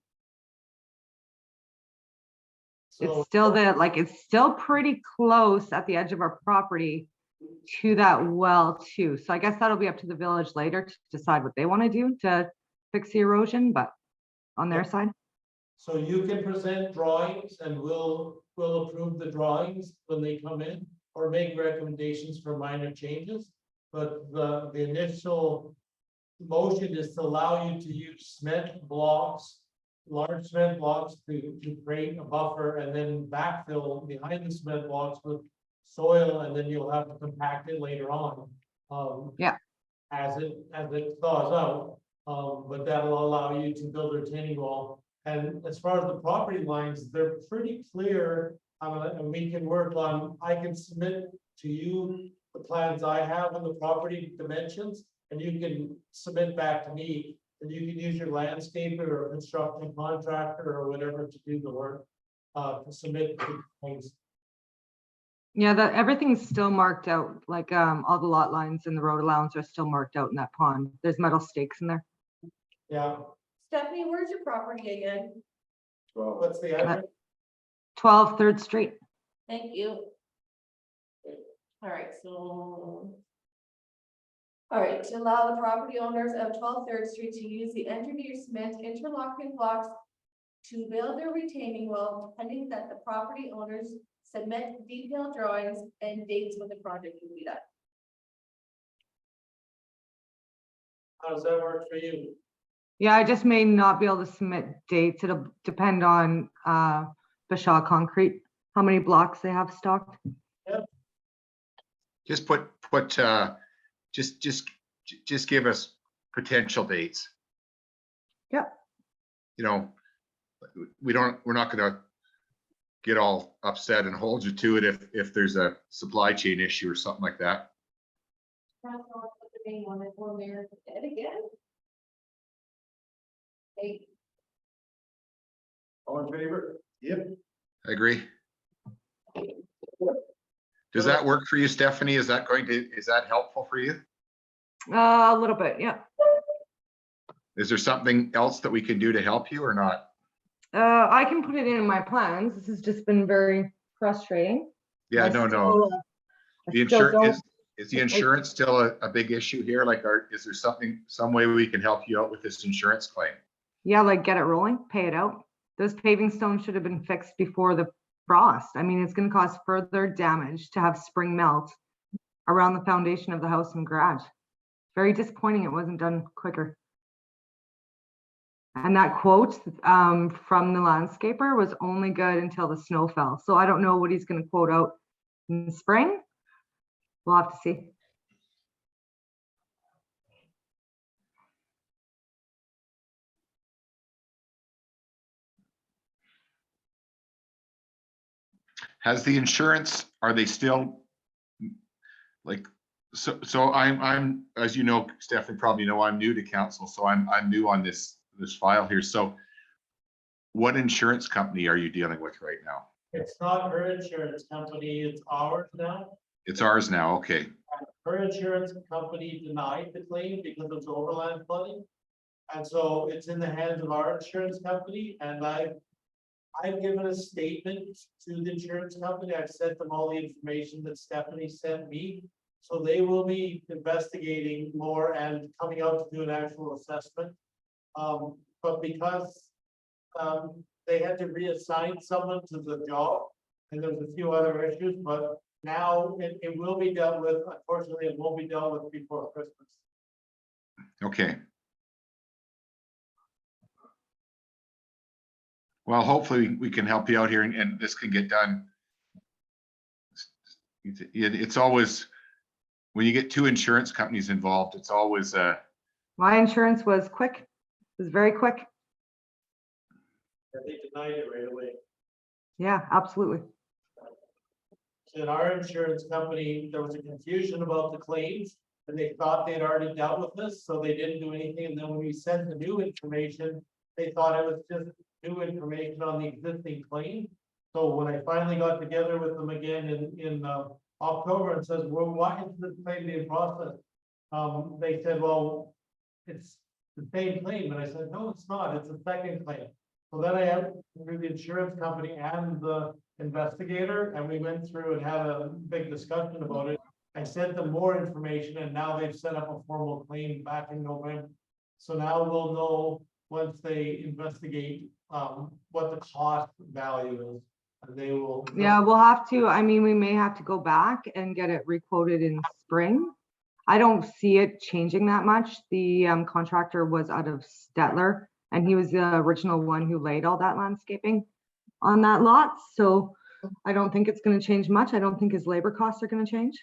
So- it's still there, like, it's still pretty close at the edge of our property to that well too. So I guess that'll be up to the village later to decide what they want to do to fix the erosion, but on their Yeah. side. So you can present drawings and we'll approve the drawings when they come in or make recommendations for minor changes. But the initial motion is to allow you to use cement blocks, large cement blocks to create a buffer and then backfill behind the cement blocks with soil, and then you'll have to compact it later on. Yeah. As it thaws out, but that'll allow you to build a retaining wall. And as far as the property lines, they're pretty clear, and we can work on, I can submit to you the plans I have on the property dimensions, and you can submit back to me, and you can use your landscaper or construction contractor or whatever to do the work, to submit the things. Yeah, that everything's still marked out, like, all the lot lines and the road allowance are still marked out in that pond. There's metal stakes in there. Yeah, Stephanie, where's your property again? Well, what's the address? 12 3rd Street. Thank you. All right, so. All right, to allow the property owners of 12 3rd Street to use the engineered cement interlocking blocks to build their retaining wall, pending that the property owners submit detailed drawings and dates when the project will be done. How does that work for you? Yeah, I just may not be able to submit dates. It'll depend on Bashaw Concrete, how many blocks they have stocked. Just just give us potential dates. Yep. You know, we're not gonna get all upset and hold you to it if there's a supply chain issue or something like that. That's not what the name on it for there. And again. Hey, all in favor? Yep. I agree. Does that work for you, Stephanie? Is that helpful for you? A little bit, yeah. Is there something else that we can do to help you or not? I can put it in my plans. This has just been very frustrating. Yeah, I no. still, The I still insurance, don't- is the insurance still a big issue here? Like, is there some way we can help you out with this insurance claim? Yeah, like get it rolling, pay it out. Those paving stones should have been fixed before the frost. I mean, it's gonna cause further damage to have spring melt around the foundation of the house and garage. Very disappointing it wasn't done quicker. And that quote from the landscaper was only good until the snow fell. So I don't know what he's gonna quote out in the spring. We'll have to see. Has the insurance, are they still like, so I'm, as you know, Stephanie, probably know, I'm new to council, so I'm new on this file here. So what insurance company are you dealing with right now? It's not her insurance company, it's ours now. It's ours now, okay. Her insurance company denied the claim because of overland flooding. And so it's in the hands of our insurance company, and I've given a statement to the insurance company. I've sent them all the information that Stephanie sent me. So they will be investigating more and coming out to do an actual assessment. But because they had to reassign someone to the job, and there's a few other issues, but now it will be dealt with. Unfortunately, it won't be dealt with before Christmas. Okay. Well, hopefully we can help you out here and this can get done. It's always, when you get two insurance companies involved, it's always My insurance was quick. It was very quick. They denied it right away. Yeah, absolutely. In our insurance company, there was a confusion about the claims, and they thought they had already dealt with this, so they didn't do anything. And then when we sent the new information, they thought it was just new information on the existing claim. So when I finally got together with them again in October and says, well, why is this claim being processed? They said, well, it's the same claim. And I said, no, it's not. It's a second claim. So then I had through the insurance company and the investigator, and we went through and had a big discussion about it. I sent them more information and now they've set up a formal claim back in November. So now we'll know, once they investigate, what the cost value is. And they will. Yeah, we'll have to, I mean, we may have to go back and get it requoted in spring. I don't see it changing that much. The contractor was out of Stettler and he was the original one who laid all that landscaping on that lot. So I don't think it's gonna change much. I don't think his labor costs are gonna change.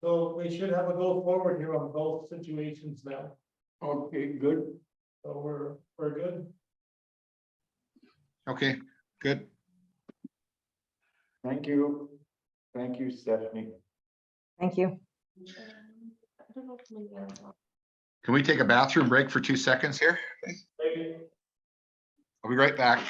So we should have a go forward here on both situations now. Okay, good. So we're good. Okay, good. Thank you. Thank you, Stephanie. Thank you. I don't know if maybe I'm- Can we take a bathroom break for 2 seconds here? Maybe. I'll be right back.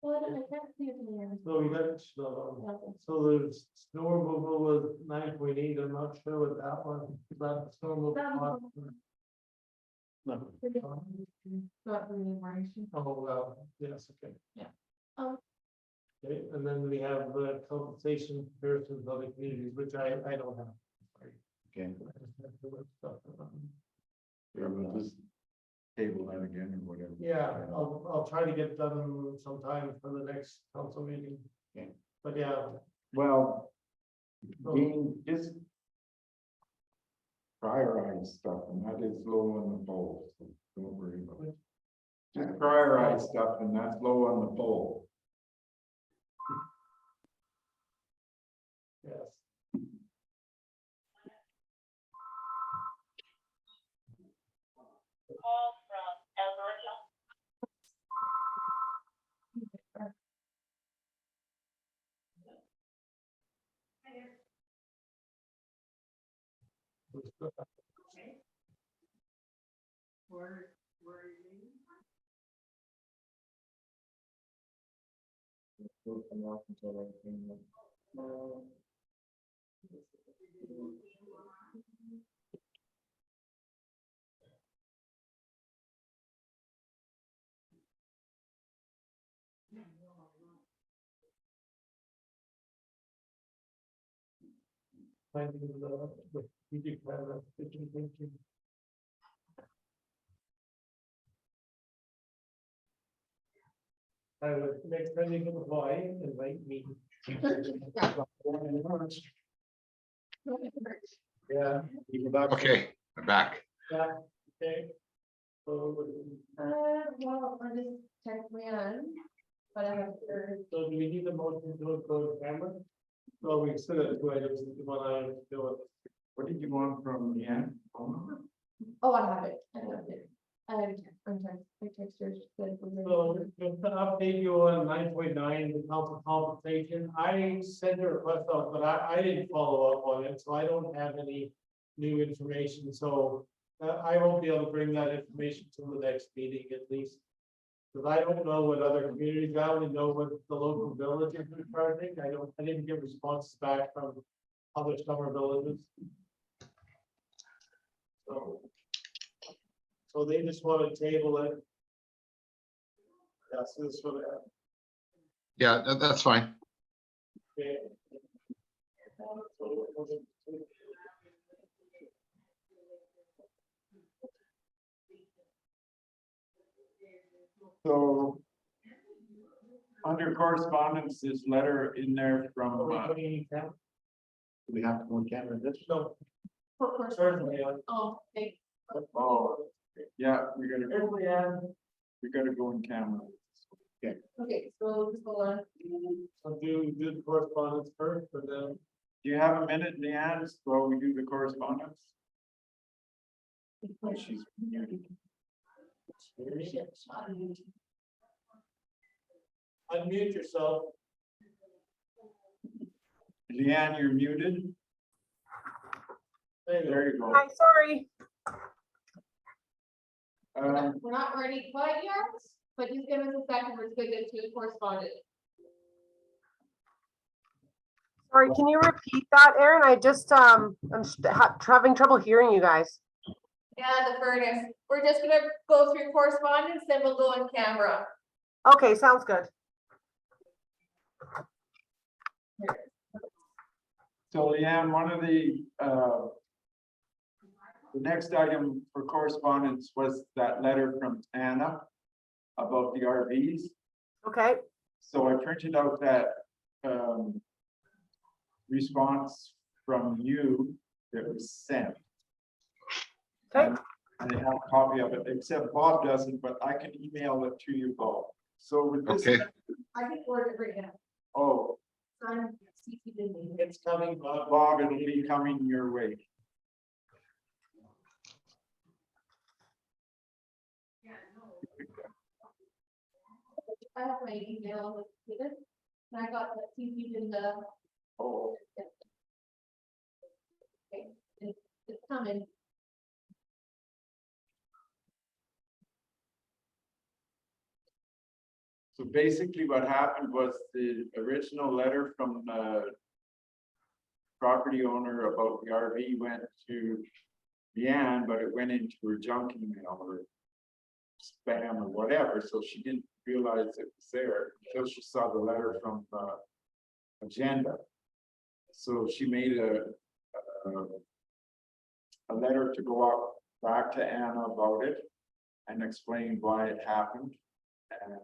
Well, I can't see it in there. So we got, so there's snow removal was 9.8. I'm not sure what that one, that snow removal. cost. No. Got the enumeration. Oh, well, yes, okay. Yeah. Um. Okay, and then we have the compensation comparisons of other communities, which I don't have. Sorry. Okay. I just have to look stuff up. Yeah, we'll just table that again or whatever. Yeah, I'll try to get done sometime for the next council meeting. Okay. But yeah, Well, Dean, just prioritize stuff, and that is low on the poll, so don't worry about it. Just prioritize stuff, and that's low on the poll. yes. Finding the strategic plan, efficient thinking. I would next time you can apply, invite me. Yeah. Okay, I'm back. Yeah, okay. So, Well, I just checked my on, but I haven't heard. so do we need a motion to go to camera? Well, we said it, do I just want to do it? What did you want from the end? Oh, I have it. I have it. I'm text, my texters. So, just to update you on 9.9, the council compensation, I sent a request out, but I didn't follow up on it, so I don't have any new information, so I won't be able to bring that information to the next meeting at least. Because I don't know what other communities, I only know what the local villages are charging, I didn't get responses back from other summer villages. So they just want to table it. Yeah, so this one, Yeah, that's fine. okay. So under correspondence, this letter in there from, Do We have to go on camera this. No, For course. certainly. Oh, okay. oh, yeah, we gotta go in camera. Okay, so just hold on. I'll do the correspondence first, but then. Do you have a minute, Leanne, while we do the correspondence? Oh, she's muted. Unmute yourself. Leanne, you're muted. There you go. Hi, sorry. We're not ready quite yet, but just give us a second, we're just gonna get to correspondence. Sorry, can you repeat that, Aaron? I just, having trouble hearing you guys. Yeah, the furnace. We're just gonna go through correspondence, then we'll go on camera. Okay, sounds good. So Leanne, one of the next item for correspondence was that letter from Anna about the RVs. Okay, So I printed out that response from you that was sent. okay, And I have a copy of it, except Bob doesn't, but I can email it to you, Bob. So with this. Okay. I can order it right now. Oh, Sign, CC didn't need it. It's coming, Bob. Bob, it'll be coming your way. I have my email with it, and I got the CC in the. Oh, Okay, it's coming. so basically what happened was the original letter from the property owner about the RV went to Leanne, but it went into her junk email or spam or whatever, so she didn't realize it was there until she saw the letter from agenda. So she made a letter to go out back to Anna about it and explain why it happened. And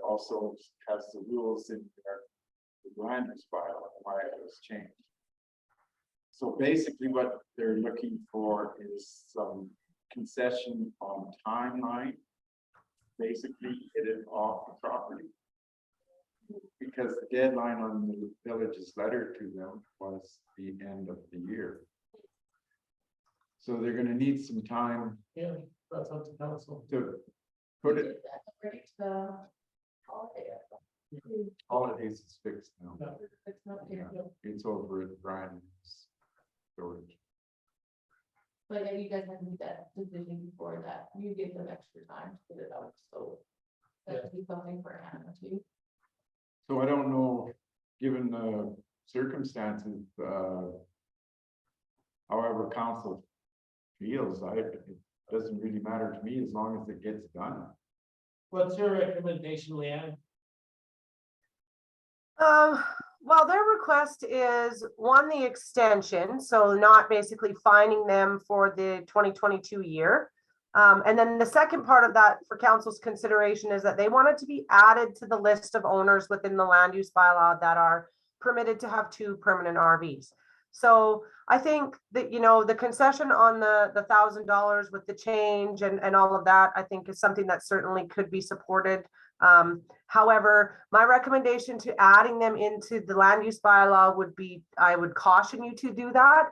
also has the rules in there, the land use bylaw, and why it was changed. So basically what they're looking for is some concession on timeline. Basically, get it off the property. Because the deadline on the village's letter to them was the end of the year. So they're gonna need some time Yeah, that's up to council. to put it, Right, holiday. holidays is fixed now. Yeah. It's not Yeah, here, it's over at Brian's storage. but yeah, you guys have made that decision before that, you give them extra time to get it out, so. That would be something for Anna too. So I don't know, given the circumstances, however council feels, it doesn't really matter to me as long as it gets done. What's your recommendation, Leanne? well, their request is one, the extension, so not basically fining them for the 2022 year. And then the second part of that for council's consideration is that they want it to be added to the list of owners within the land use bylaw that are permitted to have 2 permanent RVs. So I think that, you know, the concession on the $1,000 with the change and all of that, I think is something that certainly could be supported. However, my recommendation to adding them into the land use bylaw would be, I would caution you to do that.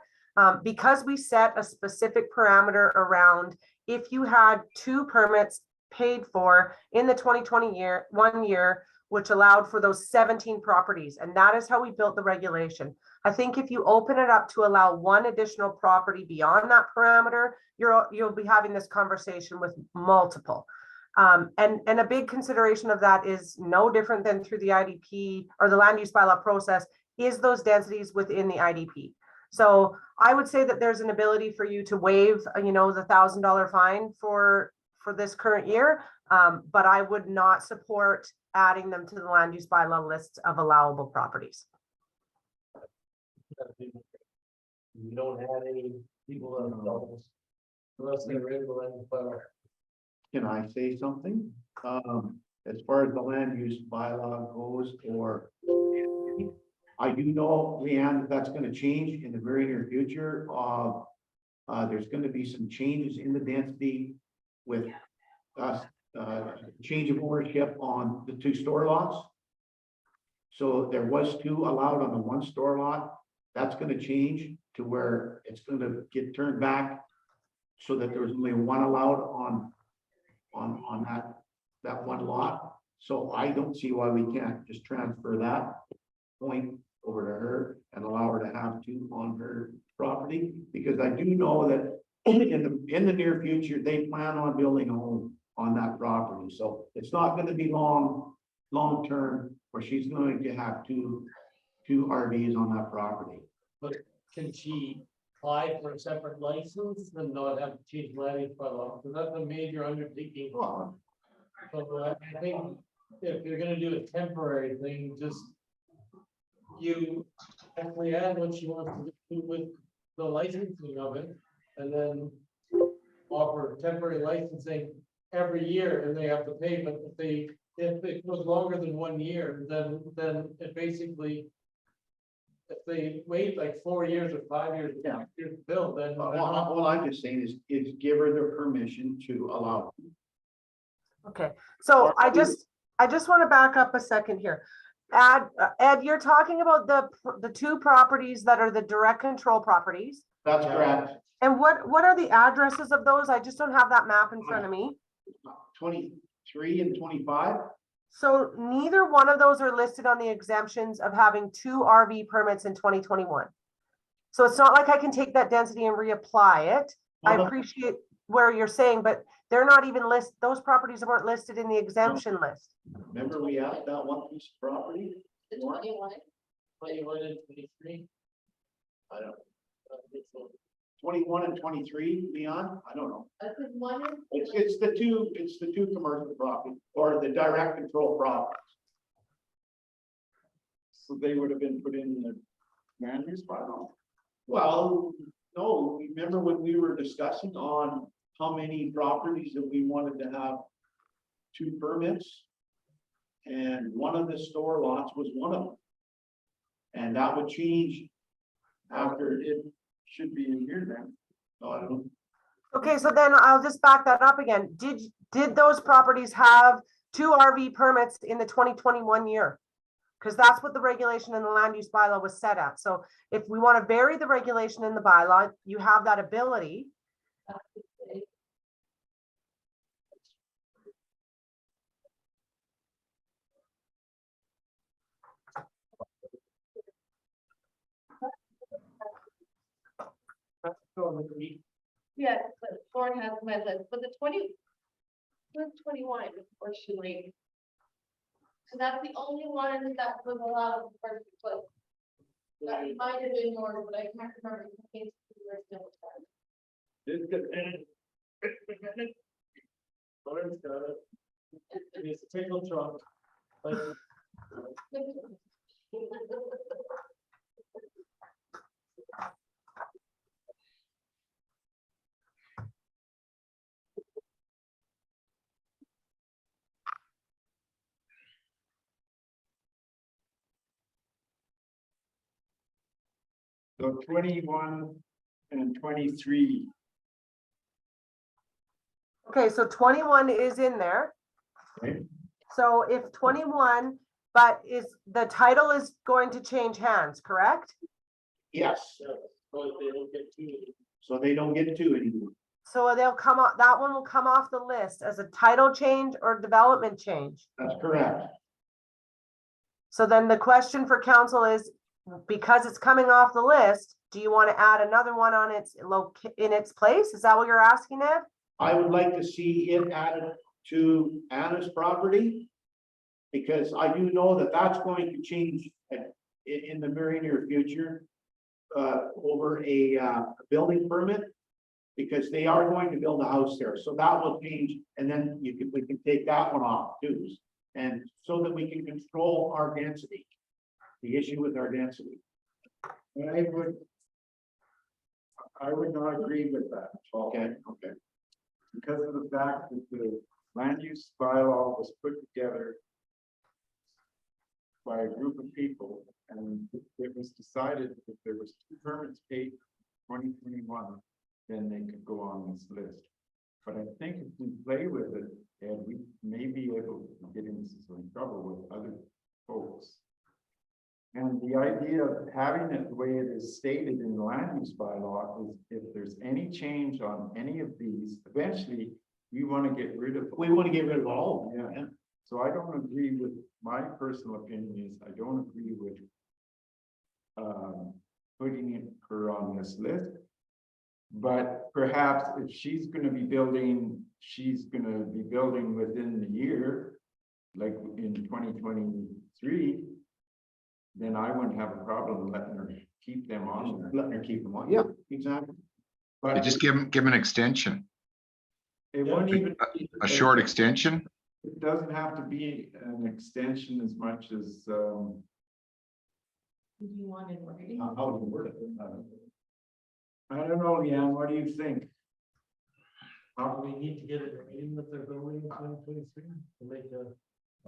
Because we set a specific parameter around if you had 2 permits paid for in the 2020 year, 1 year, which allowed for those 17 properties. And that is how we built the regulation. I think if you open it up to allow 1 additional property beyond that parameter, you'll be having this conversation with multiple. And a big consideration of that is no different than through the IDP or the land use bylaw process is those densities within the IDP. So I would say that there's an ability for you to waive, you know, the $1,000 fine for this current year. But I would not support adding them to the land use bylaw list of allowable properties. You don't have any people on doubles. Unless they're ready to let them fire. Can I say something? As far as the land use bylaw goes, or I do know, Leanne, that's gonna change in the very near future. There's gonna be some changes in the density with us, change of ownership on the 2 store lots. So there was 2 allowed on the 1 store lot. That's gonna change to where it's gonna get turned back so that there's only 1 allowed on that 1 lot. So I don't see why we can't just transfer that point over to her and allow her to have 2 on her property, because I do know that in the near future, they plan on building a home on that property. So it's not going to be long term where she's going to have 2 2 RVs on that property. Can she apply for a separate license and not have to change land use bylaw? Because that's a major undertaking. Well, So I think if you're gonna do a temporary thing, just you actually add what she wants to do with the licensing of it, and then offer temporary licensing every year, and they have to pay, but if it goes longer than 1 year, then it basically, if they wait like 4 years or 5 years, Yeah. to bill, then. all I'm just saying is give her the permission to allow. Okay, so I just want to back up a second here. Ed, you're talking about the 2 properties that are the direct control properties. That's correct. And what are the addresses of those? I just don't have that map in front of me. 23 and 25. So neither one of those are listed on the exemptions of having 2 RV permits in 2021. So it's not like I can take that density and reapply it. I appreciate where you're saying, but they're not even those properties weren't listed in the exemption list. Remember we had that one piece of property? The 21. 21 and 23. I don't, 21 and 23, Leon? I don't know. I think one is. It's the two commercial property or the direct control properties. So they would have been put in the land use bylaw. Well, no, remember when we were discussing on how many properties that we wanted to have 2 permits? And one of the store lots was one of them. And that would change after it should be in here then. So I don't know. Okay, so then I'll just back that up again. Did those properties have 2 RV permits in the 2021 year? Because that's what the regulation in the land use bylaw was set at. So if we want to vary the regulation in the bylaw, you have that ability. Yeah, but Lauren has my list, but the 21, or she like. So that's the only one that was allowed for the foot. That might have been yours, but I can't remember. the case we were still trying. Lauren's got it. It's a tickle truck. Like, So 21 and 23. Okay, so 21 is in there. Okay. So if 21, but the title is going to change hands, correct? Yes, but they don't get to. so they don't get 2 anymore. So they'll come off, that one will come off the list as a title change or development change. That's correct. So then the question for council is, because it's coming off the list, do you want to add another one on in its place? Is that what you're asking, Ed? I would like to see it added to Anna's property. Because I do know that that's going to change in the very near future. Over a building permit. Because they are going to build a house there, so that will change, and then we can take that one off too. And so that we can control our density. The issue with our density. I would not agree with that. Okay. Because of the fact that the land use bylaw was put together by a group of people, and it was decided that there was 2 permits paid 2021, then they could go on this list. But I think if we play with it, and we may be able to get into some trouble with other folks. And the idea of having it the way it is stated in the land use bylaw is if there's any change on any of these, eventually we want to get rid of. We want to get rid of all of them. Yeah. So I don't agree with, my personal opinion is, I don't agree with putting her on this list. But perhaps if she's gonna be building, within the year, like in 2023, then I wouldn't have a problem letting her keep them on there. Letting her keep them on, yeah, exactly. You But just give them an extension, it wouldn't even. a short extension. It doesn't have to be an extension as much as, Do you want in writing? How would you word it? I don't know, Leanne, what do you think? We need to get it in that they're building in 2023 to make a.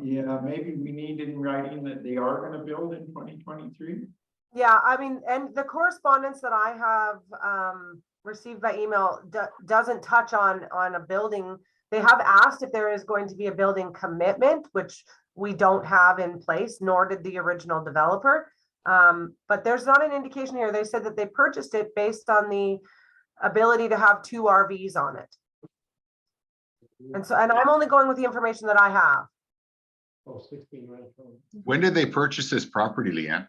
Yeah, maybe we need in writing that they are gonna build in 2023. Yeah, I mean, and the correspondence that I have received by email doesn't touch on a building. They have asked if there is going to be a building commitment, which we don't have in place, nor did the original developer. But there's not an indication here. They said that they purchased it based on the ability to have 2 RVs on it. And I'm only going with the information that I have. Oh, 16 right. When did they purchase this property, Leanne?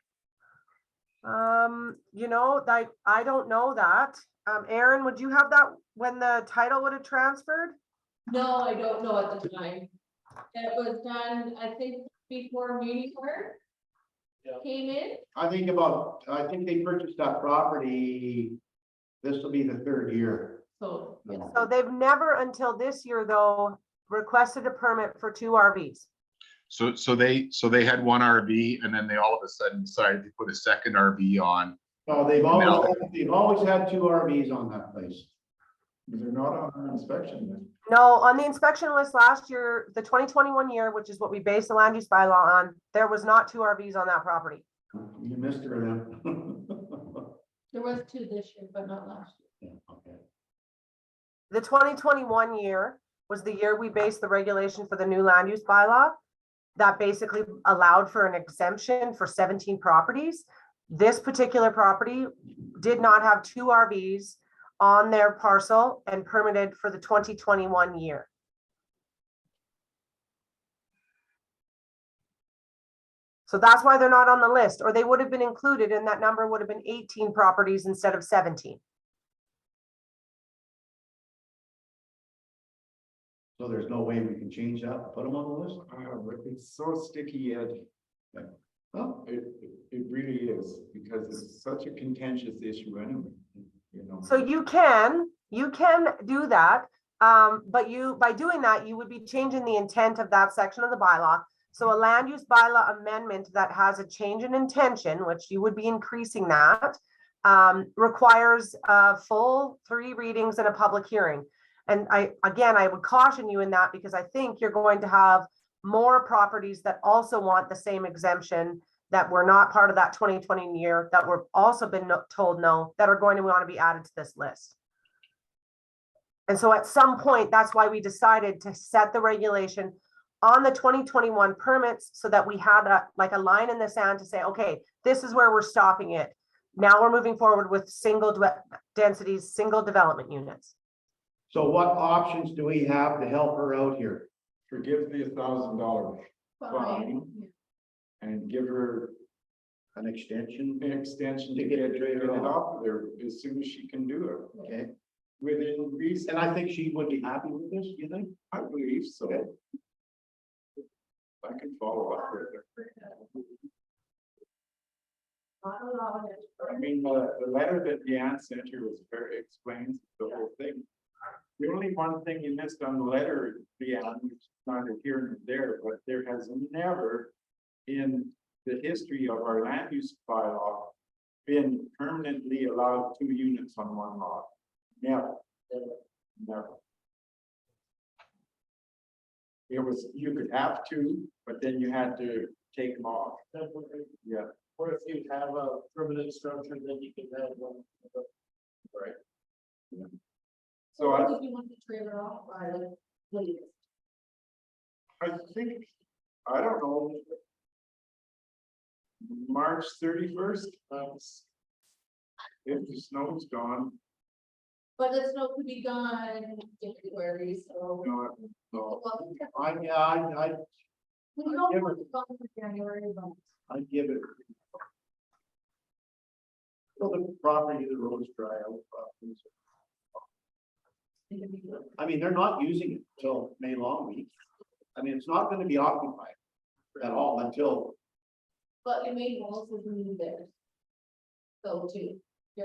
You know, I don't know that. Aaron, would you have that when the title would have transferred? No, I don't know at the time. It was done, I think, before meeting work. Yeah. Came in, I think they purchased that property, this will be the 3rd year. so, yeah. So they've never until this year, though, requested a permit for 2 RVs. So they had one RV and then they all of a sudden decided to put a second RV on. No, they've always had 2 RVs on that place. They're not on our inspection list. No, on the inspection list last year, the 2021 year, which is what we based the land use bylaw on, there was not 2 RVs on that property. You missed her then. There was 2 this year, but not last year. Yeah, okay. The 2021 year was the year we based the regulation for the new land use bylaw that basically allowed for an exemption for 17 properties. This particular property did not have 2 RVs on their parcel and permitted for the 2021 year. So that's why they're not on the list, or they would have been included, and that number would have been 18 properties instead of 17. So there's no way we can change that, put them on the list? But it's so sticky, Ed. Oh, It really is, because it's such a contentious issue anyway, you know. So you can do that, but by doing that, you would be changing the intent of that section of the bylaw. So a land use bylaw amendment that has a change in intention, which you would be increasing that, requires a full 3 readings and a public hearing. And I would caution you in that because I think you're going to have more properties that also want the same exemption that were not part of that 2020 year, that were also been told no, that are going to want to be added to this list. And so at some point, that's why we decided to set the regulation on the 2021 permits so that we had a line in the sand to say, okay, this is where we're stopping it. Now we're moving forward with single densities, single development units. so what options do we have to help her out here? Forgive the $1,000 Fine. and give her An extension? an extension To to get get it it traded off. off of there as soon as she can do it, Okay, within reason. and I think she would be happy with this, you think? I believe so. I can follow up with her. I mean, the letter that Deanne sent you was explains the whole thing. The only one thing you missed on the letter, Deanne, which is neither here nor there, but there has never in the history of our land use bylaw been permanently allowed 2 units on one lot. Never, never. It was, you could have 2, but then you had to take them off. Yeah. Or if you have a permanent structure, then you can have one. So So what did you want the trailer off by, like, latest? I think, I don't know. March 31st. If the snow's gone, But the snow could be gone in February, so. no, no. Well, I we don't want it gone for January, but. I'd give it. Well, the property, the roads dry out. properties. it could be good. I mean, they're not using it till May long week. I mean, it's not gonna be occupied at all until But your main house is new there. So too, yeah.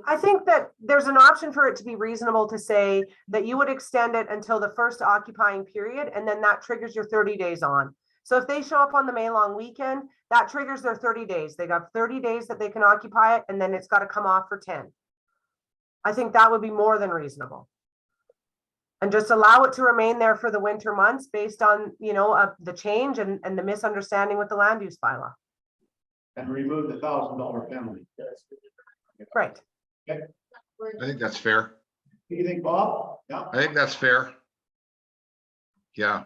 I think that there's an option for it to be reasonable to say that you would extend it until the first occupying period, and then that triggers your 30 days on. So if they show up on the May long weekend, that triggers their 30 days. They got 30 days that they can occupy it, and then it's got to come off for 10. I think that would be more than reasonable. And just allow it to remain there for the winter months based on, the change and the misunderstanding with the land use bylaw. And remove the $1,000 penalty. Right. I think that's fair. What do you think, Bob? Yeah. I think that's fair. Yeah,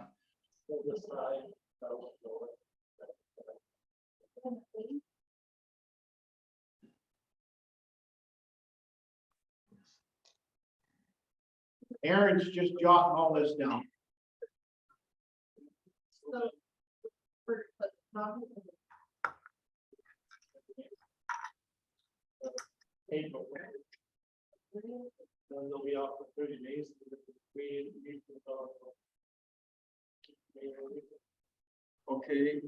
Aaron's just jotting all this down. So, but not- Then they'll be off for 30 days. Okay.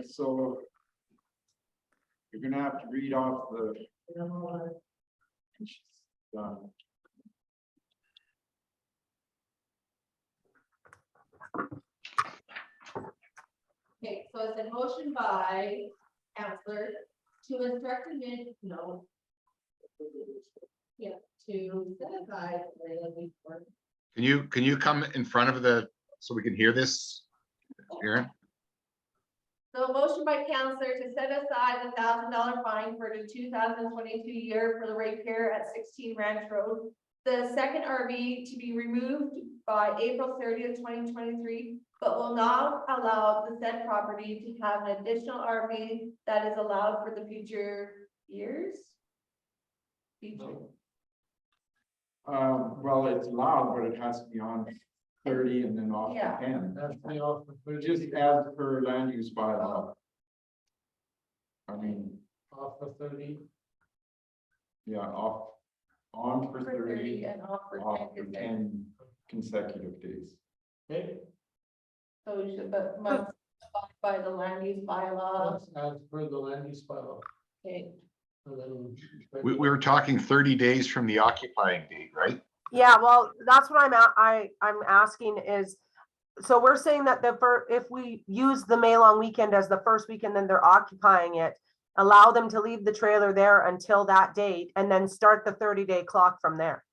So. You're gonna have to read off the. Done. Okay, so it's a motion by counselor to instruct no. Yeah, to set aside. can you come in front of so we can hear this, Aaron? So a motion by counselor to set aside the $1,000 fine for the 2022 year for the rapier at 16 Ranch Road. The second RV to be removed by April 30th, 2023, but will not allow the said property to have an additional RV that is allowed for the future years. Well, it's allowed, but it has to be on 30 and then off Yeah. to 10. That's me off for 30 Just days, as per land use bylaw. I mean, off for 30. yeah, on for For 30 30, and off for off 10. for 10 consecutive days. Okay, So we should, but must abide by the land use bylaw. as per the land use bylaw. Okay. And then. We were talking 30 days from the occupying date, right? Yeah, well, that's what I'm asking is, so we're saying that if we use the May long weekend as the first weekend, then they're occupying it, allow them to leave the trailer there until that date and then start the 30-day clock from there.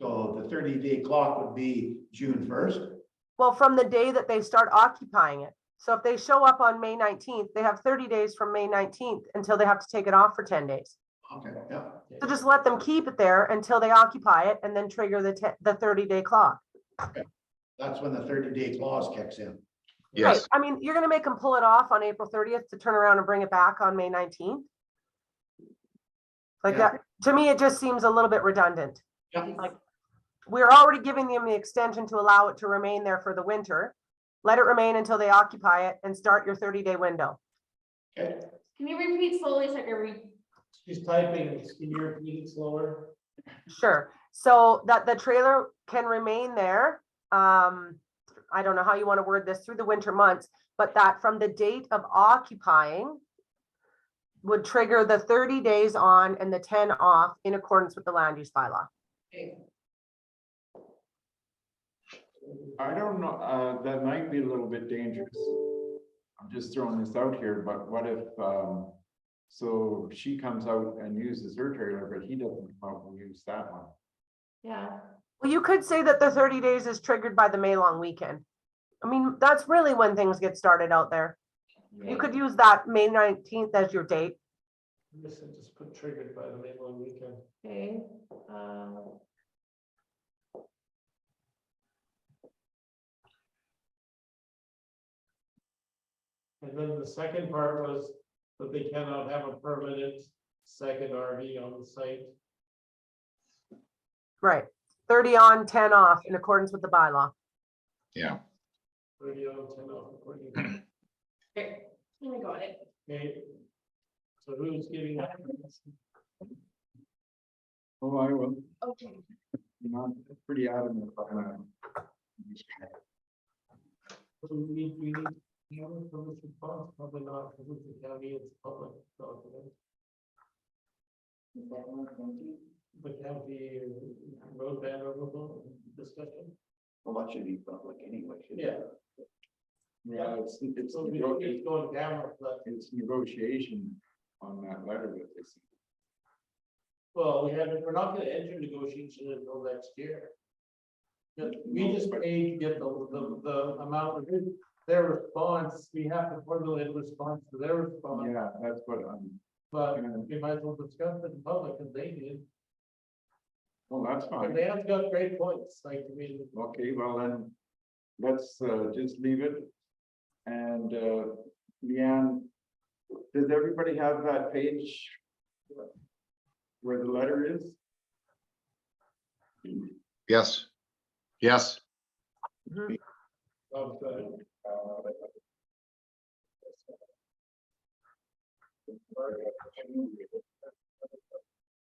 So the 30-day clock would be June 1st. Well, from the day that they start occupying it. So if they show up on May 19th, they have 30 days from May 19th until they have to take it off for 10 days. Okay, yeah. So just let them keep it there until they occupy it and then trigger the 30-day clock. That's when the 30-day clause kicks in. Right, Yes. I mean, you're gonna make them pull it off on April 30th to turn around and bring it back on May 19th. Like Yeah. that, to me, it just seems a little bit redundant. Yeah. Like, we're already giving them the extension to allow it to remain there for the winter. Let it remain until they occupy it and start your 30-day window. Okay, Can you repeat slowly so I can read? She's typing, can you repeat it slower? Sure, so that the trailer can remain there. I don't know how you want to word this through the winter months, but that from the date of occupying would trigger the 30 days on and the 10 off in accordance with the land use bylaw. I don't know, that might be a little bit dangerous. I'm just throwing this out here, but what if, so she comes out and uses her trailer, but he doesn't come out and use that one. Yeah, Well, you could say that the 30 days is triggered by the May long weekend. I mean, that's really when things get started out there. You could use that May 19th as your date. Listen, just put triggered by the May long weekend. okay, And then the second part was that they cannot have a permanent second RV on the site. Right. 30 on, 10 off in accordance with the bylaw. Yeah. 30 on, 10 off according to. here, we got it. Okay. So who's giving that? Oh, I will, Okay. you know, I'm pretty adamant about that. We need You know, from this response, probably not, because it's the county, it's public document. The county road ban removal discussion. Well, that should be public anyway. shouldn't Yeah. it? Yeah, it's So we it's going camera, but, it's negotiation on that letter that they sent. well, we're not gonna enter negotiation until next year. We just paid to get the amount of their response, we have to formulate a response to their response, Yeah, that's what I'm, but we might as well discuss it in public, because they did. well, that's And fine. they have got great points, like, I mean, Okay, well then, let's just leave it. And Leanne, does everybody have that page? Where the letter is? Yes. Yes. of the,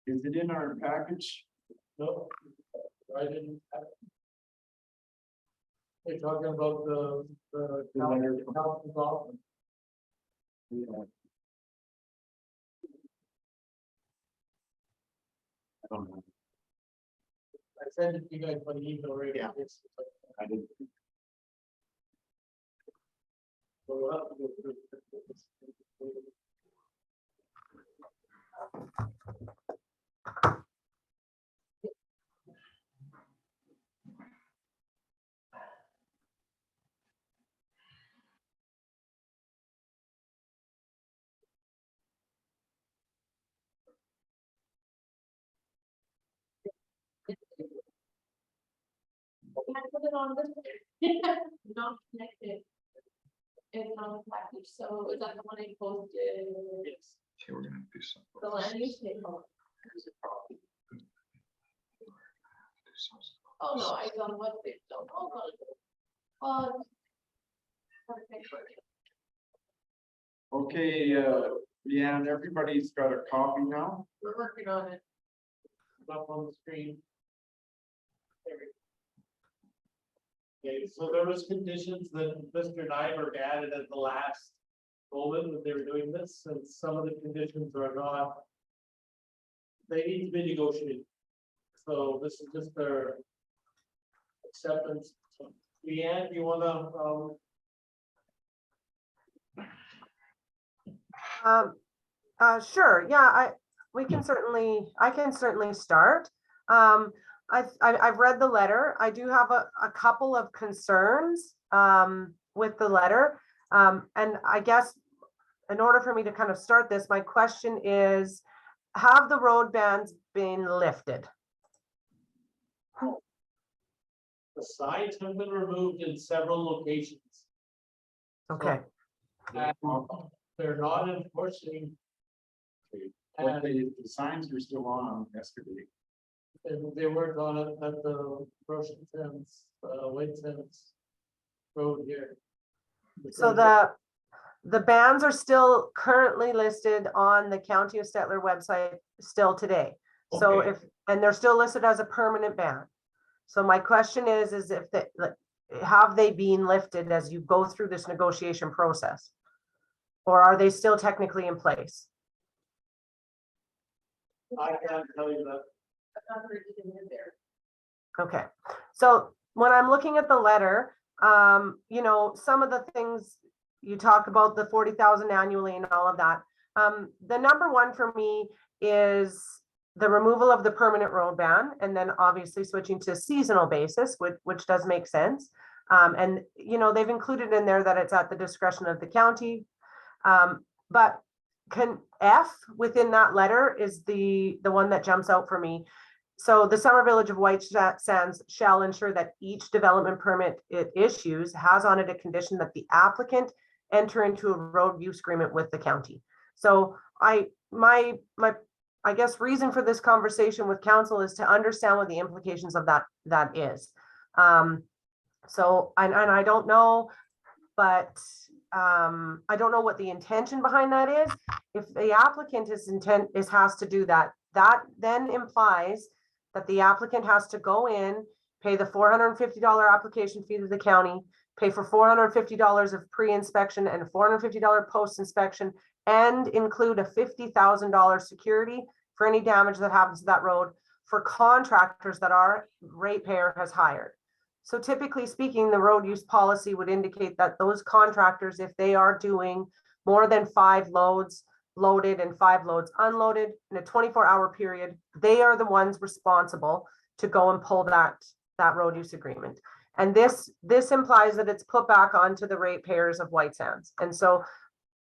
Is it in our package? no, I didn't. We're talking about the letter. council's office. Yeah. I don't know. I sent it to you guys by email already. Yeah. I didn't. So we'll have to go through this. Can I put it on this? Not connected. It's on the package, so is that the one I posted? Yes. Okay, we're gonna do something. The land use table. Oh, no, I don't want it, don't, hold on. Okay. Okay, Leanne, everybody's got a copy now? We're working on it. Up on the screen. There we go. Okay, so there was conditions that Mr. Nyberg added at the last moment when they were doing this, and some of the conditions are not. They need to be negotiated. So this is just their acceptance. Leanne, you wanna, Sure, yeah, I can certainly start. I've read the letter. I do have a couple of concerns, with the letter. And I guess in order for me to kind of start this, my question is, have the road bans been lifted? the signs have been removed in several locations. Okay, And they're not enforcing. But the signs are still on yesterday. And they weren't on it at the Russian Sands, White Sands Road here. so the bans are still currently listed on the County of Stettler website still today. So Okay. and they're still listed as a permanent ban. So my question is if they, have they been lifted as you go through this negotiation process? Or are they still technically in place? I can't tell you that. I've not heard it in there. Okay, so when I'm looking at the letter, you know, some of the things you talk about, the 40,000 annually and all of that. The number one for me is the removal of the permanent road ban, and then obviously switching to seasonal basis, which does make sense. And, you know, they've included in there that it's at the discretion of the county. But can F within that letter is the one that jumps out for me. So the Summer Village of White Sands shall ensure that each development permit it issues has on it a condition that the applicant enter into a road use agreement with the county. So my guess reason for this conversation with council is to understand what the implications of that is. So I don't know, but I don't know what the intention behind that is. If the applicant has to do that, that then implies that the applicant has to go in, pay the $450 application fee to the county, pay for $450 of pre-inspection and $450 post-inspection, and include a $50,000 security for any damage that happens to that road for contractors that our ratepayer has hired. So typically speaking, the road use policy would indicate that those contractors, if they are doing more than 5 loads loaded and 5 loads unloaded in a 24-hour period, they are the ones responsible to go and pull that road use agreement. And this implies that it's put back onto the ratepayers of White Sands. And so,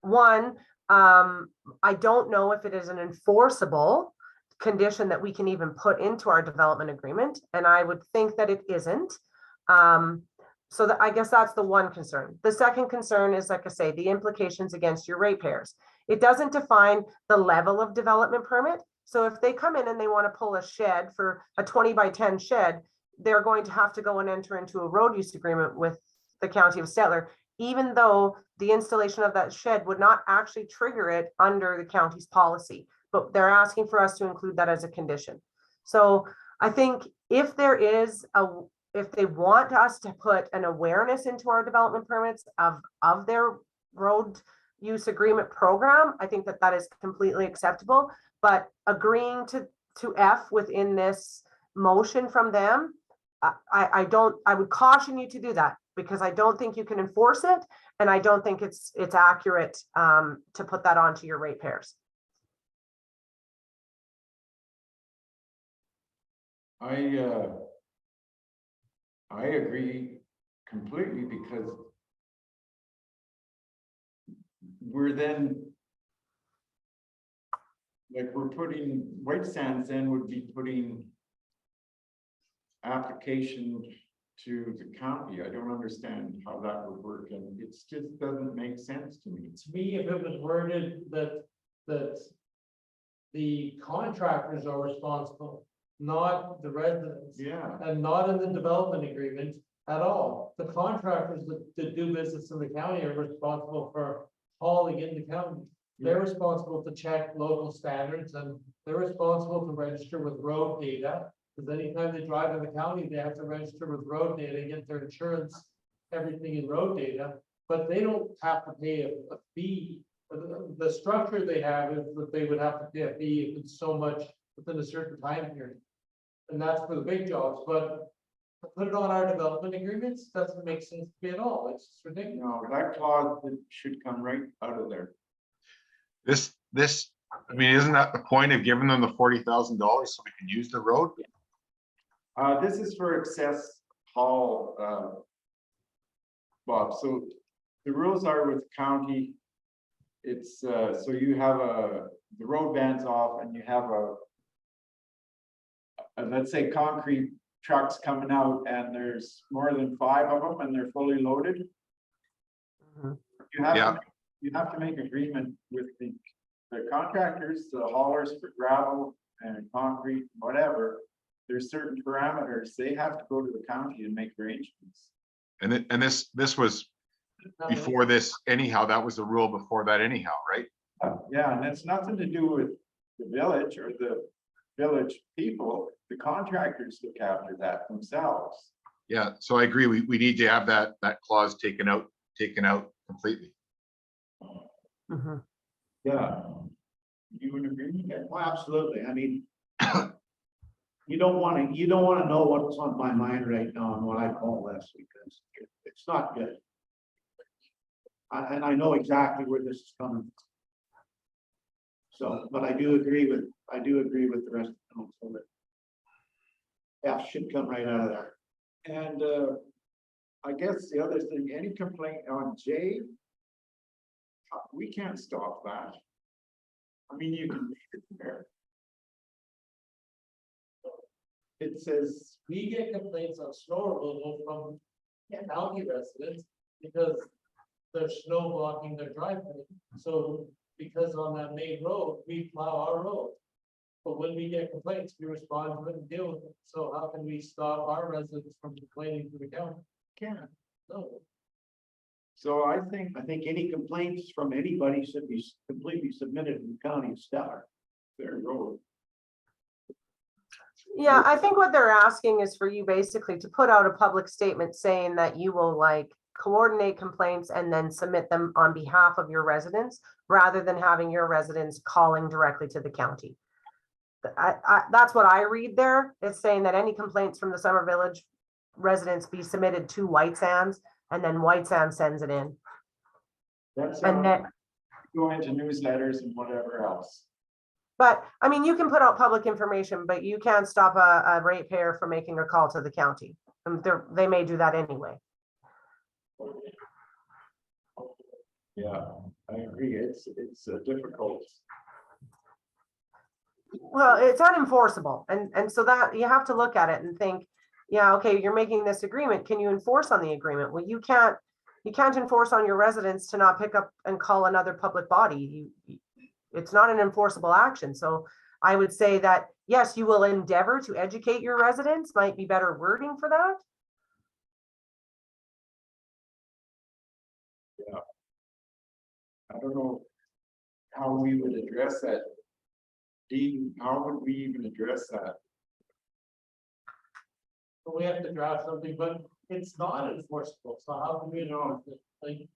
one, I don't know if it is an enforceable condition that we can even put into our development agreement, and I would think that it isn't. So that, I guess that's the one concern. The second concern is, like I say, the implications against your ratepayers. It doesn't define the level of development permit. So if they come in and they want to pull a shed for a 20 by 10 shed, they're going to have to go and enter into a road use agreement with the County of Stettler, even though the installation of that shed would not actually trigger it under the county's policy. But they're asking for us to include that as a condition. So I think if there is if they want us to put an awareness into our development permits of their road use agreement program, I think that is completely acceptable. But agreeing to F within this motion from them, I would caution you to do that, because I don't think you can enforce it, and I don't think it's accurate to put that onto your ratepayers. I agree completely, because we're then, like, we're putting, White Sands then would be putting application to the county. I don't understand how that would work, and it just doesn't make sense to me. To me, if it was worded that the contractors are responsible, not the residents. Yeah, And not in the development agreement at all. The contractors that do business in the county are responsible for hauling in the county. They're responsible to check local standards, and they're responsible to register with road data. Because anytime they drive in the county, they have to register with road data, get their insurance, everything in road data, but they don't have to pay a fee. The structure they have is that they would have to pay a fee if it's so much within a certain time period. And that's for the big jobs, but to put it on our development agreements doesn't make sense to me at all. It's just ridiculous. no, that clause should come right out of there. This, I mean, isn't that the point of giving them the $40,000 so we can use the road? This is for excess haul, Bob. So the rules are with county. It's, so you have the road bands off, and you have let's say concrete trucks coming out, and there's more than 5 of them, and they're fully loaded. Mhm. You have to make agreement with the contractors, the haulers for gravel and concrete, whatever. There's certain parameters. They have to go to the county and make arrangements. And this was before this anyhow, that was the rule before that anyhow, right? Yeah, and it's nothing to do with the village or the village people. The contractors look after that themselves. Yeah, so I agree. We need to have that clause taken out completely. Mhm. Yeah. You would agree? Well, absolutely. I mean, you don't want to know what's on my mind right now and what I call this, because it's not good. And I know exactly where this is coming from. So, but I do agree with the rest of the council that F should come right out of there. And I guess the other thing, any complaint on J, we can't stop that. I mean, you can read it there. It says, We get complaints on snow removal from county residents because they're snow blocking their driveway. So because on that main road, we plow our road. But when we get complaints, we respond to it and deal with it. So how can we stop our residents from complaining to the county? can't. No. So I I think any complaints from anybody should be completely submitted to the county of Stellar. their road. Yeah, I think what they're asking is for you basically to put out a public statement saying that you will like coordinate complaints and then submit them on behalf of your residents, rather than having your residents calling directly to the county. That's what I read there. It's saying that any complaints from the Summer Village residents be submitted to White Sands, and then White Sands sends it in. That's And then, go into newsletters and whatever else. but I mean, you can put out public information, but you can't stop a ratepayer from making a call to the county. And they may do that anyway. Yeah, I agree. It's difficult. Well, it's unenforceable. And so that you have to look at it and think, yeah, okay, you're making this agreement. Can you enforce on the agreement? Well, you can't enforce on your residents to not pick up and call another public body. It's not an enforceable action. So I would say that, yes, you will endeavor to educate your residents, might be better wording for that. I don't know how we would address that. Dean, how would we even address that? But we have to draft something, but it's not enforceable, so how do we know? Like,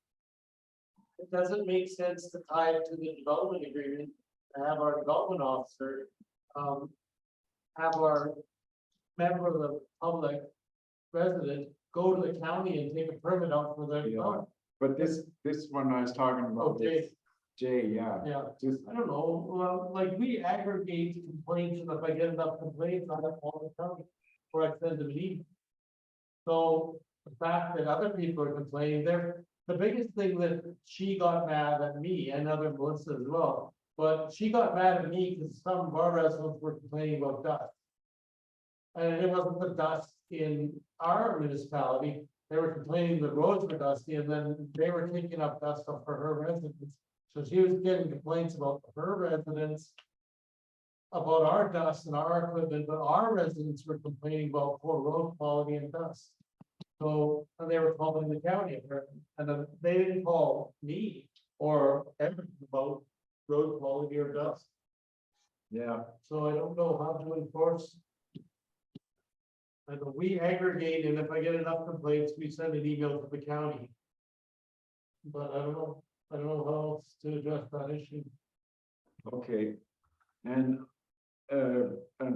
it doesn't make sense to tie it to the development agreement, to have our development officer, have our member of the public resident go to the county and take a permit out for their Yeah. development. But this one I was talking about, Okay. Jay, yeah, Yeah, just, I don't know, well, like, we aggregate complaints, and if I get enough complaints, I have all the county, or I send them an email. So the fact that other people are complaining, the biggest thing that she got mad at me and other Melissa as well. But she got mad at me because some of our residents were complaining about dust. And it wasn't the dust in our municipality, they were complaining the roads were dusty, and then they were kicking up dust up for her residents. So she was getting complaints about her residents. About our dust and our equipment, but our residents were complaining about poor road quality and dust. So, and they were calling the county, and then they didn't call me or everything about road quality or dust. yeah, So I don't know how to enforce. And we aggregate, and if I get enough complaints, we send an email to the county. But I don't know how else to address that issue. okay. And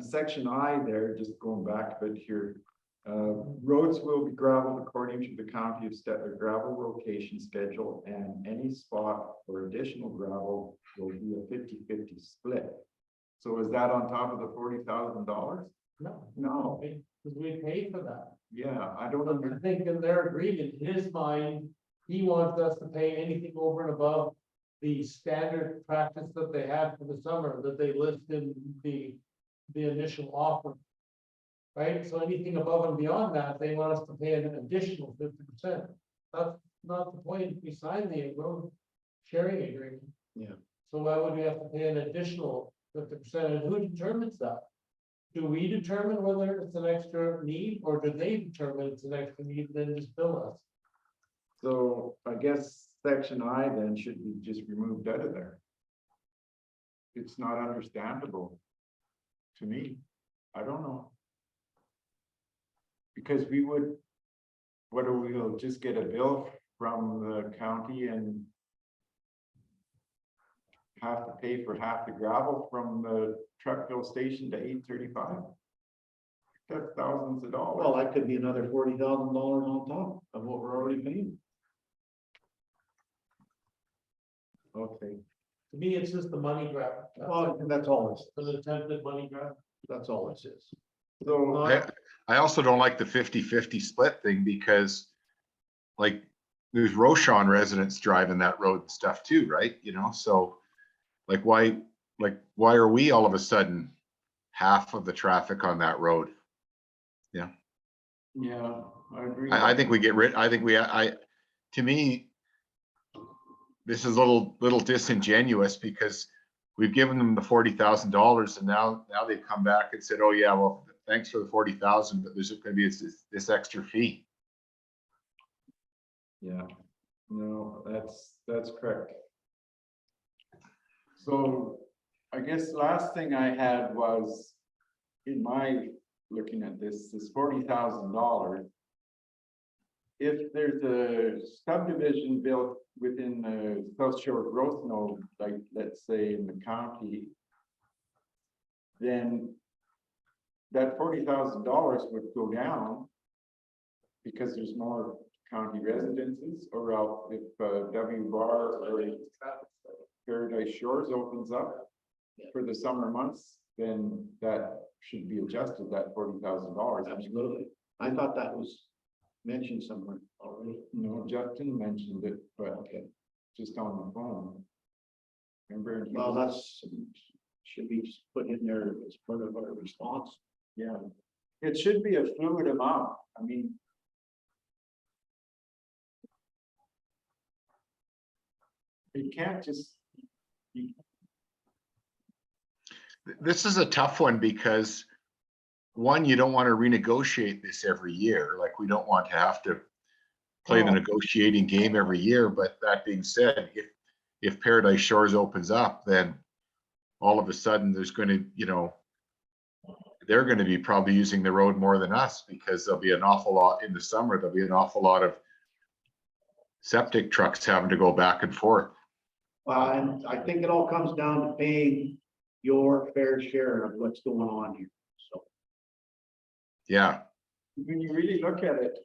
section I there, just going back a bit here. Roads will be gravelled according to the County of Stettler gravel location schedule, and any spot for additional gravel will be a 50-50 split. So is that on top of the $40,000? No, No, because we pay for that. yeah, I don't I understand. think in their agreement, in his mind, he wants us to pay anything over and above the standard practice that they had for the summer, that they list in the initial offer. Right, so anything above and beyond that, they want us to pay an additional 50%. That's not the point, we signed the road sharing agreement. Yeah. So why would we have to pay an additional 50%, and who determines that? Do we determine whether it's an extra need, or do they determine it's an extra need, and then just bill us? So I guess section I then should be just removed out of there. It's not understandable to me. I don't know. Because we would, we'll just get a bill from the county and have to pay for half the gravel from the truck fill station to 835. That's thousands of dollars. Well, that could be another $40,000 on top of what we're already paying. Okay, To me, it's just the money grab. Well, that's all it's, For the attempted money grab. that's all this is. so, I also don't like the 50-50 split thing because like there's Roshan residents driving that road and stuff too, right? You know, so like why are we all of a sudden half of the traffic on that road? yeah, I agree. I think we get rid, to me, this is a little disingenuous because we've given them the $40,000 and now they've come back and said, oh yeah, well, thanks for the 40,000, but there's going to be this extra fee. Yeah, no, that's correct. So I guess last thing I had was in my looking at this $40,000. if there's a subdivision built within the South Shore Growth Node, like, let's say in the county, then that $40,000 would go down because there's more county residences, or else if W Bar or Paradise Shores opens up for the summer months, then that should be adjusted, that $40,000. Absolutely. I thought that was mentioned somewhere already. No, Justin mentioned it, but just on the phone. Remember? Well, that's, should be just put in there as part of our response. Yeah, it should be a fluid amount, I mean. It can't just. This is a tough one because one, you don't want to renegotiate this every year. Like, we don't want to have to play the No. negotiating game every year. But that being said, if Paradise Shores opens up, then all of a sudden there's going to, you know, they're going to be probably using the road more than us, because there'll be an awful lot in the summer. There'll be an awful lot of septic trucks having to go back and forth. And I think it all comes down to paying your fair share of what's going on here, so. Yeah, When you really look at it,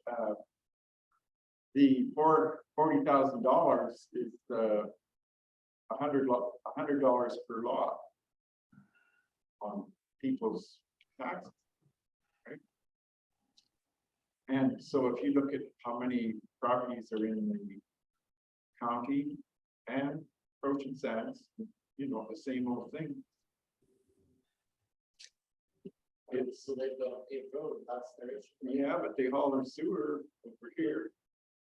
the $40,000 is $100 per lot on people's taxes, right? And so if you look at how many properties are in the county and Ocean Sands, you know, the same old thing. It's, so they don't pave road, that's their issue. Yeah, but they haul their sewer over here.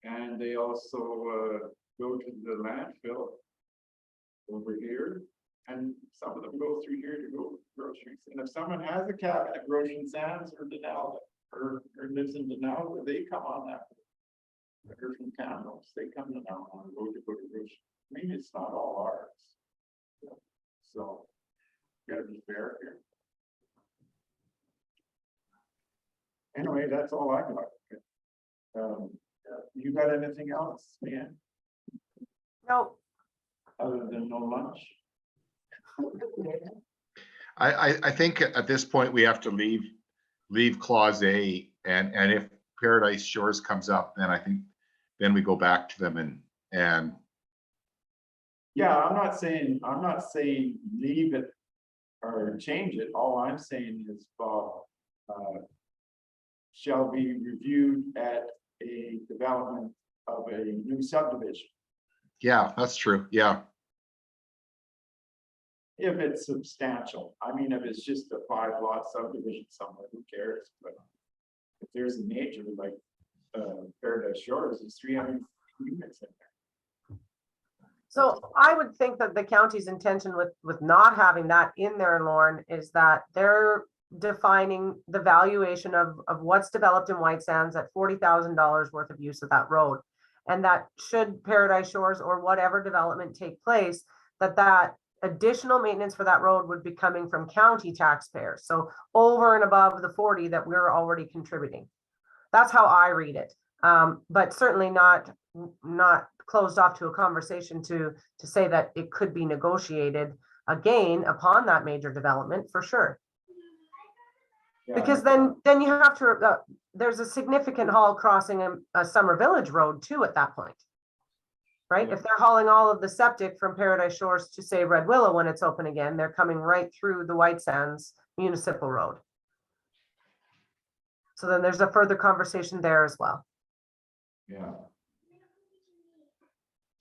And they also go to the landfill over here. And some of them go through here to go groceries. And if someone has a cabin at Ocean Sands or Denali, or lives in Denali, they come on that. They're from Kamloops, they come to now on the road to go to groceries. I mean, it's not all ours. So, gotta be fair here. Anyway, that's all I got. You got anything else, man, No, other than no lunch? I think at this point we have to leave clause A, and if Paradise Shores comes up, then I think then we go back to them and Yeah, I'm not saying leave it or change it. All I'm saying is, shall be reviewed at a development of a new subdivision. yeah, that's true. Yeah. If it's substantial, I mean, if it's just a 5-lot subdivision somewhere, who cares? But if there's a major like Paradise Shores, there's 300 units in there. so I would think that the county's intention with not having that in there, Lauren, is that they're defining the valuation of what's developed in White Sands at $40,000 worth of use of that road. And that should Paradise Shores or whatever development take place, that additional maintenance for that road would be coming from county taxpayers. So over and above the 40 that we're already contributing. That's how I read it. But certainly not closed off to a conversation to say that it could be negotiated again upon that major development, for sure. Yeah. Because then you have to, there's a significant haul crossing a Summer Village Road too at that point. Right? Yeah. If they're hauling all of the septic from Paradise Shores to say Red Willow when it's open again, they're coming right through the White Sands Municipal Road. So then there's a further conversation there as well. Yeah.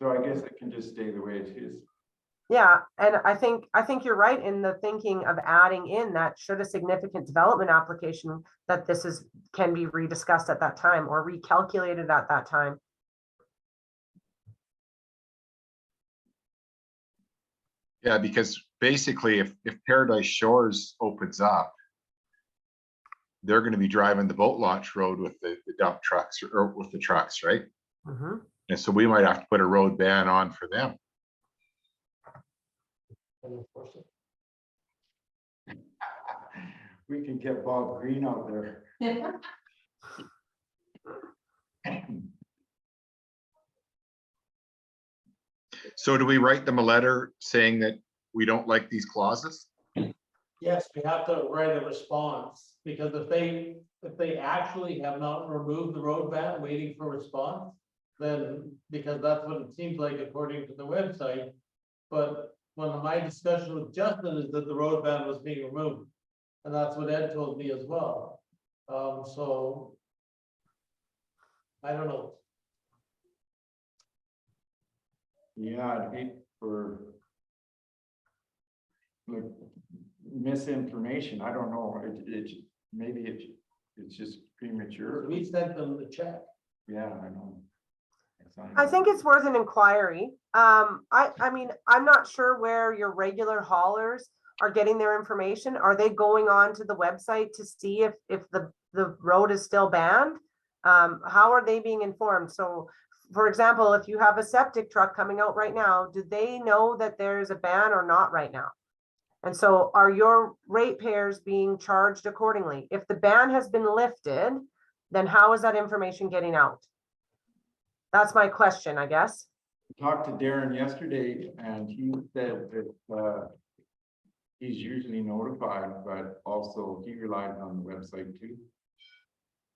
So I guess it can just stay the way it is. Yeah, and I think you're right in the thinking of adding in that should a significant development application that can be rediscussed at that time or recalculated at that time. Yeah, because basically if Paradise Shores opens up, they're going to be driving the boat launch road with the dump trucks or with the trucks, right? Mhm. And so we might have to put a road ban on for them. We can get Bob Green out there. So do we write them a letter saying that we don't like these clauses? Yes, we have to write a response, because if they actually have not removed the road ban waiting for response, then, because that's what it seems like according to the website. But one of my discussion with Justin is that the road ban was being removed, and that's what Ed told me as well. So I don't know. Yeah, I'd hate for like misinformation. I don't know. Maybe it's just premature. We sent them the check. Yeah, I know. I think it's worth an inquiry. I mean, I'm not sure where your regular haulers are getting their information. Are they going on to the website to see if the road is still banned? How are they being informed? So, for example, if you have a septic truck coming out right now, do they know that there's a ban or not right now? And so are your ratepayers being charged accordingly? If the ban has been lifted, then how is that information getting out? That's my question, I guess. Talked to Darren yesterday and he said that he's usually notified, but also he relies on the website too.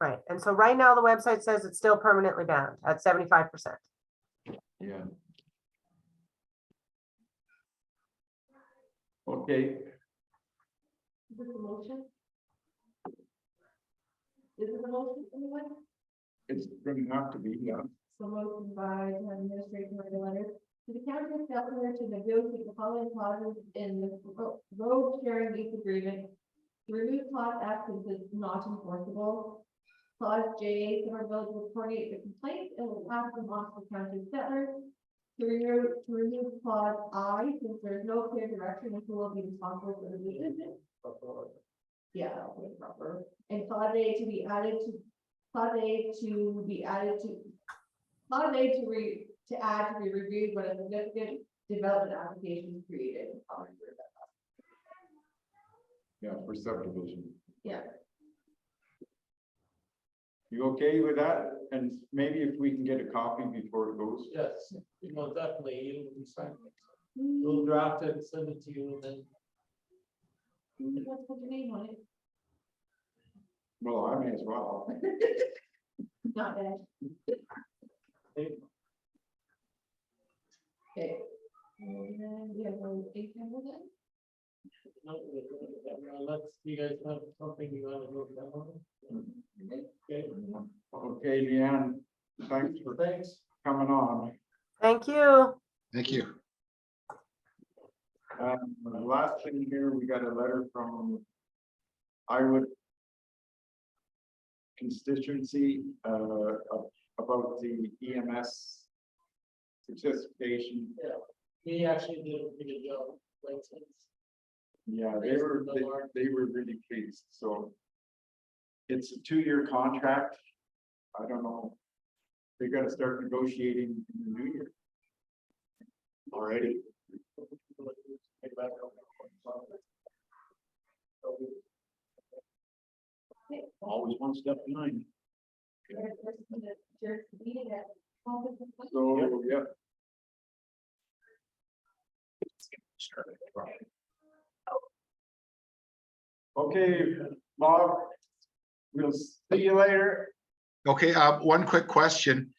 Right, and so right now the website says it's still permanently banned at 75%. Yeah. Okay, Is this a motion? Is it a motion, anyone? it's going to have to be, yeah. So motion by the administrator write a letter to the county of Delaware to negotiate the following clauses in the road sharing lease agreement. To remove clause F since it's not enforceable. Clause J, Somerville will coordinate the complaint and will pass them on to the county settler. To remove clause I, since there's no clear direction as who will be responsible for the maintenance. Yeah, okay, proper. And clause A to be added to, clause A to be added to. Clause A to add to be reviewed when a significant development application is created. I'll refer that. Yeah, for subdivision. Yeah. You okay with that? And maybe if we can get a copy before it goes. Yes, you know, definitely, you will sign it. We'll draft it, send it to you, and then Let's put your name on it. Well, I may as well. Not bad. Okay. And then we have a eight number then. let's, you guys have something you want to go down. Okay, Okay, Leanne, thanks for thanks. coming on. Thank you. Thank you. The last thing here, we got a letter from Iowa constituency about the EMS participation. We actually did a pretty good job, like, since Yeah, they were really pleased, so. It's a 2-year contract. I don't know. They gotta start negotiating in the new year. Already. Always one step behind. So, yeah. Okay, Bob, we'll see you later. Okay, one quick question.